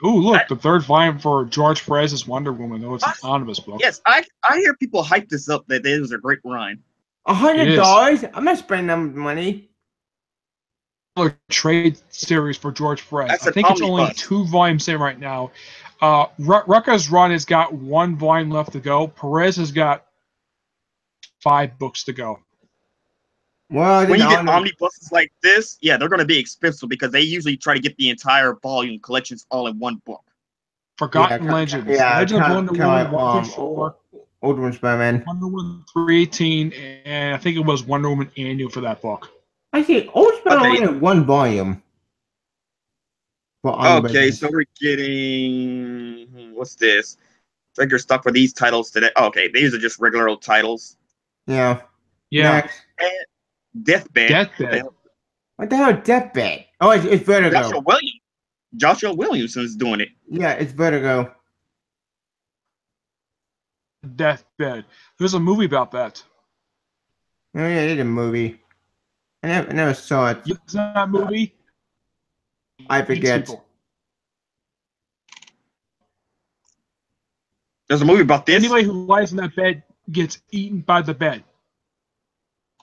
Ooh, look, the 3rd volume for George Perez's Wonder Woman. Oh, it's an omnibus book. Yes, I hear people hype this up that it was a great run. $100? I'm not spending that money. Trade series for George Perez. That's I think it's only omnibus. 2 volumes in right now. Rucka's run has got 1 volume left to go. Perez has got 5 books to go. Well, When you get omnibuses like this, yeah, they're going to be expensive because they usually try to get the entire volume collections all in one book. Forgotten Legends. Yeah, Legend of Wonder Woman 1 through 4. Old Woman Spider-Man. Wonder Woman 318, and I think it was Wonder Woman Annual for that book. I see. Old Spider-Man had 1 volume. Okay, so we're getting what's this? Regular stuff for these titles today. Oh, okay, these are just regular old titles. Yeah. Yeah. Next. Deathbed. What the hell, Deathbed? Oh, it's Vertigo. Joshua Williamson's doing it. Yeah, it's Vertigo. Deathbed. There's a movie about that. Oh yeah, they did a movie. I never saw it. It's that movie. I forget. There's a movie about this. Anybody who lies in that bed gets eaten by the bed.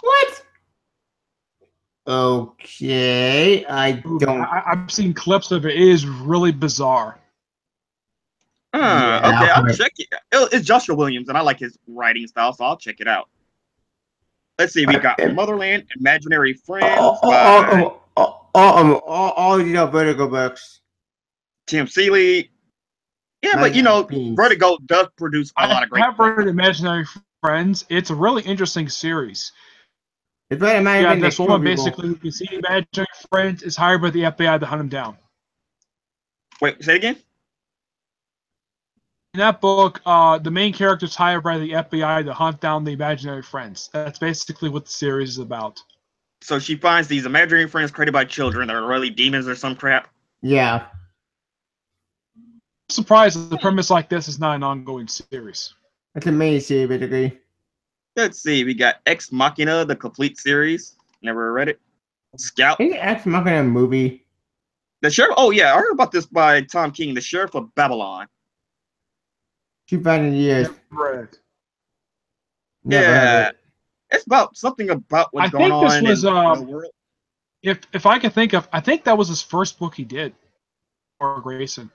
What? Okay, I don't. I've seen clips of it. It is really bizarre. Okay, I'll check it. It's Joshua Williams, and I like his writing style, so I'll check it out. Let's see. We got Motherland, Imaginary Friends. All these are Vertigo books. Tim Seeley. Yeah, but Vertigo does produce a lot of great. I have read Imaginary Friends. It's a really interesting series. It's better than this woman basically who can see Imaginary Friends is hired by the FBI to hunt him down. Wait, say it again? In that book, the main character is hired by the FBI to hunt down the imaginary friends. That's basically what the series is about. So she finds these imaginary friends created by children that are really demons or some crap? Yeah. I'm surprised that the premise like this is not an ongoing series. It's a mini-series, basically. Let's see. We got Ex Machina, the complete series. Never read it. Scout. Is Ex Machina a movie? The Sheriff. Oh, yeah. I heard about this by Tom King, the Sheriff of Babylon. 2,000 years. Yeah. It's about something about what's going on in the world. If I can think of, I think that was his first book he did. Or Grayson.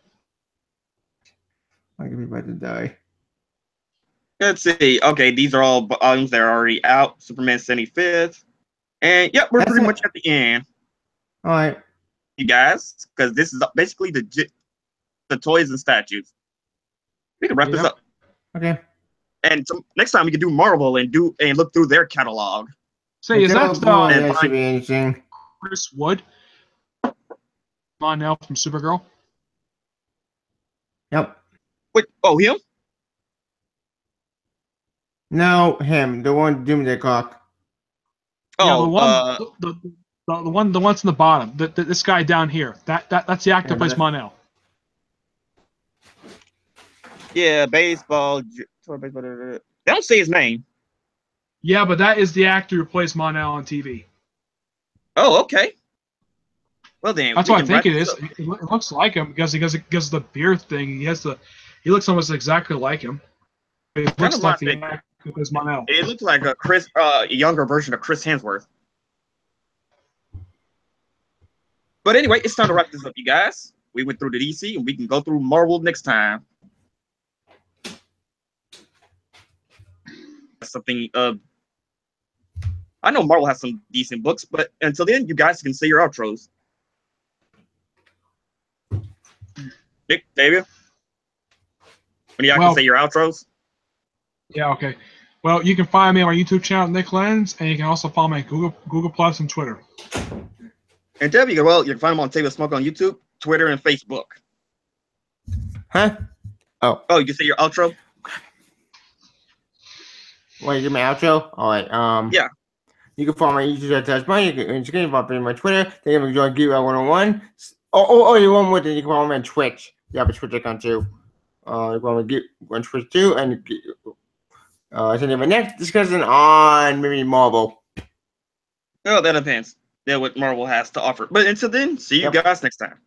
I could be about to die. Let's see. Okay, these are all volumes that are already out. Superman 75th. And yep, we're That's pretty it. much at the end, All right. you guys, because this is basically the toys and statues. We can wrap this Yep. up. Okay. And so next time we can do Marvel and look through their catalog. Say, is that That should be interesting. Chris Wood? Mon-El from Supergirl? Yep. Wait, oh, him? No, him. The one Doomsday Clock. Yeah, Oh, the one, the one's in the bottom. This guy down here. That's the actor Yeah, who plays but- Mon-El. yeah, baseball. They don't say his name. Yeah, but that is the actor who plays Mon-El on TV. Oh, okay. Well then, That's we what I can think wrap it this is. up. It looks like him because the beard thing. He looks almost exactly like him. It Kind looks of like reminds the me- actor who plays Mon-El. It looks like a younger version of Chris Hemsworth. But anyway, it's time to wrap this up, you guys. We went through the DC, and we can go through Marvel next time. Something. I know Marvel has some decent books, but until then, you guys can say your outros. Nick, David, when y'all can say your outros. Yeah, okay. Well, you can find me on my YouTube channel, Nick Lenz, and you can also follow me on Google Plus and Twitter. And Dev, you can find them on Table Smoke on YouTube, Twitter, and Facebook. Huh? Oh. Oh, you can say your outro? Wait, you my outro? All right. Yeah. You can follow my YouTube at Touchpoint. You can Instagram, follow me on my Twitter. They can join Geek 101. Oh, you want more? Then you can follow me on Twitch. You have a Twitch account too. You can follow me Geek on Twitch too, and so my next discussion on maybe Marvel. Oh, that depends. Yeah, what Marvel has to offer. But until then, see you guys next time.